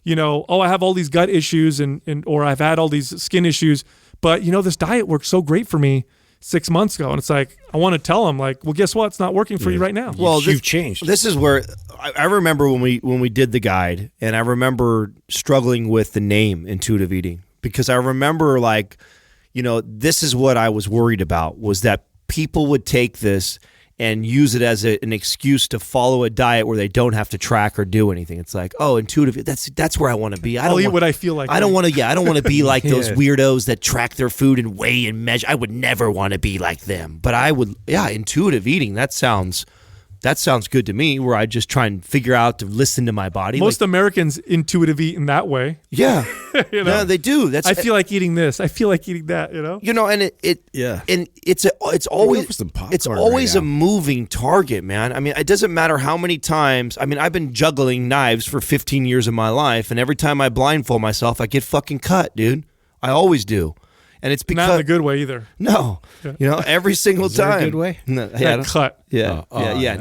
Speaker 2: I have all these gut issues or I've had all these skin issues, but this diet worked so great for me 6 months ago. And it's like, I want to tell them well, guess what? It's not working for you right now.
Speaker 4: Well,
Speaker 3: you've changed.
Speaker 4: This is where I remember when we did the guide, and I remember struggling with the name intuitive eating, because I remember this is what I was worried about, was that people would take this and use it as an excuse to follow a diet where they don't have to track or do anything. It's like, oh, intuitive. That's where I want to be.
Speaker 2: I'll eat what I feel like.
Speaker 4: I don't want to be like those weirdos that track their food and weigh and measure. I would never want to be like them. But I would, intuitive eating. That sounds good to me, where I just try and figure out to listen to my body.
Speaker 2: Most Americans intuitive eat in that way.
Speaker 4: Yeah. Yeah, they do.
Speaker 2: I feel like eating this. I feel like eating that,
Speaker 4: and and it's always a moving target, man. I mean, it doesn't matter how many times. I mean, I've been juggling knives for 15 years of my life, and every time I blindfold myself, I get fucking cut, dude. I always do. And it's because
Speaker 2: not in a good way either.
Speaker 4: No, every single
Speaker 3: Is there
Speaker 4: time.
Speaker 3: a good way?
Speaker 2: No, cut.
Speaker 4: Yeah,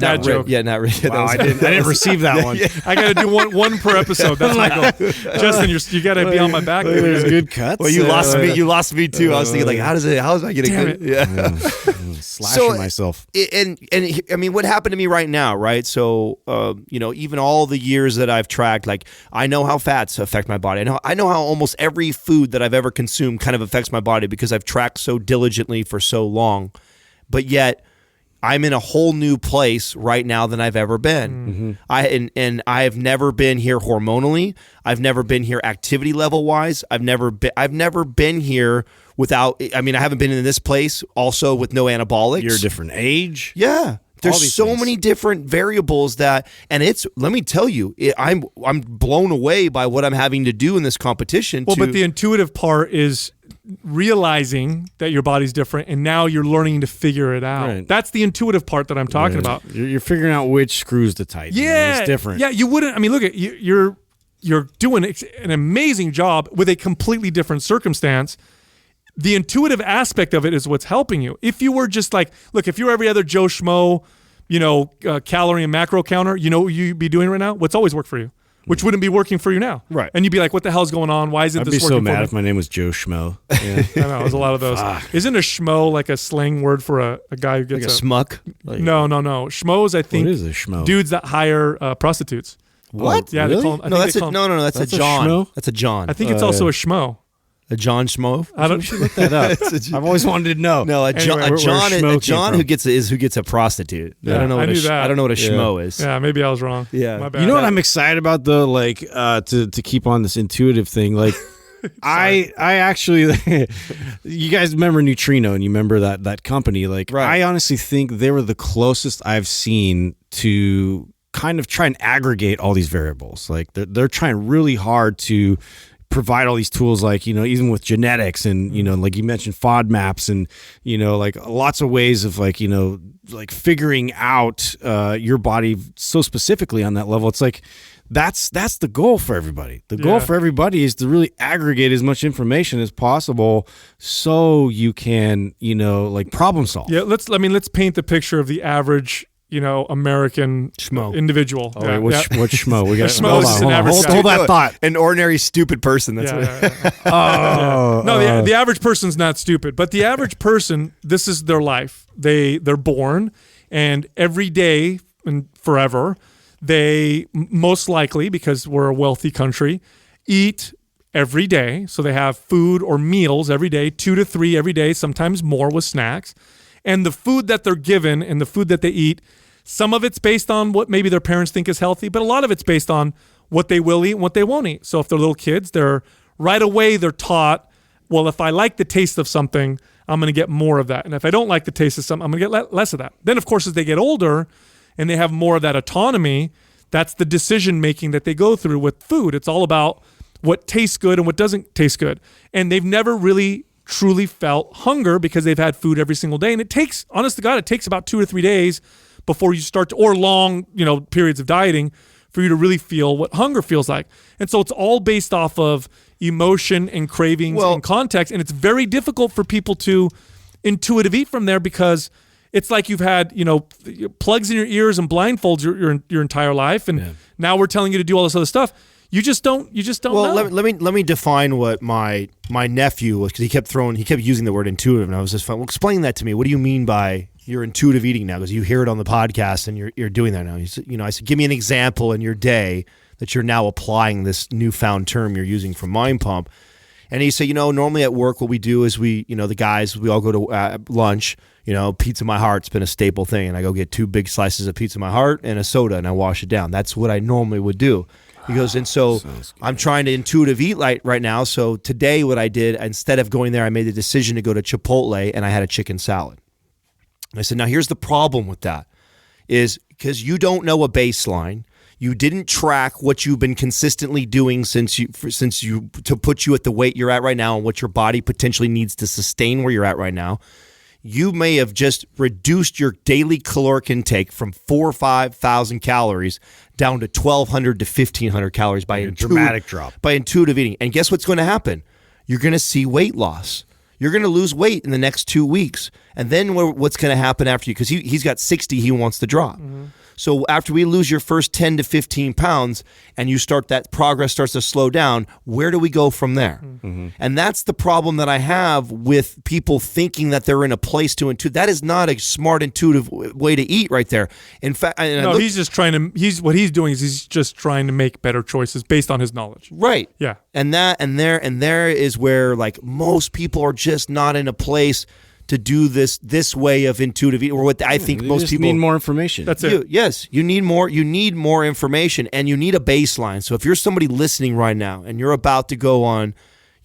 Speaker 2: not joke.
Speaker 4: Yeah, not really.
Speaker 3: Wow, I didn't receive that one.
Speaker 2: I got to do one per episode. That's my goal. Justin, you got to be on my back.
Speaker 3: There's good cuts.
Speaker 4: Well, you lost me. You lost me too. I was thinking how is I getting good? Yeah.
Speaker 3: Slashing myself.
Speaker 4: And I mean, what happened to me right now, right? So, even all the years that I've tracked, I know how fats affect my body. I know how almost every food that I've ever consumed kind of affects my body because I've tracked so diligently for so long. But yet, I'm in a whole new place right now than I've ever been. Mm-hmm. I have never been here hormonally. I've never been here activity level wise. I've never been here without. I mean, I haven't been in this place also with no anabolics.
Speaker 3: You're a different age.
Speaker 4: Yeah. There's so many different variables let me tell you, I'm blown away by what I'm having to do in this competition.
Speaker 2: Well, but the intuitive part is realizing that your body's different, and now you're learning to figure it out. Right. That's the intuitive part that I'm talking about.
Speaker 3: You're figuring out which screws to tighten.
Speaker 2: Yeah.
Speaker 3: It's different.
Speaker 2: Yeah, you wouldn't, look at you're doing an amazing job with a completely different circumstance. The intuitive aspect of it is what's helping you. If you were just if you're every other Joe Schmo, calorie and macro counter, what you'd be doing right now? What's always worked for you? Which wouldn't be working for you now.
Speaker 3: Right.
Speaker 2: And you'd be like, what the hell's going on? Why isn't this working for me?
Speaker 3: I'd be so mad if my name was Joe Schmo.
Speaker 2: Yeah. I know, there's a lot of those. Isn't a schmo like a slang word for a guy who gets
Speaker 4: a smuck?
Speaker 2: No. Schmoes, I think,
Speaker 3: what is a schmo?
Speaker 2: Dudes that hire prostitutes.
Speaker 4: What?
Speaker 2: Yeah,
Speaker 3: really?
Speaker 2: they call them, that's
Speaker 4: a John.
Speaker 3: Schmo?
Speaker 4: That's a John.
Speaker 2: I think it's also a schmo.
Speaker 4: A John Schmo?
Speaker 2: We should look
Speaker 3: that up. I've always wanted to know.
Speaker 4: No, a John who gets a prostitute.
Speaker 2: Yeah,
Speaker 4: I don't know what
Speaker 2: I
Speaker 4: don't know what a schmo is.
Speaker 2: Yeah, maybe I was wrong.
Speaker 4: Yeah.
Speaker 2: My bad.
Speaker 3: You know what I'm excited about though, to keep on this intuitive thing, I actually you guys remember Neutrino, and you remember that company, right. I honestly think they were the closest I've seen to kind of try and aggregate all these variables. They're trying really hard to provide all these tools, like, even with genetics and, like you mentioned, FODMAPs and, like lots of ways of like, like figuring out your body so specifically on that level. It's like, that's the goal for everybody. The goal for everybody is to really aggregate as much information as possible so you can, like problem solve.
Speaker 2: Yeah. Let's paint the picture of the average, American
Speaker 4: Schmo.
Speaker 2: individual.
Speaker 3: Oh, wait, what schmo? We got
Speaker 2: Schmo is an average guy.
Speaker 3: hold that thought.
Speaker 4: An ordinary stupid person. That's
Speaker 2: No, the average person's not stupid, but the average person, this is their life. They're born, and every day and forever, they most likely, because we're a wealthy country, eat every day. So they have food or meals every day, 2 to 3 every day, sometimes more with snacks. And the food that they're given and the food that they eat, some of it's based on what maybe their parents think is healthy, but a lot of it's based on what they will eat and what they won't eat. So if they're little kids, they're taught, well, if I like the taste of something, I'm going to get more of that. And if I don't like the taste of something, I'm going to get less of that. Then, of course, as they get older and they have more of that autonomy, that's the decision making that they go through with food. It's all about what tastes good and what doesn't taste good. And they've never really truly felt hunger because they've had food every single day. And it takes, honest to God, it takes about 2 or 3 days before you start to, or long, periods of dieting for you to really feel what hunger feels like. And so it's all based off of emotion and cravings and context. And it's very difficult for people to intuitive eat from there because it's like you've had, plugs in your ears and blindfolds your entire life. And now we're telling you to do all this other stuff. You just don't know.
Speaker 4: Well, let me define what my nephew was, because he kept using the word intuitive, and I was just fine. Well, explain that to me. What do you mean by you're intuitive eating now? Because you hear it on the podcast and you're doing that now. I said, give me an example in your day that you're now applying this newfound term you're using from Mind Pump. And he said, normally at work, what we do is we all go to lunch. Pizza My Heart's been a staple thing, and I go get 2 big slices of Pizza My Heart and a soda, and I wash it down. That's what I normally would do. He goes, and so I'm trying to intuitive eat right now. So today what I did, instead of going there, I made the decision to go to Chipotle, and I had a chicken salad. And I said, now here's the problem with that, is because you don't know a baseline. You didn't track what you've been consistently doing since you to put you at the weight you're at right now and what your body potentially needs to sustain where you're at right now. You may have just reduced your daily caloric intake from 4,000 or 5,000 calories down to 1,200 to 1,500 calories by
Speaker 3: dramatic drop
Speaker 4: by intuitive eating. And guess what's going to happen? You're going to see weight loss. You're going to lose weight in the next 2 weeks. And then what's going to happen after you? Because he's got 60 he wants to drop. Mm-hmm. So after we lose your first 10 to 15 pounds and that progress starts to slow down, where do we go from there? Mm-hmm. And that's the problem that I have with people thinking that they're in a place to intuitive. That is not a smart, intuitive way to eat right there. In fact,
Speaker 2: he's just trying to, he's just trying to make better choices based on his knowledge.
Speaker 4: Right.
Speaker 2: Yeah.
Speaker 4: And there is where like most people are just not in a place to do this way of intuitive eating, or what I think most people
Speaker 3: need more information.
Speaker 2: That's it.
Speaker 4: Yes, you need more. You need more information, and you need a baseline. So if you're somebody listening right now, and you're about to go on,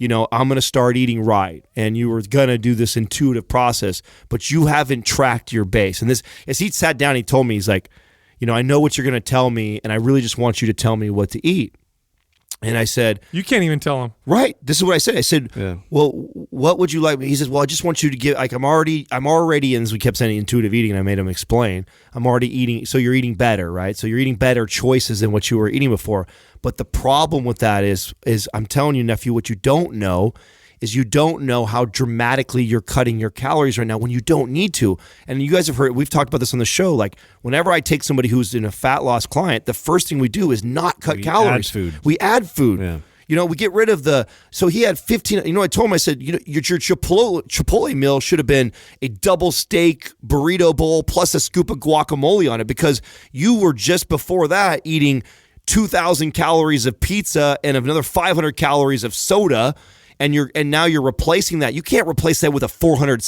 Speaker 4: I'm going to start eating right, and you were going to do this intuitive process, but you haven't tracked your base. And this, as he sat down, he told me, he's like, I know what you're going to tell me, and I really just want you to tell me what to eat. And I said,
Speaker 2: you can't even tell him.
Speaker 4: Right. This is what I said. I said, well, what would you like? He says, well, I just want you to give, like, I'm already, and as we kept saying intuitive eating, and I made him explain, I'm already eating. So you're eating better, right? So you're eating better choices than what you were eating before. But the problem with that is I'm telling you, nephew, what you don't know is you don't know how dramatically you're cutting your calories right now when you don't need to. And you guys have heard, we've talked about this on the show, like whenever I take somebody who's in a fat loss client, the first thing we do is not cut calories. We add food. Yeah. We get rid of so he had 15, I told him, I said, your Chipotle meal should have been a double steak burrito bowl plus a scoop of guacamole on it, because you were just before that eating 2,000 calories of pizza and another 500 calories of soda. And now you're replacing that. You can't replace that with a 400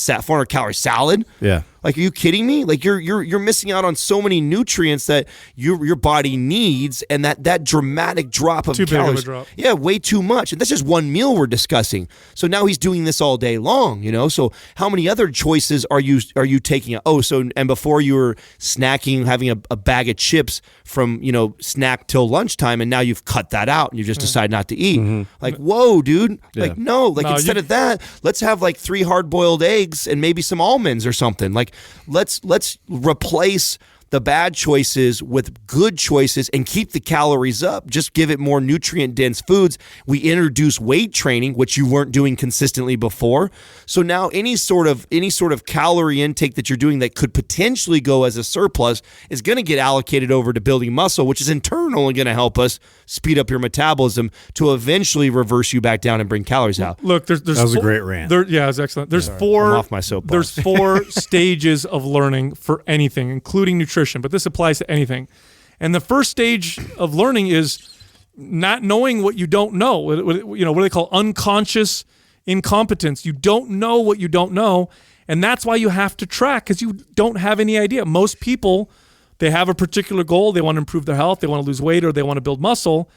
Speaker 4: calorie salad.
Speaker 3: Yeah.
Speaker 4: Like, are you kidding me? Like, you're missing out on so many nutrients that your body needs, and that dramatic drop of
Speaker 2: Too big of a
Speaker 4: calories.
Speaker 2: drop.
Speaker 4: Yeah, way too much. And that's just one meal we're discussing. So now he's doing this all day long, So how many other choices are you taking? And before you were snacking, having a bag of chips from, snack till lunchtime, and now you've cut that out and you just decide not to eat. Like, whoa, dude.
Speaker 3: Yeah.
Speaker 4: Like, no, instead of that, let's have like 3 hard-boiled eggs and maybe some almonds or something. Like, let's replace the bad choices with good choices and keep the calories up. Just give it more nutrient-dense foods. We introduce weight training, which you weren't doing consistently before. So now any sort of calorie intake that you're doing that could potentially go as a surplus is going to get allocated over to building muscle, which is in turn only going to help us speed up your metabolism to eventually reverse you back down and bring calories out.
Speaker 2: Look, there's
Speaker 3: That was a great rant.
Speaker 2: Yeah, it was excellent. There's
Speaker 4: I'm
Speaker 2: four.
Speaker 4: off my soapbox.
Speaker 2: There's 4 stages of learning for anything, including nutrition. But this applies to anything. And the first stage of learning is not knowing what you don't know. What do they call unconscious incompetence? You don't know what you don't know, and that's why you have to track, because you don't have any idea. Most people, they have a particular goal. They want to improve their health. They want to lose weight, or they want to build muscle.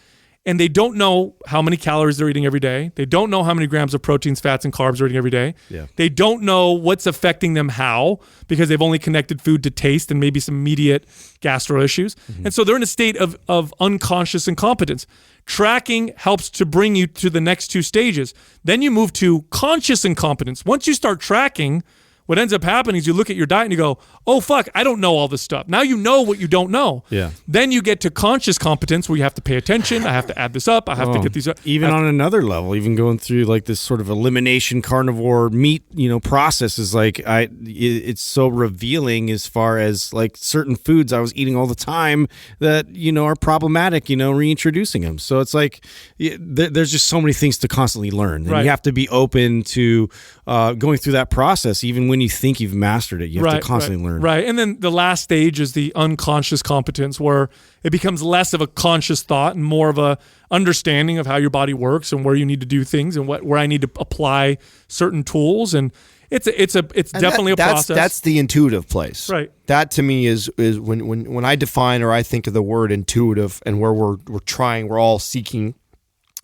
Speaker 2: And they don't know how many calories they're eating every day. They don't know how many grams of proteins, fats, and carbs they're eating every day.
Speaker 3: Yeah.
Speaker 2: They don't know what's affecting them how, because they've only connected food to taste and maybe some immediate gastro issues. And so they're in a state of unconscious incompetence. Tracking helps to bring you to the next 2 stages. Then you move to conscious incompetence. Once you start tracking, what ends up happening is you look at your diet and you go, oh, fuck, I don't know all this stuff. Now you know what you don't know.
Speaker 3: Yeah.
Speaker 2: Then you get to conscious competence where you have to pay attention. I have to add this up. I have to get these up.
Speaker 3: Even on another level, even going through like this sort of elimination carnivore meat, process is like it's so revealing as far as like certain foods I was eating all the time that are problematic. Reintroducing them. So it's like there's just so many things to constantly learn, and
Speaker 2: Right.
Speaker 3: you have to be open to going through that process, even when you think you've mastered it. You have to constantly learn.
Speaker 2: Right. And then the last stage is the unconscious competence, where it becomes less of a conscious thought and more of a understanding of how your body works and where you need to do things and where I need to apply certain tools. And it's definitely a process.
Speaker 4: That's the intuitive place.
Speaker 2: Right.
Speaker 4: That to me is when I define or I think of the word intuitive, and where we're all seeking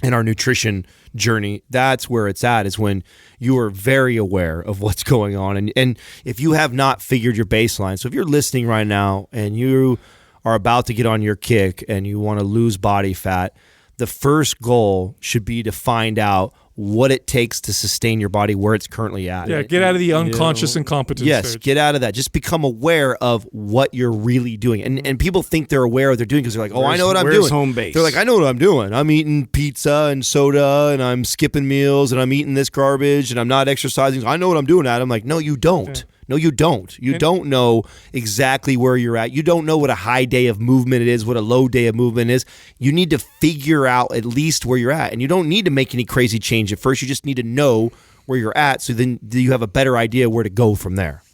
Speaker 4: in our nutrition journey, that's where it's at, is when you are very aware of what's going on. And if you have not figured your baseline, so if you're listening right now and you are about to get on your kick and you want to lose body fat, the first goal should be to find out what it takes to sustain your body where it's currently at.
Speaker 2: Yeah, get out of the unconscious incompetence
Speaker 4: Yes,
Speaker 2: stage.
Speaker 4: get out of that. Just become aware of what you're really doing. And people think they're aware of what they're doing because they're like, I know what I'm doing.
Speaker 3: Where's home base?
Speaker 4: They're like, I know what I'm doing. I'm eating pizza and soda, and I'm skipping meals, and I'm eating this garbage, and I'm not exercising. I know what I'm doing, Adam. I'm like, no, you don't.
Speaker 2: Yeah.
Speaker 4: No, you don't. You don't know exactly where you're at. You don't know what a high day of movement is, what a low day of movement is. You need to figure out at least where you're at. And you don't need to make any crazy change at first. You just need to know where you're at, so then you have a better idea where to go from there.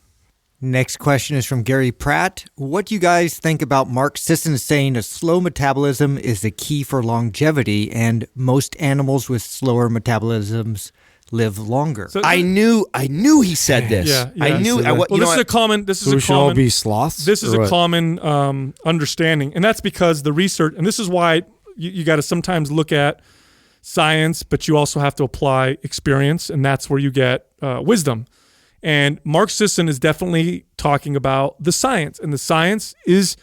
Speaker 6: Next question is from Gary Pratt. What do you guys think about Mark Sisson saying a slow metabolism is the key for longevity, and most animals with slower metabolisms live longer?
Speaker 2: So-
Speaker 4: I knew he said this.
Speaker 2: Yeah, yeah.
Speaker 4: I knew.
Speaker 2: Well, this is a common.
Speaker 3: So we should all be sloths?
Speaker 2: This is
Speaker 3: or
Speaker 2: a
Speaker 3: what?
Speaker 2: common understanding, and that's because the research, and this is why you got to sometimes look at science, but you also have to apply experience, and that's where you get wisdom. And Mark Sisson is definitely talking about the science, and the science is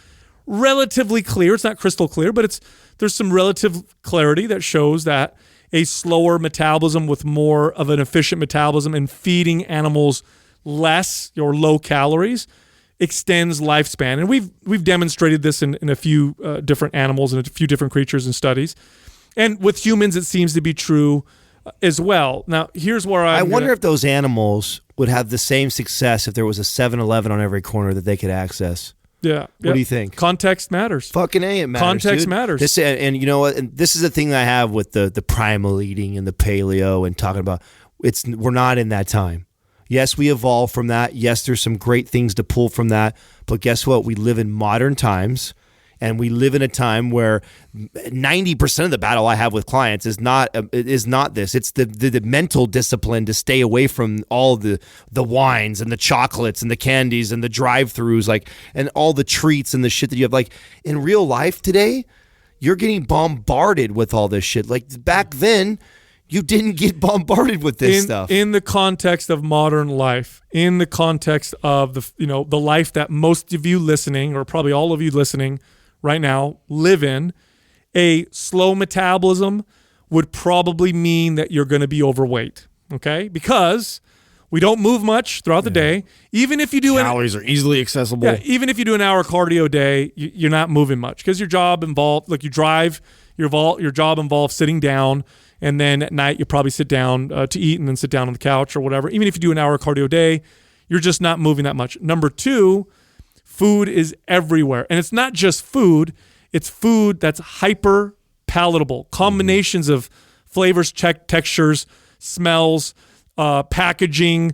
Speaker 2: relatively clear. It's not crystal clear, but there's some relative clarity that shows that a slower metabolism with more of an efficient metabolism and feeding animals less or low calories extends lifespan. And we've demonstrated this in a few different animals and a few different creatures in studies. And with humans, it seems to be true as well. Now, here's where
Speaker 4: I wonder if those animals would have the same success if there was a 7-Eleven on every corner that they could access.
Speaker 2: Yeah.
Speaker 4: What do you think?
Speaker 2: Context matters.
Speaker 4: Fucking A, it matters.
Speaker 2: Context
Speaker 4: dude.
Speaker 2: matters.
Speaker 4: This, and you know what? And this is the thing that I have with the primal eating and the paleo and talking about we're not in that time. Yes, we evolved from that. Yes, there's some great things to pull from that. But guess what? We live in modern times, And we live in a time where 90% of the battle I have with clients is not this. It's the mental discipline to stay away from all the wines and the chocolates and the candies and the drive-thrus, like, and all the treats and the shit that you have. Like, in real life today, you're getting bombarded with all this shit. Like, back then, you didn't get bombarded with this stuff.
Speaker 2: In the context of modern life, in the context of the life that most of you listening, or probably all of you listening right now, live in, a slow metabolism would probably mean that you're going to be overweight. Okay, because we don't move much throughout the day. Even if you do
Speaker 3: calories are easily accessible.
Speaker 2: Yeah, even if you do an hour cardio a day, you're not moving much because your job involved, like, you drive. Your job involves sitting down. And then at night, you probably sit down to eat and then sit down on the couch or whatever. Even if you do an hour cardio a day, you're just not moving that much. Number two, food is everywhere. And it's not just food. It's food that's hyper palatable. Combinations of flavors, textures, smells, packaging,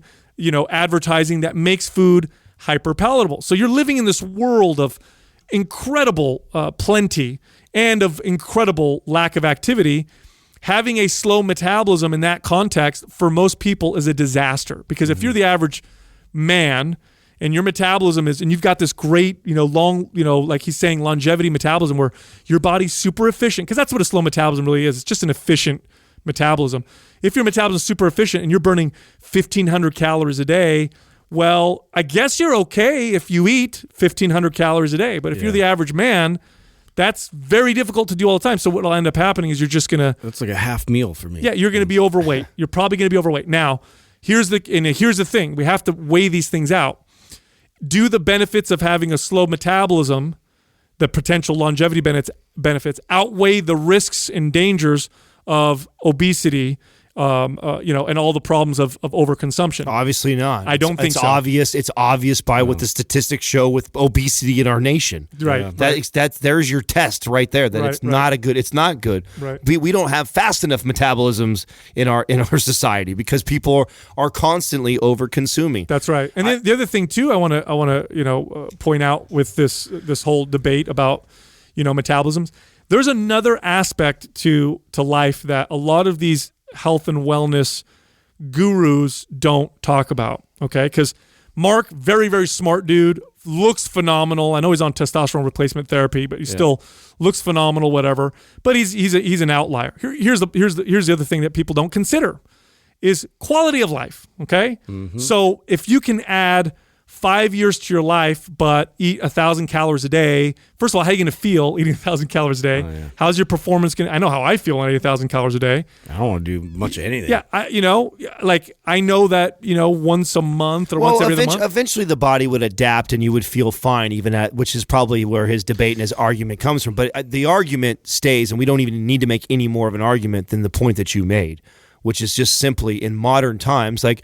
Speaker 2: advertising that makes food hyper palatable. So you're living in this world of incredible plenty and of incredible lack of activity. Having a slow metabolism in that context for most people is a disaster, because if you're the average man and your metabolism is, and you've got this great, long, like he's saying, longevity metabolism where your body's super efficient, because that's what a slow metabolism really is. It's just an efficient metabolism. If your metabolism is super efficient and you're burning 1,500 calories a day, well, I guess you're okay if you eat 1,500 calories a day. But if you're the average man, that's very difficult to do all the time. So what will end up happening is you're just going to...
Speaker 3: That's like a half meal for me.
Speaker 2: Yeah, you're going to be overweight. You're probably going to be overweight. Now, here's the thing. We have to weigh these things out. Do the benefits of having a slow metabolism, the potential longevity benefits, outweigh the risks and dangers of obesity, and all the problems of overconsumption?
Speaker 4: Obviously not.
Speaker 2: I don't think so.
Speaker 4: It's obvious by what the statistics show with obesity in our nation.
Speaker 2: Right.
Speaker 4: There's your test right there. That it's not good.
Speaker 2: Right.
Speaker 4: We don't have fast enough metabolisms in our society because people are constantly over consuming.
Speaker 2: That's right. And then the other thing too, I want to point out with this whole debate about metabolisms. There's another aspect to life that a lot of these health and wellness gurus don't talk about, okay? Because Mark, very, very smart dude, looks phenomenal. I know he's on testosterone replacement therapy, but he still looks phenomenal, whatever. But he's an outlier. Here's the other thing that people don't consider is quality of life, okay? Mm-hmm. So if you can add 5 years to your life, but eat 1,000 calories a day. First of all, how are you going to feel eating 1,000 calories a day?
Speaker 3: Oh, yeah.
Speaker 2: How's your performance going to... I know how I feel when I eat 1,000 calories a day.
Speaker 3: I don't want to do much of anything.
Speaker 2: Yeah, I know that, once a month or once every other month.
Speaker 4: Eventually the body would adapt and you would feel fine, which is probably where his debate and his argument comes from. But the argument stays, and we don't even need to make any more of an argument than the point that you made, which is just simply in modern times, like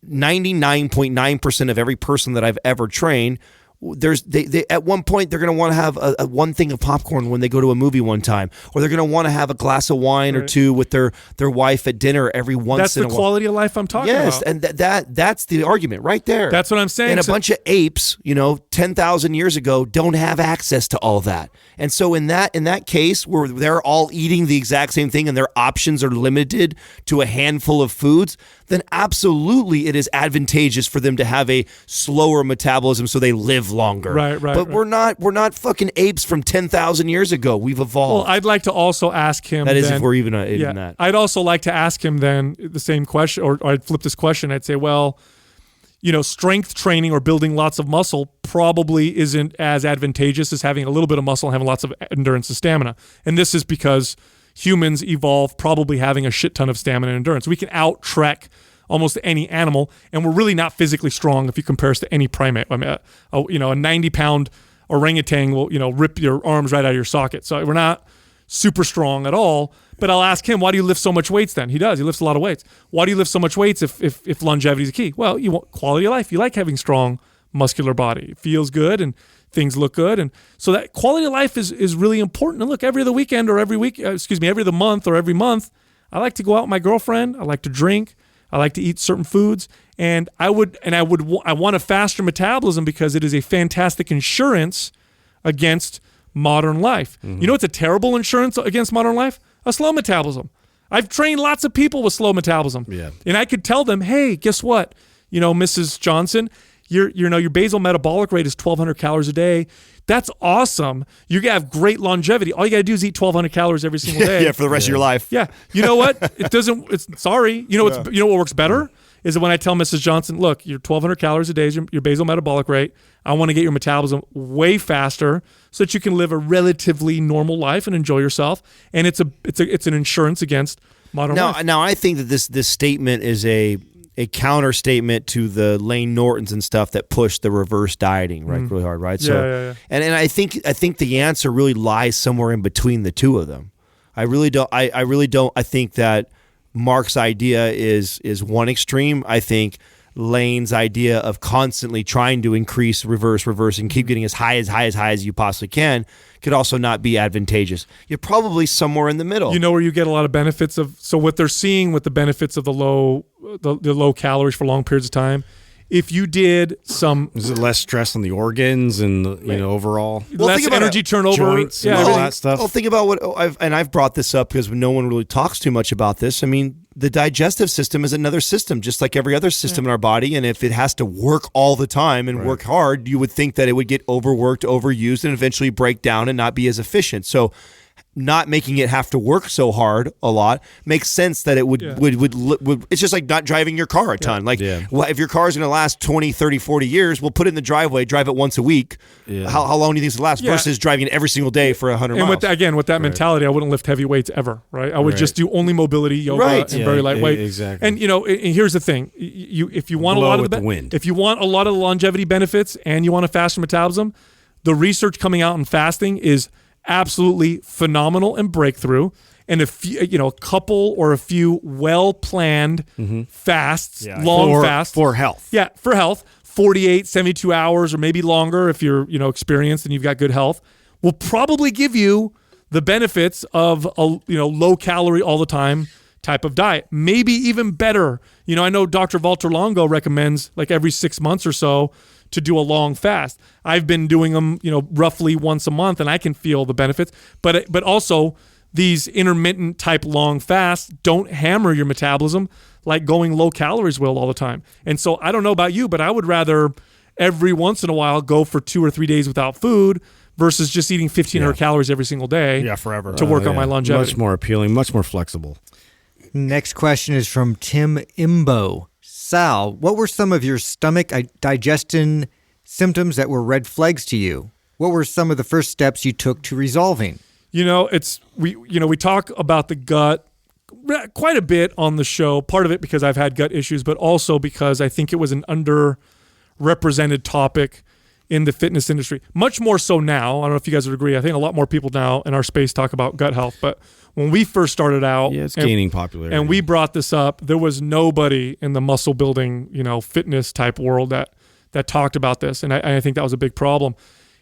Speaker 4: 99.9% of every person that I've ever trained, they at one point they're going to want to have a one thing of popcorn when they go to a movie one time, or they're going to want to have a glass of wine or two with their wife at dinner every once in a while.
Speaker 2: That's the quality of life I'm talking about.
Speaker 4: Yes, and that's the argument right there.
Speaker 2: That's what I'm saying.
Speaker 4: And a bunch of apes, 10,000 years ago, don't have access to all that. And so in that case, where they're all eating the exact same thing and their options are limited to a handful of foods, then absolutely it is advantageous for them to have a slower metabolism so they live longer.
Speaker 2: Right.
Speaker 4: But we're not fucking apes from 10,000 years ago. We've evolved.
Speaker 2: Well, I'd like to also ask him.
Speaker 4: That is, if we're even in that.
Speaker 2: I'd also like to ask him then the same question, or I'd flip this question. I'd say, well, strength training or building lots of muscle probably isn't as advantageous as having a little bit of muscle and having lots of endurance and stamina. And this is because humans evolved probably having a shit ton of stamina and endurance. We can out-trek almost any animal, and we're really not physically strong if you compare us to any primate. I mean, a 90-pound orangutan will, rip your arms right out of your socket. So we're not super strong at all. But I'll ask him, why do you lift so much weights then? He does. He lifts a lot of weights. Why do you lift so much weights if longevity is a key? Well, you want quality of life. You like having strong muscular body. It feels good and things look good. And so that quality of life is really important. And look, every other weekend or every other month or every month, I like to go out with my girlfriend. I like to drink. I like to eat certain foods. And I want a faster metabolism because it is a fantastic insurance against modern life. You know what's a terrible insurance against modern life? A slow metabolism. I've trained lots of people with slow metabolism.
Speaker 3: Yeah.
Speaker 2: And I could tell them, hey, guess what? Mrs. Johnson, your basal metabolic rate is 1,200 calories a day. That's awesome. You're going to have great longevity. All you got to do is eat 1,200 calories every single day.
Speaker 4: Yeah, for the rest of your life.
Speaker 2: Yeah. You know what? Sorry. You know what works better? Is that when I tell Mrs. Johnson, look, your 1,200 calories a day is your basal metabolic rate. I want to get your metabolism way faster so that you can live a relatively normal life and enjoy yourself. And it's an insurance against modern life.
Speaker 4: Now, I think that this statement is a counter statement to the Lane Nortons and stuff that push the reverse dieting really hard, right?
Speaker 2: Yeah.
Speaker 4: And I think the answer really lies somewhere in between the two of them. I really don't. I think that Mark's idea is one extreme. I think Lane's idea of constantly trying to increase, reverse, and keep getting as high as you possibly can could also not be advantageous. You're probably somewhere in the middle.
Speaker 2: You know where you get a lot of benefits of. So what they're seeing with the benefits of the low calories for long periods of time. If you did some,
Speaker 3: is it less stress on the organs and overall
Speaker 2: less energy turnover,
Speaker 3: joints, and all that stuff?
Speaker 4: Well, think about what I've brought this up because no one really talks too much about this. I mean, the digestive system is another system, just like every other system in our body. And if it has to work all the time and work hard, you would think that it would get overworked, overused, and eventually break down and not be as efficient. So not making it have to work so hard a lot makes sense that it would it's just like not driving your car a ton. Well, if your car is going to last 20, 30, 40 years, we'll put it in the driveway, drive it once a week. Yeah. How long do you think it'll last versus driving it every single day for 100 miles?
Speaker 2: And with that mentality, I wouldn't lift heavy weights ever, right? I would just do only mobility, yoga, and very lightweight. Exactly. And and here's the thing. If you want a lot of if you want a lot of the longevity benefits and you want a faster metabolism, the research coming out in fasting is absolutely phenomenal and breakthrough. And a couple or a few well-planned fasts, fasts
Speaker 3: for health.
Speaker 2: Yeah, for health, 48, 72 hours or maybe longer if you're, experienced and you've got good health, will probably give you the benefits of a, low calorie all the time type of diet. Maybe even better. I know Dr. Walter Longo recommends like every 6 months or so to do a long fast. I've been doing them, roughly once a month, and I can feel the benefits. But also, these intermittent type long fasts don't hammer your metabolism like going low calories will all the time. And so I don't know about you, but I would rather every once in a while go for 2 or 3 days without food versus just eating 1,500 calories every single day.
Speaker 3: Forever
Speaker 2: to work on my longevity.
Speaker 3: Much more appealing, much more flexible.
Speaker 6: Next question is from Tim Imbo. Sal, what were some of your stomach digestion symptoms that were red flags to you? What were some of the first steps you took to resolving?
Speaker 2: We talk about the gut quite a bit on the show. Part of it because I've had gut issues, but also because I think it was an underrepresented topic in the fitness industry. Much more so now. I don't know if you guys would agree. I think a lot more people now in our space talk about gut health, but when we first started out,
Speaker 3: it's gaining popularity.
Speaker 2: And we brought this up, there was nobody in the muscle building, fitness type world that talked about this, and I think that was a big problem.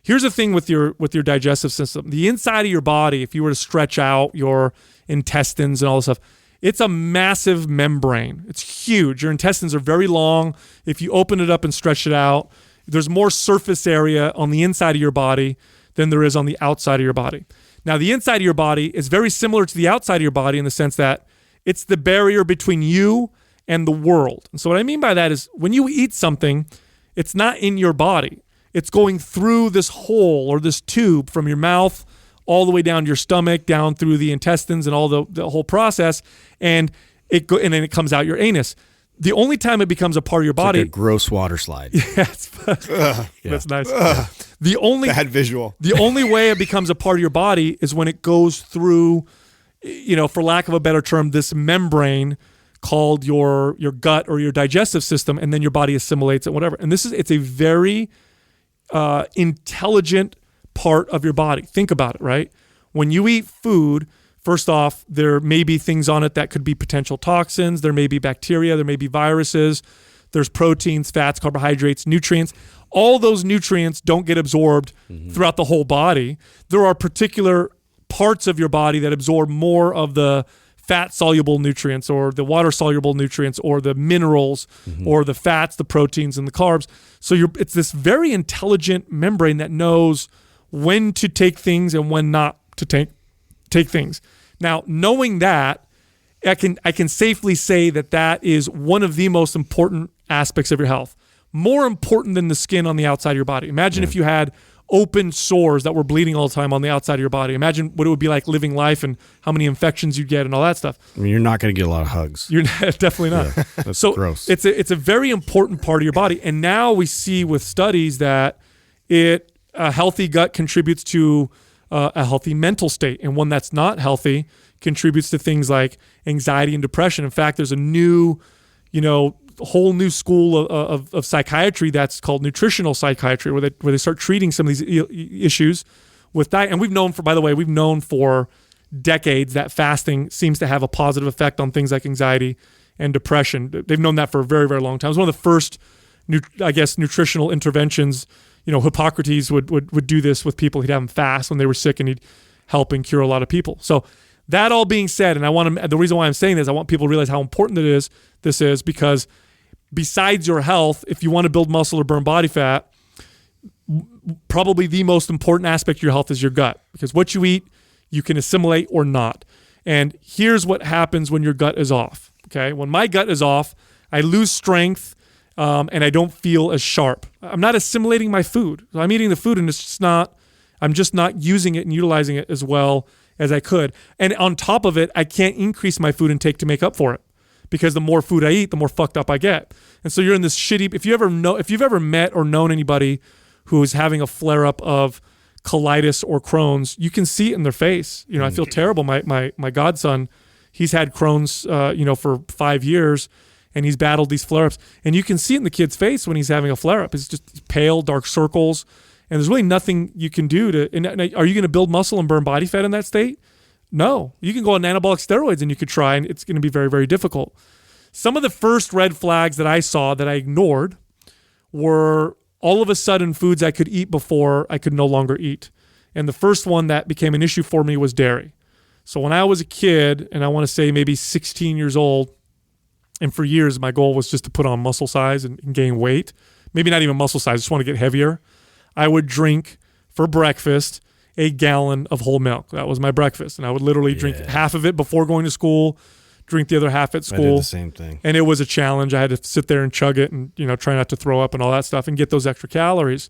Speaker 2: Here's the thing with your digestive system: the inside of your body, if you were to stretch out your intestines and all this stuff, it's a massive membrane. It's huge. Your intestines are very long. If you open it up and stretch it out, there's more surface area on the inside of your body than there is on the outside of your body. Now, the inside of your body is very similar to the outside of your body in the sense that it's the barrier between you and the world. And so what I mean by that is when you eat something, it's not in your body. It's going through this hole or this tube from your mouth all the way down to your stomach, down through the intestines and all the whole process, and then it comes out your anus. The only time it becomes a part of your body,
Speaker 3: like a gross water slide.
Speaker 2: That's nice.
Speaker 4: Bad visual.
Speaker 2: The only way it becomes a part of your body is when it goes through, for lack of a better term, this membrane called your gut or your digestive system, and then your body assimilates it, whatever. And it's a very intelligent part of your body. Think about it, right? When you eat food, first off, there may be things on it that could be potential toxins. There may be bacteria. There may be viruses. There's proteins, fats, carbohydrates, nutrients. All those nutrients don't get absorbed throughout the whole body. There are particular parts of your body that absorb more of the fat-soluble nutrients or the water-soluble nutrients or the minerals or the fats, the proteins, and the carbs. So it's this very intelligent membrane that knows when to take things and when not to take things. Now, knowing that, I can safely say that is one of the most important aspects of your health. More important than the skin on the outside of your body. Imagine if you had open sores that were bleeding all the time on the outside of your body. Imagine what it would be like living life and how many infections you'd get and all that stuff.
Speaker 3: I mean, you're not going to get a lot of hugs.
Speaker 2: You're definitely not.
Speaker 3: Yeah, that's
Speaker 2: so
Speaker 3: gross.
Speaker 2: It's a very important part of your body. And now we see with studies that a healthy gut contributes to a healthy mental state, and one that's not healthy contributes to things like anxiety and depression. In fact, there's a new, whole new school of psychiatry that's called nutritional psychiatry, where they start treating some of these issues with diet. And we've known for decades that fasting seems to have a positive effect on things like anxiety and depression. They've known that for a very, very long time. It was one of the first, nutritional interventions. Hippocrates would do this with people. He'd have them fast when they were sick, and he'd help and cure a lot of people. So that all being said, and the reason why I'm saying this, I want people to realize how important this is because besides your health, if you want to build muscle or burn body fat, probably the most important aspect of your health is your gut, because what you eat, you can assimilate or not. And here's what happens when your gut is off. Okay, when my gut is off, I lose strength. And I don't feel as sharp. I'm not assimilating my food. So I'm eating the food, and I'm just not using it and utilizing it as well as I could. And on top of it, I can't increase my food intake to make up for it, because the more food I eat, the more fucked up I get. And so you're in this shitty. If you've ever met or known anybody who is having a flare up of colitis or Crohn's, you can see it in their face. I feel terrible. My godson, he's had Crohn's, for 5 years. And he's battled these flare-ups. And you can see it in the kid's face when he's having a flare-up. It's just pale, dark circles. And there's really nothing you can do to... And are you going to build muscle and burn body fat in that state? No. You can go on anabolic steroids and you could try, and it's going to be very, very difficult. Some of the first red flags that I saw that I ignored were all of a sudden foods I could eat before I could no longer eat. And the first one that became an issue for me was dairy. So when I was a kid, and I want to say maybe 16 years old, and for years, my goal was just to put on muscle size and gain weight. Maybe not even muscle size, just want to get heavier. I would drink for breakfast a gallon of whole milk. That was my breakfast. And I would literally drink half of it before going to school, drink the other half at school.
Speaker 3: I did the same thing.
Speaker 2: And it was a challenge. I had to sit there and chug it and, try not to throw up and all that stuff and get those extra calories.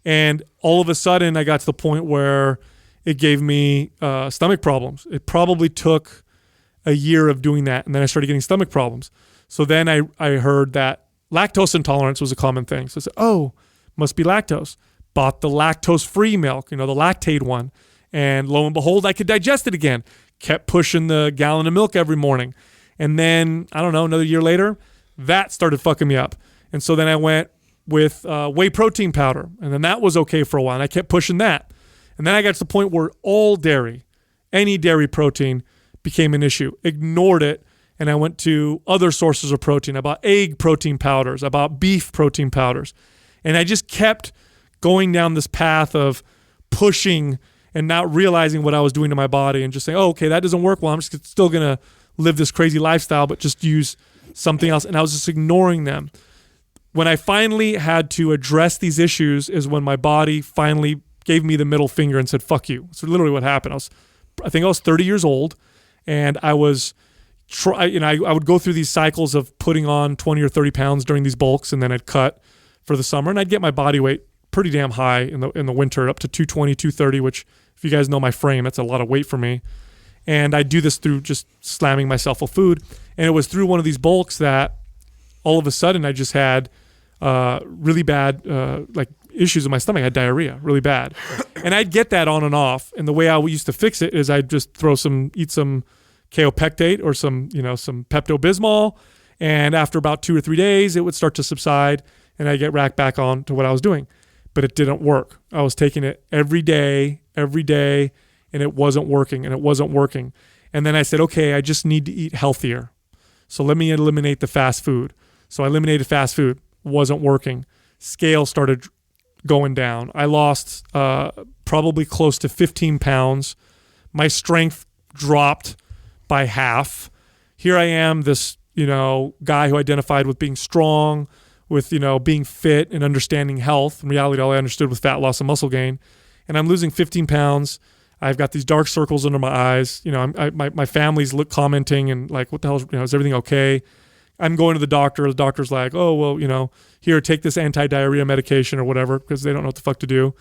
Speaker 2: And all of a sudden, I got to the point where it gave me stomach problems. It probably took a year of doing that, and then I started getting stomach problems. So then I heard that lactose intolerance was a common thing. So I said, must be lactose. Bought the lactose-free milk, the Lactaid one. And lo and behold, I could digest it again. Kept pushing the gallon of milk every morning. And then, I don't know, another year later, that started fucking me up. And so then I went with whey protein powder. And then that was okay for a while. And I kept pushing that. And then I got to the point where all dairy, any dairy protein, became an issue. Ignored it. And I went to other sources of protein. I bought egg protein powders. I bought beef protein powders. And I just kept going down this path of pushing and not realizing what I was doing to my body and just saying, okay, that doesn't work well. I'm just still going to live this crazy lifestyle, but just use something else. And I was just ignoring them. When I finally had to address these issues is when my body finally gave me the middle finger and said, fuck you. So literally what happened, I think I was 30 years old, and I was... I would go through these cycles of putting on 20 or 30 pounds during these bulks, and then I'd cut for the summer, and I'd get my body weight pretty damn high in the winter, up to 220, 230, which if you guys know my frame, that's a lot of weight for me. And I do this through just slamming myself with food. And it was through one of these bulks that all of a sudden I just had really bad issues in my stomach. I had diarrhea, really bad. And I'd get that on and off. And the way I used to fix it is I'd just eat some kaopectate or some Pepto-Bismol, and after about 2 or 3 days, it would start to subside, and I'd get right back on to what I was doing. But it didn't work. I was taking it every day, and it wasn't working. And then I said, okay, I just need to eat healthier. So let me eliminate the fast food. So I eliminated fast food. Wasn't working. Scale started going down. I lost probably close to 15 pounds. My strength dropped by half. Here I am, this, guy who identified with being strong, with, being fit and understanding health. In reality, all I understood was fat loss and muscle gain. and I'm losing 15 pounds. I've got these dark circles under my eyes. You know, my family's commenting and like, what the hell, is everything okay? I'm going to the doctor. The doctor's like, oh, well, here, take this anti-diarrhea medication or whatever, because they don't know what the fuck to do.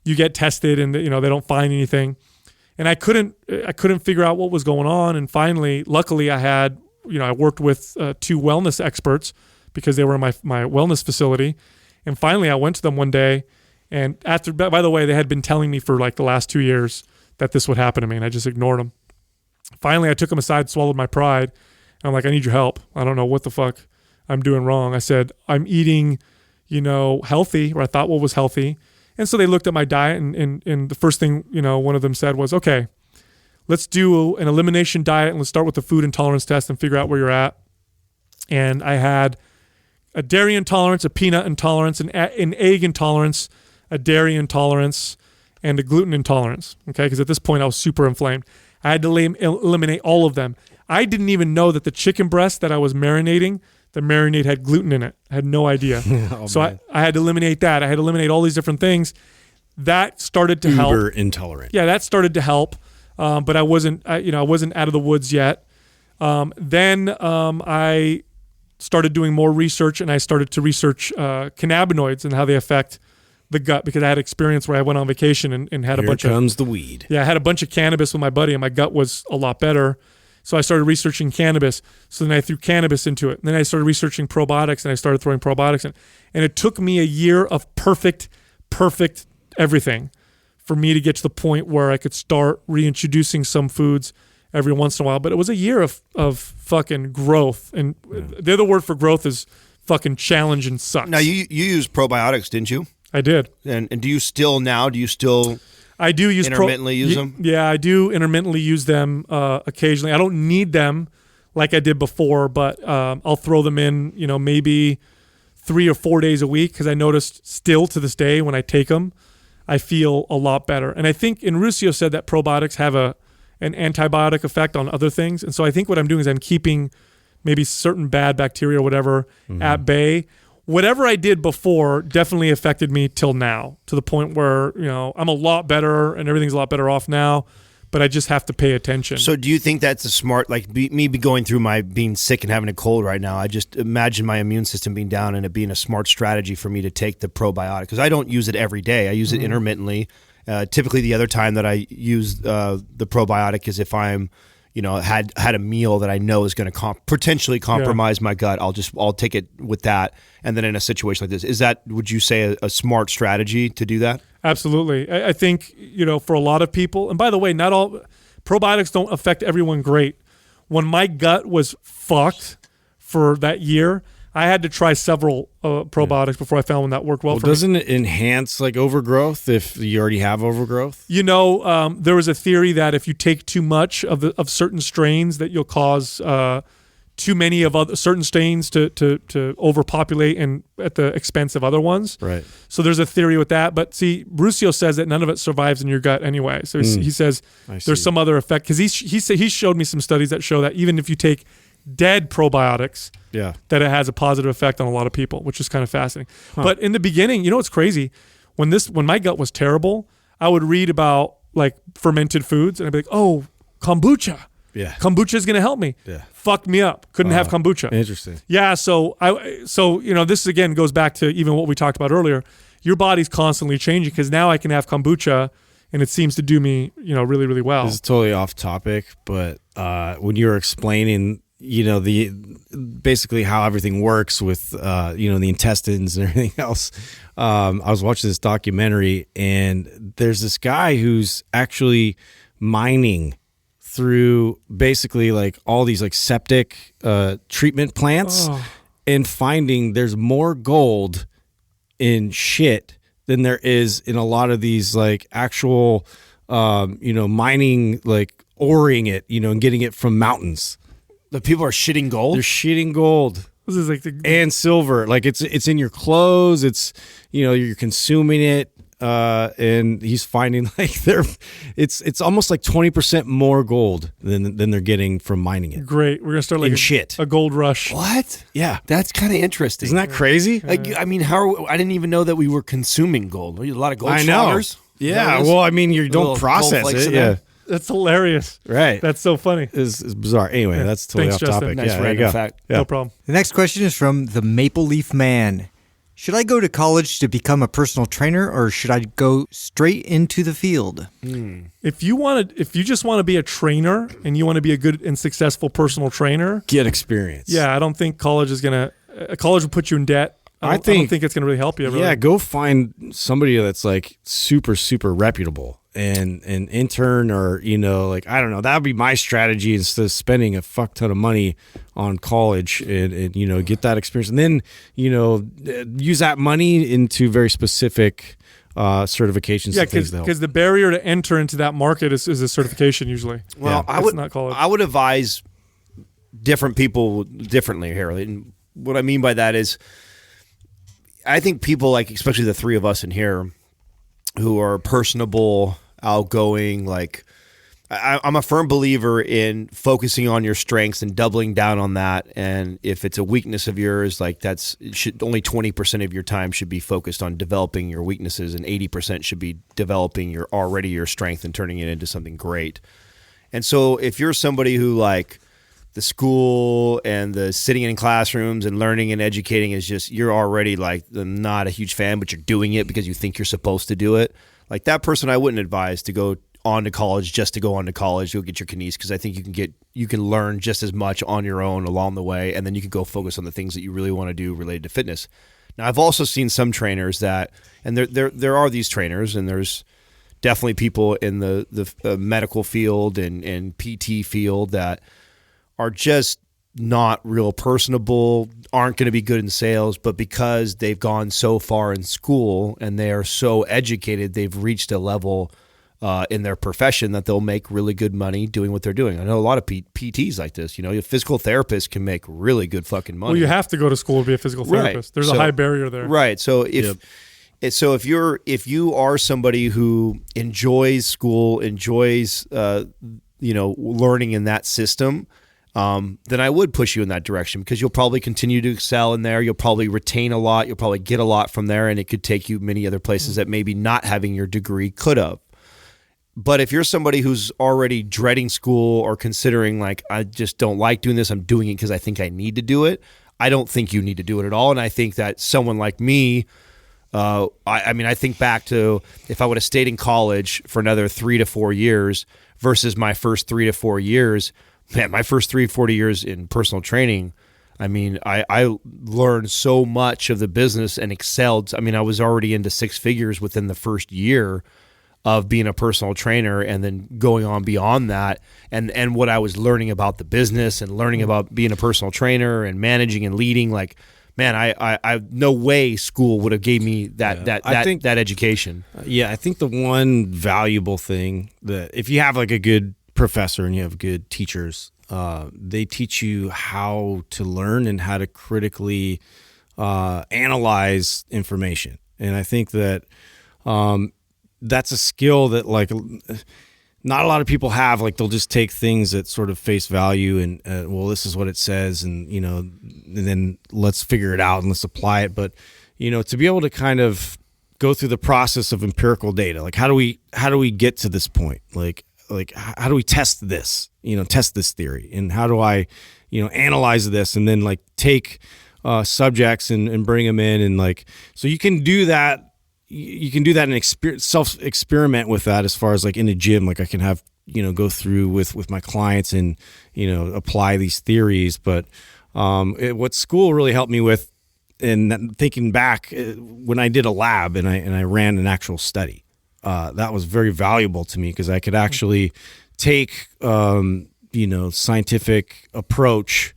Speaker 2: You get tested and, they don't find anything. And I couldn't figure out what was going on. And finally, luckily I had, I worked with 2 wellness experts because they were in my wellness facility. And finally I went to them one day, and by the way, they had been telling me for like the last 2 years that this would happen to me, and I just ignored them. Finally, I took them aside, swallowed my pride. And I'm like, I need your help. I don't know what the fuck I'm doing wrong. I said, I'm eating, healthy, or I thought what was healthy. And so they looked at my diet, and the first thing, one of them said was, okay, let's do an elimination diet, and let's start with the food intolerance test and figure out where you're at. And I had a dairy intolerance, a peanut intolerance, an egg intolerance, a dairy intolerance, and a gluten intolerance, okay? Because at this point, I was super inflamed. I had to eliminate all of them. I didn't even know that the chicken breast that I was marinating, the marinade had gluten in it. I had no idea. So I had to eliminate that. I had to eliminate all these different things. That started to help.
Speaker 3: Uber intolerant.
Speaker 2: Yeah, that started to help. But I wasn't out of the woods yet. Then I started doing more research, and I started to research cannabinoids and how they affect the gut, because I had experience where I went on vacation and had
Speaker 3: Here
Speaker 2: a bunch
Speaker 3: comes the weed.
Speaker 2: Yeah, I had a bunch of cannabis with my buddy, and my gut was a lot better. So I started researching cannabis. So then I threw cannabis into it. And then I started researching probiotics, and I started throwing probiotics in. And it took me a year of perfect everything for me to get to the point where I could start reintroducing some foods every once in a while. But it was a year of fucking growth. And the other word for growth is fucking challenge and sucks.
Speaker 4: Now, you used probiotics, didn't you?
Speaker 2: I did.
Speaker 4: And do you still now? Do you still
Speaker 2: I do use
Speaker 4: intermittently use them?
Speaker 2: Yeah, I do intermittently use them occasionally. I don't need them like I did before, but I'll throw them in, maybe 3 or 4 days a week, because I noticed still to this day when I take them, I feel a lot better. And I think, and Ruscio said that probiotics have an antibiotic effect on other things. And so I think what I'm doing is I'm keeping maybe certain bad bacteria or whatever at bay. Whatever I did before definitely affected me till now, to the point where, I'm a lot better and everything's a lot better off now, but I just have to pay attention.
Speaker 4: So do you think that's a smart, me going through my being sick and having a cold right now, I just imagine my immune system being down and it being a smart strategy for me to take the probiotic, because I don't use it every day. I use it intermittently. Typically the other time that I use the probiotic is if I'm, had a meal that I know is going to potentially compromise my gut. I'll take it with that. And then in a situation like this, would you say a smart strategy to do that?
Speaker 2: Absolutely. I think, for a lot of people, and by the way, not all probiotics don't affect everyone great. When my gut was fucked for that year, I had to try several probiotics before I found one that worked well for me.
Speaker 3: Doesn't it enhance overgrowth if you already have overgrowth?
Speaker 2: There was a theory that if you take too much of certain strains, that you'll cause too many of certain strains to overpopulate and at the expense of other ones.
Speaker 3: Right.
Speaker 2: So there's a theory with that. But see, Ruscio says that none of it survives in your gut anyway. So he says there's some other effect, because he showed me some studies that show that even if you take dead probiotics, that it has a positive effect on a lot of people, which is kind of fascinating. But in the beginning, what's crazy? When my gut was terrible, I would read about fermented foods, and I'd be like, oh, kombucha.
Speaker 3: Yeah.
Speaker 2: Kombucha is going to help me.
Speaker 3: Yeah.
Speaker 2: Fucked me up. Couldn't have kombucha.
Speaker 3: Interesting.
Speaker 2: Yeah. So this again goes back to even what we talked about earlier. Your body's constantly changing, because now I can have kombucha and it seems to do me, really, really well.
Speaker 3: This is totally off topic, but when you were explaining, the basically how everything works with, the intestines and everything else, I was watching this documentary, and there's this guy who's actually mining through basically all these septic treatment plants and finding there's more gold in shit than there is in a lot of these actual mining, oring it, and getting it from mountains.
Speaker 4: The people are shitting gold?
Speaker 3: They're shitting gold.
Speaker 2: This is
Speaker 3: and silver. It's in your clothes, it's you're consuming it. And he's finding it's almost 20% more gold than they're getting from mining it.
Speaker 2: Great. We're gonna start a gold rush.
Speaker 4: What?
Speaker 3: Yeah,
Speaker 4: that's kind of interesting.
Speaker 3: Isn't that crazy?
Speaker 4: I didn't even know that we were consuming gold. A lot of gold
Speaker 3: I know.
Speaker 4: sloggers.
Speaker 3: Yeah, well, I mean, you don't
Speaker 4: Little
Speaker 3: process
Speaker 4: cornflakes
Speaker 3: it.
Speaker 4: in
Speaker 3: Yeah,
Speaker 4: there.
Speaker 2: That's hilarious.
Speaker 3: right.
Speaker 2: That's so funny.
Speaker 3: Is bizarre. Anyway, that's totally
Speaker 2: Thanks,
Speaker 3: off
Speaker 2: Justin.
Speaker 3: topic.
Speaker 4: Nice
Speaker 3: yeah, there you
Speaker 4: random
Speaker 3: go.
Speaker 4: fact.
Speaker 3: Yeah.
Speaker 2: No problem.
Speaker 6: The next question is from the Maple Leaf Man. Should I go to college to become a personal trainer, or should I go straight into the field?
Speaker 2: If you just want to be a trainer and you want to be a good and successful personal trainer,
Speaker 3: Get experience.
Speaker 2: yeah, I don't think college is gonna. College will put you in debt. I don't think it's gonna really help you. Really.
Speaker 3: Yeah, go find somebody that's like super, super reputable and an intern, or, like, I don't know. That would be my strategy instead of spending a fuck ton of money on college and get that experience. And then, use that money into very specific certifications.
Speaker 2: Yeah,
Speaker 3: and things to help.
Speaker 2: because the barrier to enter into that market is a certification usually.
Speaker 4: Well,
Speaker 2: It's not college.
Speaker 4: I would advise different people differently here. And what I mean by that is, I think people like, especially the three of us in here, who are personable, outgoing, like I'm a firm believer in focusing on your strengths and doubling down on that. And if it's a weakness of yours, like only 20% of your time should be focused on developing your weaknesses, and 80% should be developing your strength and turning it into something great. And so if you're somebody who, like, the school and the sitting in classrooms and learning and educating is just, you're already like not a huge fan, but you're doing it because you think you're supposed to do it. Like, that person, I wouldn't advise to go on to college just to go on to college. You'll get your kines, because I think you can learn just as much on your own along the way, and then you can go focus on the things that you really want to do related to fitness. Now, I've also seen some trainers that, and there are these trainers, and there's definitely people in the medical field and PT field that are just not real personable, aren't going to be good in sales, but because they've gone so far in school and they are so educated, they've reached a level in their profession that they'll make really good money doing what they're doing. I know a lot of PTs like this. A physical therapist can make really good fucking money.
Speaker 2: Well, you have to go to school to be a physical therapist.
Speaker 4: Right.
Speaker 2: There's a high barrier there.
Speaker 4: Right. So if you are somebody who enjoys school, enjoys learning in that system, then I would push you in that direction, because you'll probably continue to excel in there. You'll probably retain a lot. You'll probably get a lot from there, and it could take you many other places that maybe not having your degree could have. But if you're somebody who's already dreading school or considering, like, I just don't like doing this, I'm doing it because I think I need to do it, I don't think you need to do it at all. And I think that someone like me, I think back to if I would have stayed in college for another 3 to 4 years versus my first 3 to 4 years, man, my first 3 to 4 years in personal training, I mean, I learned so much of the business and excelled. I mean, I was already into six figures within the first year of being a personal trainer, and then going on beyond that, and what I was learning about the business and learning about being a personal trainer and managing and leading, like, man, I no way school would have gave me that education.
Speaker 3: Yeah, I think the one valuable thing that, if you have like a good professor and you have good teachers, they teach you how to learn and how to critically analyze information. And I think that that's a skill that, like, not a lot of people have. Like, they'll just take things at sort of face value and, well, this is what it says, and, and then let's figure it out and let's apply it. But, to be able to kind of go through the process of empirical data, like, how do we get to this point? Like how do we test this, test this theory, and how do I, analyze this, and then, like, take subjects and bring them in, and, like, so you can do that. You can do that and self-experiment with that, as far as, like, in a gym. Like, I can have, go through with my clients and, apply these theories. But what school really helped me with, and thinking back, when I did a lab and I ran an actual study, that was very valuable to me, because I could actually take, scientific approach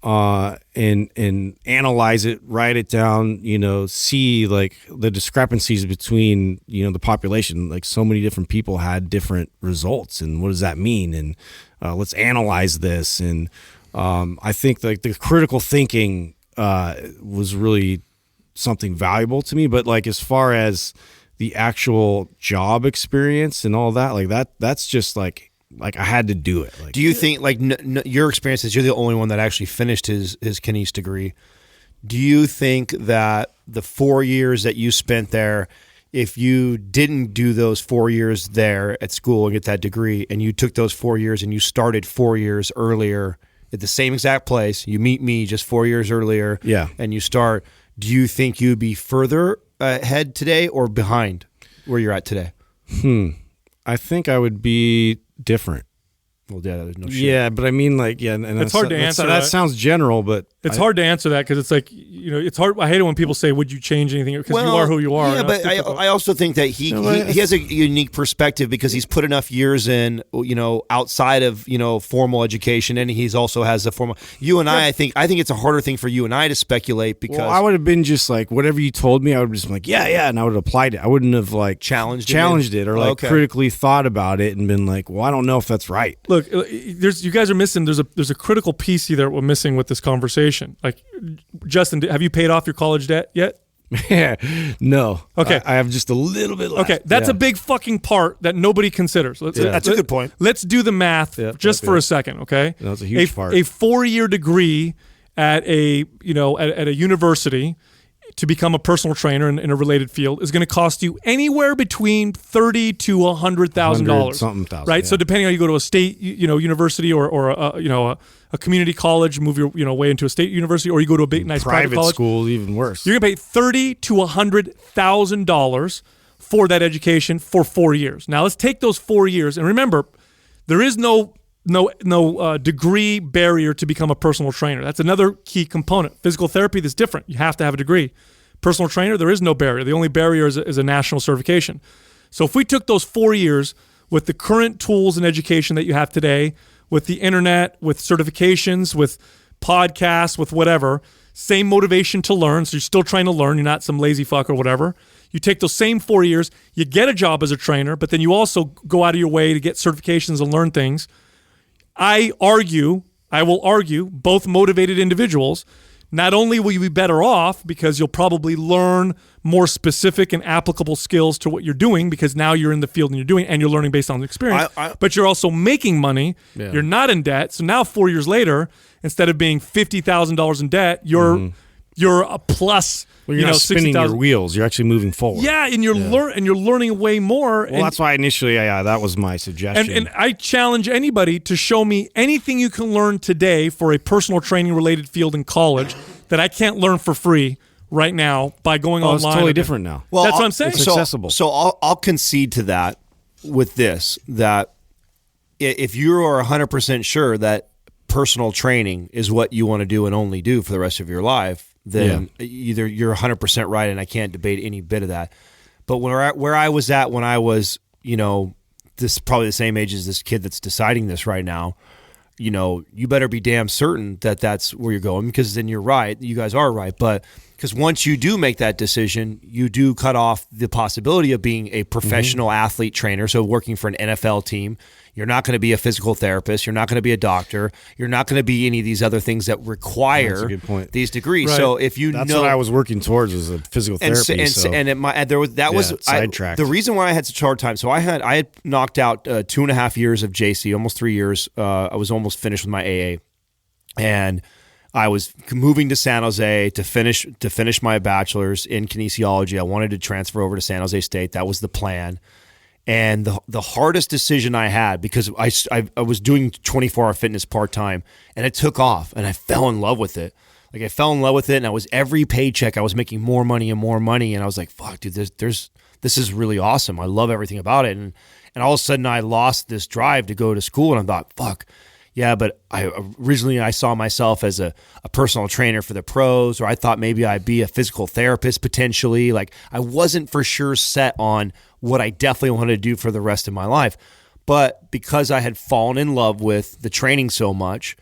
Speaker 3: and analyze it, write it down, see, like, the discrepancies between, the population. Like, so many different people had different results, and what does that mean? And let's analyze this. And I think, like, the critical thinking was really something valuable to me. But, like, as far as the actual job experience and all that, like, that's just like I had to do it. Like,
Speaker 4: do you think, like, your experience is you're the only one that actually finished his kines degree? Do you think that the 4 years that you spent there, if you didn't do those 4 years there at school and get that degree, and you took those 4 years and you started 4 years earlier at the same exact place, you meet me just 4 years earlier, and you start, do you think you'd be further ahead today or behind where you're at today?
Speaker 3: I think I would be different.
Speaker 4: Well, yeah, there's no shit.
Speaker 3: Yeah, but I mean, like, and
Speaker 2: it's hard to answer.
Speaker 3: That sounds general, but
Speaker 2: it's hard to answer that because it's like, it's hard. I hate it when people say, "Would you change anything?" Because you are who you are.
Speaker 4: Yeah, but I also think that he has a unique perspective because he's put enough years in, outside of formal education, and he's also has a formal. You and I think it's a harder thing for you and I to speculate because
Speaker 3: I would have been just like whatever you told me. I would have just been like, yeah, and I would have applied it. I wouldn't have like challenged it or like critically thought about it and been like, well, I don't know if that's right.
Speaker 2: Look, you guys are missing. There's a critical piece here that we're missing with this conversation. Like, Justin, have you paid off your college debt yet?
Speaker 3: No.
Speaker 2: Okay.
Speaker 3: I have just a little bit left.
Speaker 2: Okay, that's a big fucking part that nobody considers.
Speaker 4: That's a good point.
Speaker 2: Let's do the math just for a second, okay?
Speaker 3: That's a huge part.
Speaker 2: A 4-year degree at a university to become a personal trainer in a related field is going to cost you anywhere between $30,000 to $100,000.
Speaker 3: Something thousand,
Speaker 2: right? So depending on you go to a state, university or a community college, move your way into a state university, or you go to a big nice private college
Speaker 3: school, even worse.
Speaker 2: You're going to pay $30,000 to $100,000 for that education for 4 years. Now let's take those 4 years, and remember, there is no degree barrier to become a personal trainer. That's another key component. Physical therapy is different. You have to have a degree. Personal trainer, there is no barrier. The only barrier is a national certification. So if we took those 4 years with the current tools and education that you have today, with the internet, with certifications, with podcasts, with whatever, same motivation to learn. So you're still trying to learn. You're not some lazy fuck or whatever. You take those same 4 years, you get a job as a trainer, but then you also go out of your way to get certifications and learn things. I will argue, both motivated individuals, not only will you be better off because you'll probably learn more specific and applicable skills to what you're doing because now you're in the field and you're learning based on experience, but you're also making money. Yeah. You're not in debt. So now 4 years later, instead of being $50,000 in debt, you're a plus.
Speaker 3: Well, you're not spinning your wheels. You're actually moving forward.
Speaker 2: Yeah, and you're learning way more.
Speaker 3: Well, that's why initially, that was my suggestion.
Speaker 2: And I challenge anybody to show me anything you can learn today for a personal training related field in college that I can't learn for free right now by going online.
Speaker 3: It's totally different now.
Speaker 2: Well, that's what I'm saying.
Speaker 3: It's accessible.
Speaker 4: So I'll concede to that with this, that if you are 100% sure that personal training is what you want to do and only do for the rest of your life, then either you're 100% right, and I can't debate any bit of that. But where I was at when I was, this probably the same age as this kid that's deciding this right now, you better be damn certain that that's where you're going, because then you're right. You guys are right. But because once you do make that decision, you do cut off the possibility of being a professional athlete trainer. So working for an NFL team, you're not going to be a physical therapist. You're not going to be a doctor. You're not going to be any of these other things that require these degrees.
Speaker 2: Right.
Speaker 4: So if
Speaker 3: that's what I was working towards, was a physical therapy.
Speaker 4: Was
Speaker 3: sidetracked.
Speaker 4: The reason why I had such a hard time. So I had knocked out 2.5 years of JC, almost 3 years. I was almost finished with my AA, and I was moving to San Jose to finish my bachelor's in kinesiology. I wanted to transfer over to San Jose State. That was the plan. And the hardest decision I had, because I was doing 24-hour fitness part-time, and it took off, and I fell in love with it. Like, I fell in love with it, and I was every paycheck I was making more money and more money, and I was like, fuck, dude, this is really awesome. I love everything about it. And all of a sudden I lost this drive to go to school, and I thought, fuck. Yeah, but originally I saw myself as a personal trainer for the pros, or I thought maybe I'd be a physical therapist potentially. Like, I wasn't for sure set on what I definitely wanted to do for the rest of my life. But because I had fallen in love with the training so much,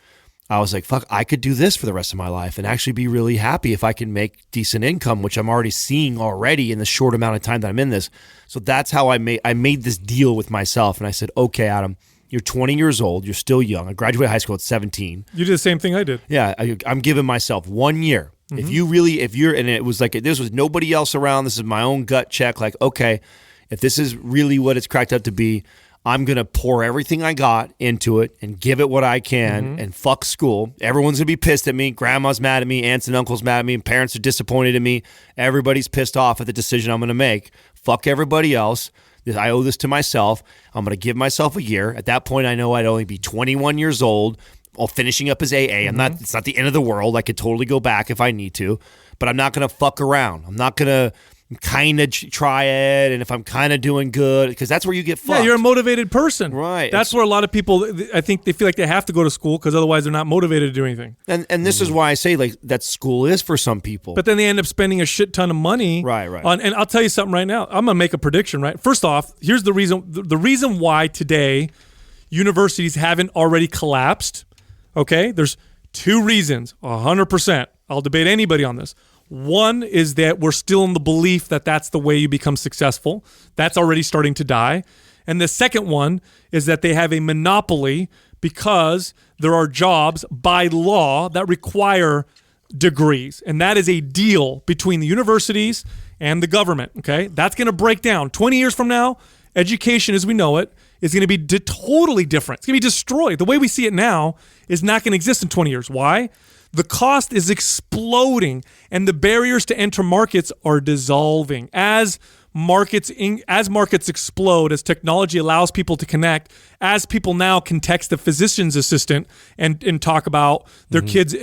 Speaker 4: I was like, fuck, I could do this for the rest of my life and actually be really happy if I can make decent income, which I'm already seeing already in the short amount of time that I'm in this. So that's how I made this deal with myself. And I said, okay, Adam, you're 20 years old. You're still young. I graduated high school at 17.
Speaker 2: You did the same thing I did.
Speaker 4: Yeah, I'm giving myself 1 year. Mm-hmm. And it was like, this was nobody else around. This is my own gut check. Like, okay, if this is really what it's cracked up to be, I'm going to pour everything I got into it and give it what I can and fuck school. Everyone's going to be pissed at me. Grandma's mad at me. Aunts and uncles mad at me. Parents are disappointed in me. Everybody's pissed off at the decision I'm going to make. Fuck everybody else. I owe this to myself. I'm going to give myself a year. At that point, I know I'd only be 21 years old, all finishing up his AA. It's not the end of the world. I could totally go back if I need to, but I'm not going to fuck around. I'm not going to kind of try it, and if I'm kind of doing good, because that's where you get fucked.
Speaker 2: Yeah, you're a motivated person.
Speaker 4: Right.
Speaker 2: That's where a lot of people, I think they feel like they have to go to school because otherwise they're not motivated to do anything.
Speaker 4: And this is why I say like that school is for some people.
Speaker 2: But then they end up spending a shit ton of money.
Speaker 4: Right.
Speaker 2: And I'll tell you something right now. I'm going to make a prediction, right? First off, here's the reason. The reason why today universities haven't already collapsed, okay? There's two reasons, 100%. I'll debate anybody on this. One is that we're still in the belief that that's the way you become successful. That's already starting to die. And the second one is that they have a monopoly because there are jobs by law that require degrees. And that is a deal between the universities and the government, okay? That's going to break down. 20 years from now, education as we know it is going to be totally different. It's going to be destroyed. The way we see it now is not going to exist in 20 years. Why? The cost is exploding, and the barriers to enter markets are dissolving. As markets explode, as technology allows people to connect, as people now can text a physician's assistant and talk about their kids'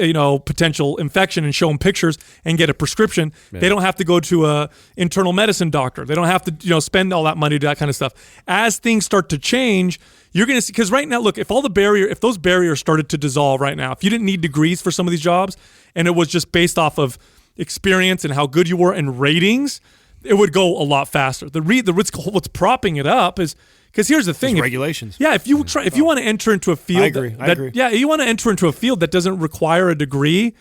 Speaker 2: potential infection and show them pictures and get a prescription. Yeah. They don't have to go to a internal medicine doctor. They don't have to spend all that money to that kind of stuff. As things start to change, you're going to see, because right now, look, if those barriers started to dissolve right now, if you didn't need degrees for some of these jobs and it was just based off of experience and how good you were and ratings, it would go a lot faster. What's propping it up is because here's the thing:
Speaker 4: regulations.
Speaker 2: Yeah, if you want to enter into a field,
Speaker 4: I agree.
Speaker 2: Yeah, you want to enter into a field that doesn't require a degree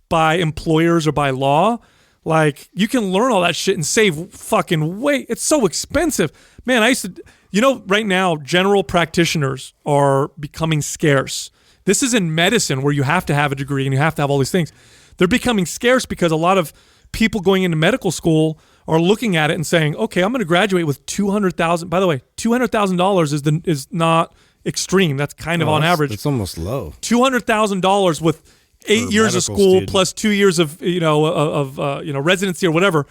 Speaker 2: by employers or by law. Like, you can learn all that shit and save fucking weight. It's so expensive, man. I used to, right now, general practitioners are becoming scarce. This is in medicine where you have to have a degree and you have to have all these things. They're becoming scarce because a lot of people going into medical school are looking at it and saying, okay, I'm going to graduate with $200,000. By the way, $200,000 is not extreme. That's kind of on average.
Speaker 3: It's almost low.
Speaker 2: $200,000 with 8 years of school
Speaker 3: student.
Speaker 2: plus 2 years of residency or whatever.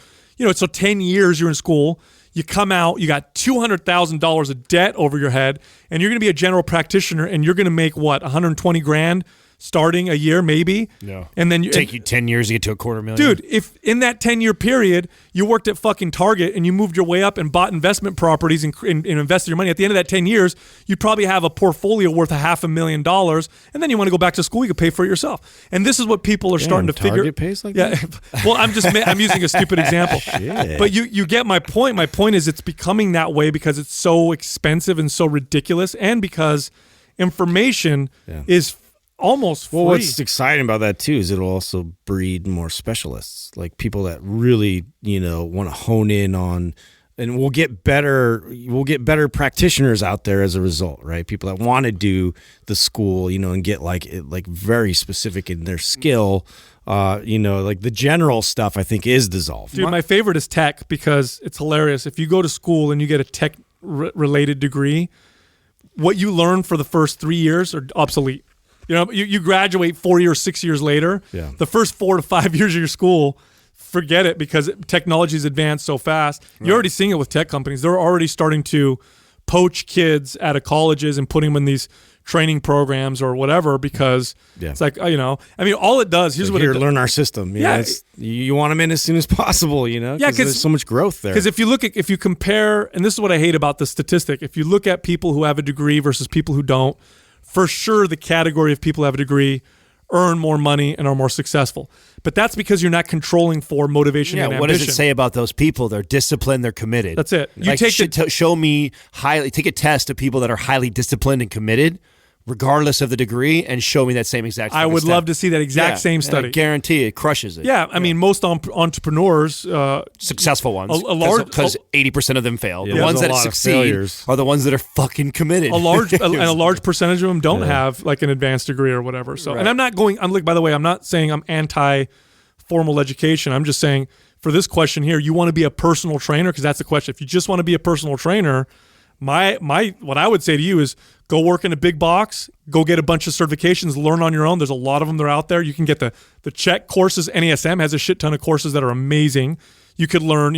Speaker 2: So 10 years you're in school. You come out, you got $200,000 of debt over your head, and you're going to be a general practitioner, and you're going to make what, $120,000 starting a year, maybe.
Speaker 4: Yeah.
Speaker 2: And then
Speaker 4: take you 10 years to get to $250,000.
Speaker 2: Dude, if in that 10-year period you worked at fucking Target and you moved your way up and bought investment properties and invested your money, at the end of that 10 years, you'd probably have a portfolio worth $500,000, and then you want to go back to school, you could pay for it yourself. And this is what people are starting to figure.
Speaker 3: Target pays like that?
Speaker 2: Well, I'm using a stupid example.
Speaker 3: Shit.
Speaker 2: But you get my point. My point is it's becoming that way because it's so expensive and so ridiculous, and because information is almost free.
Speaker 3: Well, what's exciting about that too is it'll also breed more specialists, like people that really want to hone in on, and we'll get better practitioners out there as a result, right? People that want to do the school, and get like very specific in their skill. Like the general stuff I think is dissolved.
Speaker 2: Dude, my favorite is tech because it's hilarious. If you go to school and you get a tech related degree, what you learn for the first 3 years are obsolete. You graduate 4 years, 6 years later.
Speaker 3: Yeah.
Speaker 2: The first 4 to 5 years of your school, forget it, because technology's advanced so fast. Right. You're already seeing it with tech companies. They're already starting to poach kids out of colleges and putting them in these training programs or whatever, because it's like, all it does, here's what it does.
Speaker 3: Learn our system. You want them in as soon as possible, because there's so much growth there.
Speaker 2: Because if you compare, and this is what I hate about the statistic, if you look at people who have a degree versus people who don't, for sure the category of people who have a degree earn more money and are more successful. But that's because you're not controlling for motivation and ambition.
Speaker 4: What does it say about those people? They're disciplined, they're committed.
Speaker 2: That's it.
Speaker 4: Take a test of people that are highly disciplined and committed, regardless of the degree, and show me that same exact
Speaker 2: I would love to see that exact same study.
Speaker 4: I guarantee it crushes it.
Speaker 2: Yeah, I mean, most entrepreneurs...
Speaker 4: successful ones.
Speaker 2: Because
Speaker 4: 80% of them fail.
Speaker 3: Yeah,
Speaker 4: the ones that succeed are the ones that are fucking committed.
Speaker 2: A large percentage of them don't have like an advanced degree or whatever. So, right. And by the way, I'm not saying I'm anti-formal education. I'm just saying, for this question here, you want to be a personal trainer, because that's the question. If you just want to be a personal trainer... what I would say to you is go work in a big box, go get a bunch of certifications, learn on your own. There's a lot of them that are out there. You can get the check courses. NASM has a shit ton of courses that are amazing. You could learn,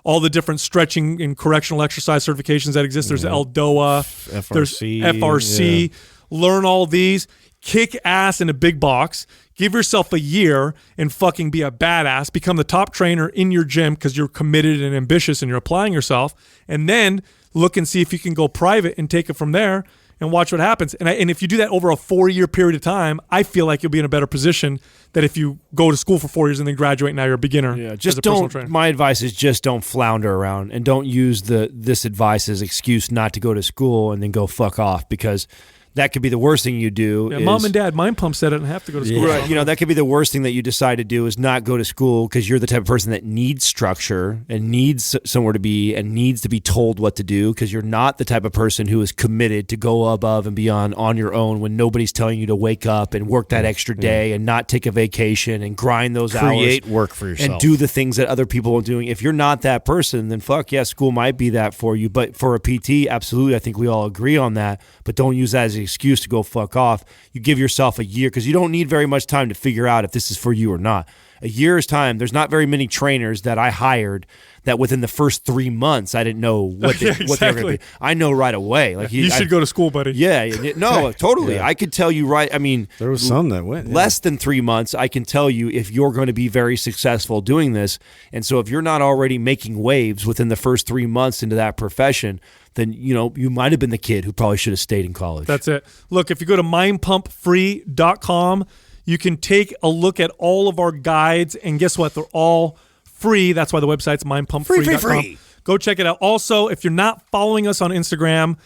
Speaker 2: all the different stretching and correctional exercise certifications that exist. There's LDOA,
Speaker 3: FRC,
Speaker 2: there's FRC. Yeah. Learn all these. Kick ass in a big box. Give yourself a year and fucking be a badass. Become the top trainer in your gym because you're committed and ambitious and you're applying yourself. And then look and see if you can go private and take it from there and watch what happens. And if you do that over a 4-year period of time, I feel like you'll be in a better position than if you go to school for 4 years and then graduate and now you're a beginner.
Speaker 4: Yeah, just don't. My advice is just don't flounder around and don't use this advice as excuse not to go to school and then go fuck off, because that could be the worst thing you do.
Speaker 2: Yeah, Mom and Dad Mind Pump said it and have to go to school.
Speaker 4: Right. That could be the worst thing that you decide to do is not go to school because you're the type of person that needs structure and needs somewhere to be and needs to be told what to do, because you're not the type of person who is committed to go above and beyond on your own when nobody's telling you to wake up and work that extra day and not take a vacation and grind those hours.
Speaker 3: Create work for yourself.
Speaker 4: And do the things that other people are doing. If you're not that person, then fuck yeah, school might be that for you. But for a PT, absolutely, I think we all agree on that. But don't use that as an excuse to go fuck off. You give yourself a year, because you don't need very much time to figure out if this is for you or not. A year's time. There's not very many trainers that I hired that within the first 3 months I didn't know what they were going to be. I know right away. Like
Speaker 2: you should go to school, buddy.
Speaker 4: Yeah, no, totally. Yeah. I could tell you right. I mean,
Speaker 3: there was some that went
Speaker 4: less than 3 months. I can tell you if you're going to be very successful doing this. And so if you're not already making waves within the first 3 months into that profession, then you might have been the kid who probably should have stayed in college.
Speaker 2: That's it. Look, if you go to mindpumpfree.com, you can take a look at all of our guides, and guess what? They're all free. That's why the website's mindpumpfree.com.
Speaker 4: Free.
Speaker 2: Go check it out. Also, if you're not following us on Instagram,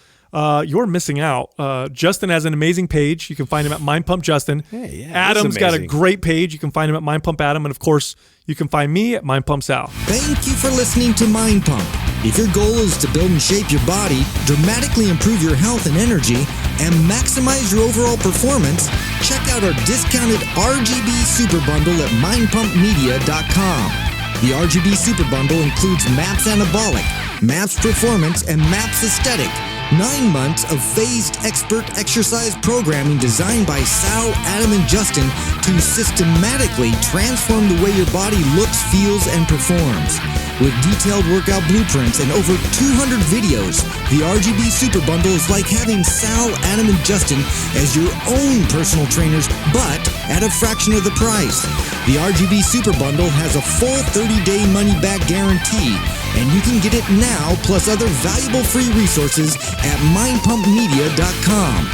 Speaker 2: you're missing out. Justin has an amazing page. You can find him at Mind Pump Justin.
Speaker 4: Hey, yeah,
Speaker 2: Adam's got a great page. You can find him at Mind Pump Adam. And of course, you can find me at Mind Pump Sal.
Speaker 7: Thank you for listening to Mind Pump. If your goal is to build and shape your body, dramatically improve your health and energy, and maximize your overall performance, check out our discounted RGB Super Bundle at mindpumpmedia.com. The RGB Super Bundle includes MAPS Anabolic, MAPS Performance, and MAPS Aesthetic. 9 months of phased expert exercise programming designed by Sal, Adam, and Justin to systematically transform the way your body looks, feels, and performs. With detailed workout blueprints and over 200 videos, the RGB Super Bundle is like having Sal, Adam, and Justin as your own personal trainers, but at a fraction of the price. The RGB Super Bundle has a full 30-day money-back guarantee, and you can get it now plus other valuable free resources at mindpumpmedia.com.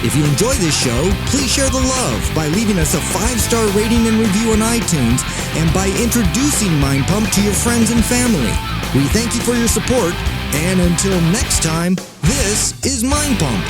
Speaker 7: If you enjoy this show, please share the love by leaving us a 5-star rating and review on iTunes and by introducing Mind Pump to your friends and family. We thank you for your support, and until next time, this is Mind Pump.